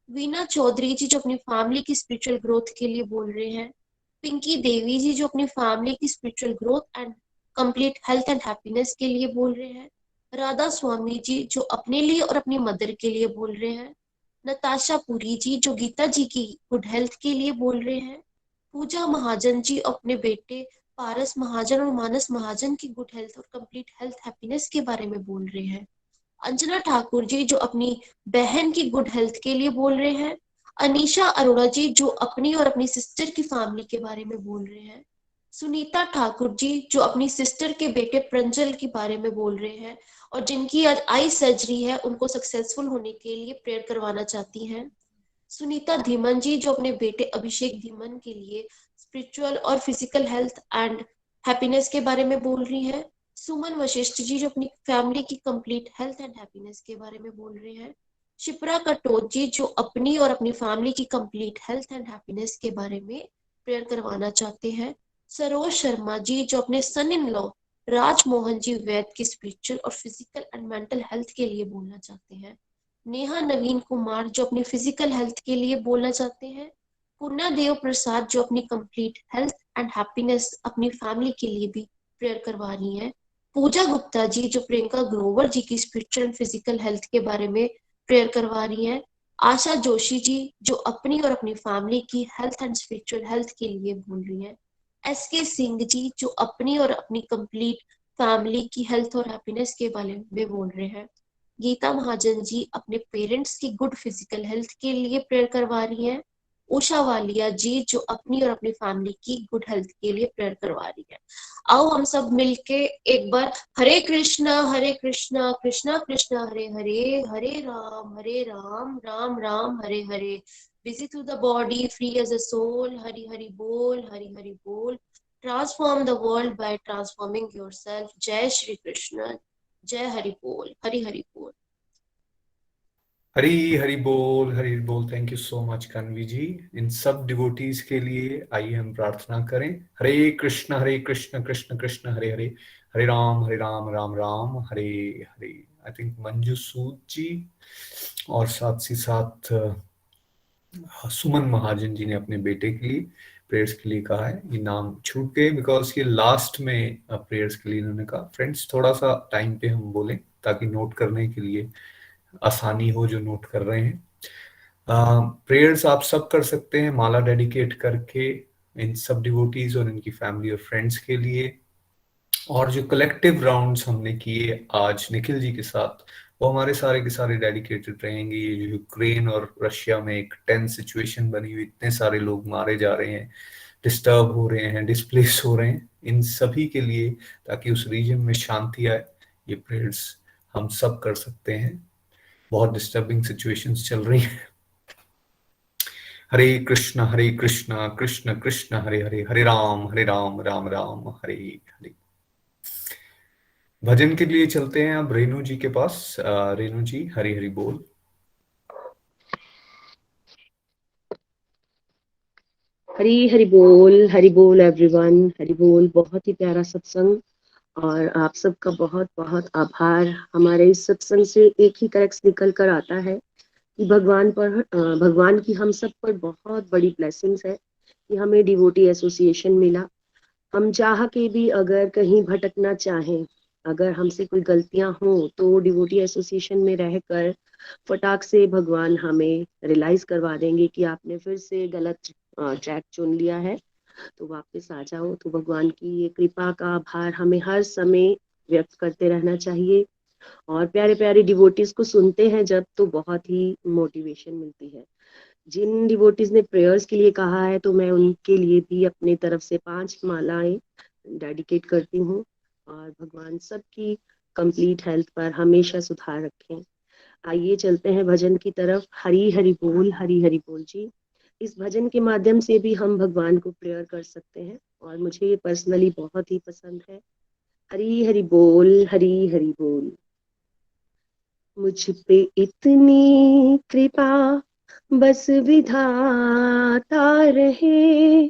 वीना चौधरी जी, जो अपनी फैमिली की स्पिरिचुअल ग्रोथ के लिए बोल रहे हैं। पिंकी देवी जी, जो अपनी फैमिली की spiritual growth and complete health and happiness के लिए बोल रहे हैं। राधा स्वामी जी, जो अपने लिए और अपनी मदर के लिए बोल रहे हैं। नताशा पुरी जी, जो गीता जी की गुड हेल्थ के लिए बोल रहे हैं। पूजा महाजन जी, अपने बेटे पारस महाजन और मानस महाजन की गुड हेल्थ और कंप्लीट हेल्थ हैप्पीनेस के बारे में बोल रहे हैं। अंजना ठाकुर जी, जो अपनी बहन की गुड हेल्थ के लिए बोल रहे हैं। अनीशा अरोड़ा जी, जो अपनी और अपनी सिस्टर की फैमिली के बारे में बोल रहे हैं। सुनीता ठाकुर जी, जो अपनी सिस्टर के बेटे प्रंजल के बारे में बोल रहे हैं और जिनकी आज आई सर्जरी है, उनको सक्सेसफुल होने के लिए प्रेयर करवाना चाहती हैं। सुनीता धीमन जी, जो अपने बेटे अभिषेक धीमन के लिए स्पिरिचुअल और फिजिकल हेल्थ एंड हैप्पीनेस के बारे में बोल रही हैं। सुमन वशिष्ठ जी, जो अपनी फैमिली की कंप्लीट हेल्थ एंड हैप्पीनेस के बारे में बोल रहे हैं। शिप्रा कटोच जी, जो अपनी और अपनी फैमिली की कंप्लीट हेल्थ एंड हैप्पीनेस के बारे में प्रेयर करवाना चाहते हैं। सरोज शर्मा जी, जो अपने सन इन लॉ राजमोहन जी वैद की स्पिरिचुअल और फिजिकल एंड मेंटल हेल्थ के लिए बोलना चाहते हैं। नेहा नवीन कुमार, जो अपनी फिजिकल हेल्थ के लिए बोलना चाहते हैं। पूर्णा देव प्रसाद, जो अपनी कंप्लीट हेल्थ एंड हैप्पीनेस अपनी फैमिली के लिए भी प्रेयर करवा रही हैं। पूजा गुप्ता जी, जो प्रियंका ग्रोवर जी की स्पिरिचुअल एंड फिजिकल हेल्थ के बारे में प्रेयर करवा रही हैं। आशा जोशी जी, जो अपनी और अपनी फैमिली की हेल्थ एंड स्पिरिचुअल हेल्थ के लिए बोल रही हैं। एस के सिंह जी, जो अपनी और अपनी कंप्लीट फैमिली की हेल्थ और हैप्पीनेस के बारे में बोल रहे हैं। गीता महाजन जी, अपने पेरेंट्स की गुड फिजिकल हेल्थ के लिए प्रेयर करवा रही हैं। उषा वालिया जी, जो अपनी और अपनी फैमिली की गुड हेल्थ के लिए प्रेयर करवा रही है। आओ हम सब मिलके एक बार Hare Krishna Krishna Krishna Hare Hare, Hare Ram Ram Ram Hare Hare. Busy through the body, free as a soul, Hari Hari बोल। Transform the world by transforming yourself. जय श्री कृष्ण, जय हरि बोल, हरि हरि बोल। हरी बोल। थैंक यू सो मच कन्वी जी। इन सब डिवोटीज के लिए आइए हम प्रार्थना करें। हरे कृष्ण कृष्ण कृष्ण हरे हरे, हरे राम राम राम हरे हरे। आई थिंक मंजू सूद जी और साथ ही साथ सुमन महाजन जी ने अपने बेटे के लिए प्रेयर्स के लिए कहा है। ये नाम छूट गए बिकॉज ये लास्ट में प्रेयर्स के लिए इन्होंने कहा। फ्रेंड्स, थोड़ा सा टाइम पे हम बोलें ताकि नोट करने के लिए आसानी हो जो नोट कर रहे हैं। प्रेयर्स आप सब कर सकते हैं माला डेडिकेट करके इन सब डिवोटीज और इनकी फैमिली और फ्रेंड्स के लिए। और जो कलेक्टिव राउंड्स हमने किए आज निखिल जी के साथ, वो हमारे सारे के सारे डेडिकेटेड रहेंगे। ये जो यूक्रेन और रशिया में एक टेंस सिचुएशन बनी हुई, इतने सारे लोग मारे जा रहे हैं, डिस्टर्ब हो रहे हैं, डिस्प्लेस हो रहे हैं, इन सभी के लिए ताकि उस रीजन में शांति आए, ये प्रेयर्स हम सब कर सकते हैं। बहुत डिस्टर्बिंग सिचुएशंस चल रही हैं। हरे कृष्ण कृष्ण कृष्ण हरे हरे, हरे राम राम राम हरे हरे। भजन के लिए चलते हैं अब रेणु जी के पास। रेणु जी, हरि हरि बोल। हरी हरि बोल एवरीवन, हरि बोल। बहुत ही प्यारा सत्संग और आप सबका बहुत बहुत आभार। हमारे इस सत्संग से एक ही करेक्ट निकल कर आता है कि भगवान की हम सब पर बहुत बड़ी ब्लेसिंग्स है कि हमें डिवोटी एसोसिएशन मिला। हम चाह के भी अगर कहीं भटकना चाहें, अगर हमसे कोई गलतियां हो, तो डिवोटी एसोसिएशन में रहकर फटाक से भगवान हमें रियलाइज करवा देंगे कि आपने फिर से गलत ट्रैक चुन लिया है, तो वापस आ जाओ। तो भगवान की ये कृपा का आभार हमें हर समय व्यक्त करते रहना चाहिए। और प्यारे प्यारे डिवोटीज को सुनते हैं जब, तो बहुत ही मोटिवेशन मिलती है। जिन डिवोटीज ने प्रेयर्स के लिए कहा है, तो मैं उनके लिए भी अपनी तरफ से 5 मालाएं डेडिकेट करती हूँ। और भगवान सबकी कंप्लीट हेल्थ पर हमेशा सुधार रखें। आइए चलते हैं भजन की तरफ। हरी हरी बोल जी। इस भजन के माध्यम से भी हम भगवान को प्रेयर कर सकते हैं, और मुझे ये पर्सनली बहुत ही पसंद है। हरी हरी बोल। मुझ पे इतनी कृपा बस विधाता रहे,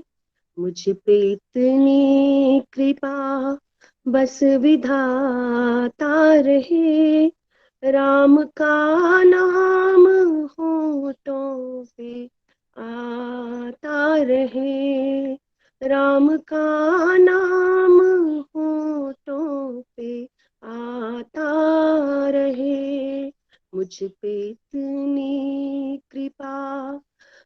मुझ पे इतनी कृपा बस विधाता रहे। राम का नाम होठों पे आता रहे, राम का नाम होठों पे आता रहे। मुझ पे इतनी कृपा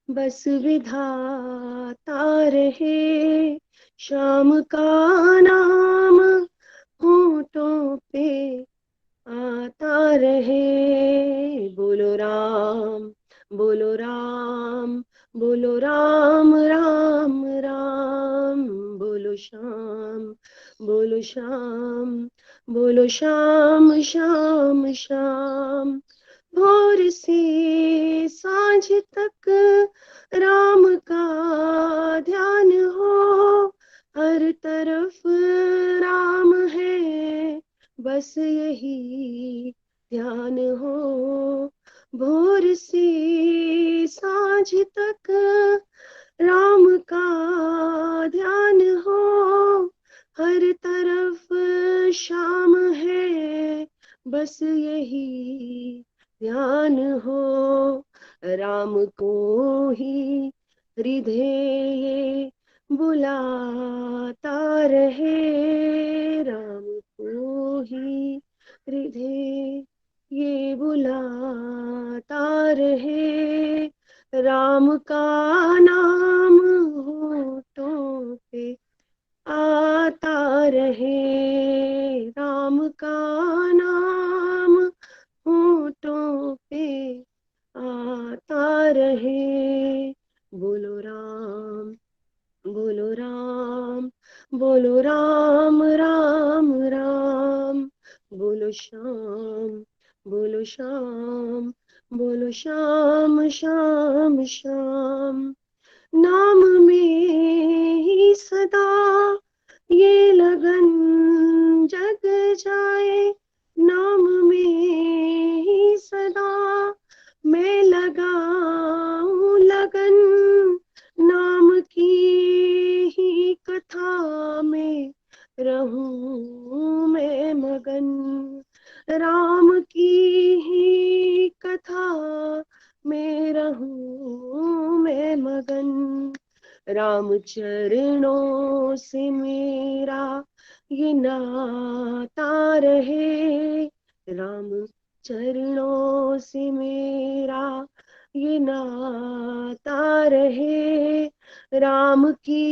बस विधाता रहे, श्याम का नाम होठों पे आता रहे। बोलो राम बोलो राम बोलो राम राम राम, बोलो श्याम बोलो श्याम बोलो श्याम श्याम श्याम। भोर से सांझ तक राम का ध्यान हो, हर तरफ राम है बस यही ध्यान हो। भोर से सांझ तक राम का ध्यान हो, हर तरफ श्याम है बस यही ध्यान हो। राम को ही हृदय बुलाता रहे, राम को ही हृदय ये बुलाता रहे। राम का नाम होठों पे आता रहे, राम का नाम होठों पे आता रहे। बोलो राम बोलो राम बोलो राम राम राम, बोलो श्याम बोलो श्याम बोलो श्याम श्याम श्याम। नाम में ही सदा ये लगन जग जाए, नाम में ही सदा मैं लगाऊं लगन, नाम की ही कथा में रहूं मैं मगन, राम की ही कथा में रहूं मैं मगन। राम चरणों से मेरा ये नाता रहे, राम चरणों से मेरा ये नाता रहे। राम की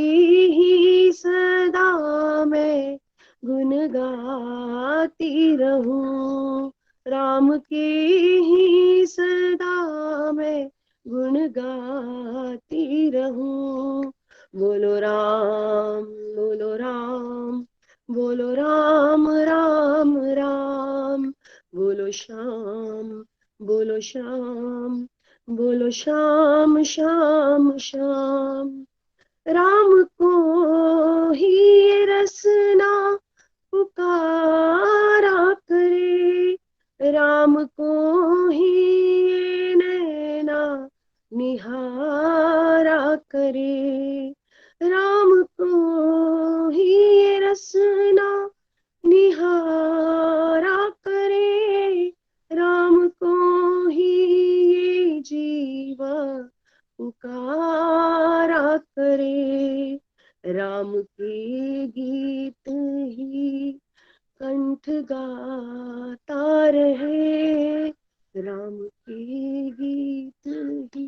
ही सदा मैं गुण गाती रहूं, राम की ही सदा मैं गुण गाती रहूं। बोलो राम बोलो राम बोलो राम राम राम, बोलो श्याम बोलो श्याम बोलो श्याम श्याम श्याम। राम को ही ये रसना पुकारा करे, राम को ही ये नैना निहारा करे, राम को ही ये रसना पुकारा करे, राम के गीत ही कंठ गाता रहे, राम के गीत ही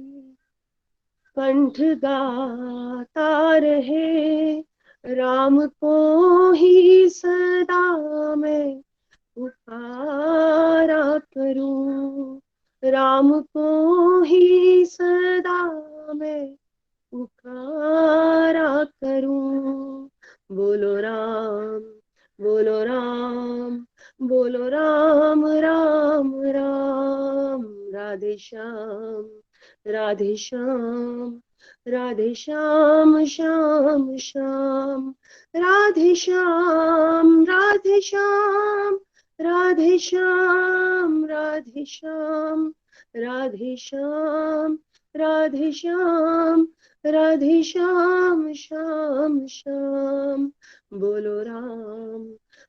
कंठ गाता रहे, राम को ही सदा मैं पुकारा करूं, राम को ही सदा मैं पुकारा करूं। बोलो राम, बोलो राम, बोलो राम राम राम, राधे श्याम, राधे श्याम, राधे श्याम श्याम श्याम, राधे श्याम, राधे श्याम, राधे श्याम, राधे श्याम, राधे श्याम, राधे श्याम, राधे श्याम श्याम श्याम। बोलो राम,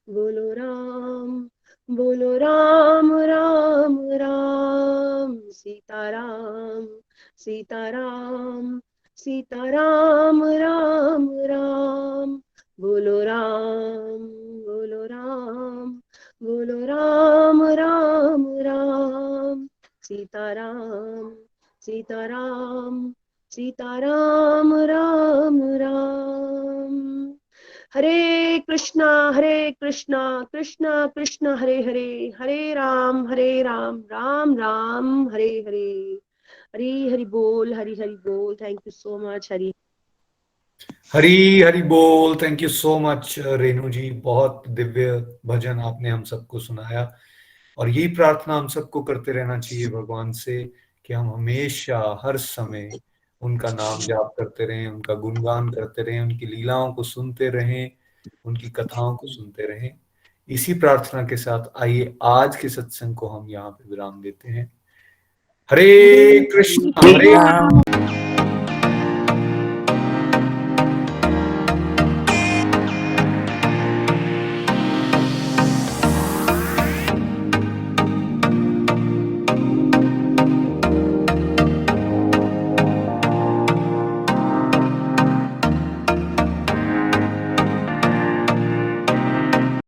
बोलो राम, बोलो राम राम राम, सीताराम, सीताराम, सीताराम राम राम। बोलो राम, बोलो राम, बोलो राम राम राम, सीताराम, सीताराम, सीताराम राम राम। हरे कृष्णा कृष्णा कृष्णा हरे हरे, हरे राम राम राम हरे हरे। हरी हरि बोल, हरी हरि बोल। Thank you so much. Hari Hari बोल। Thank you so much Renu ji, बहुत दिव्य भजन आपने हम सबको सुनाया, और यही प्रार्थना हम सबको करते रहना चाहिए भगवान से कि हम हमेशा हर समय उनका नाम जाप करते रहें, उनका गुणगान करते रहें, उनकी लीलाओं को सुनते रहें, उनकी कथाओं को सुनते रहें। इसी प्रार्थना के साथ आइए आज के सत्संग को हम यहाँ पे विराम देते हैं। हरे कृष्णा, हरे राम।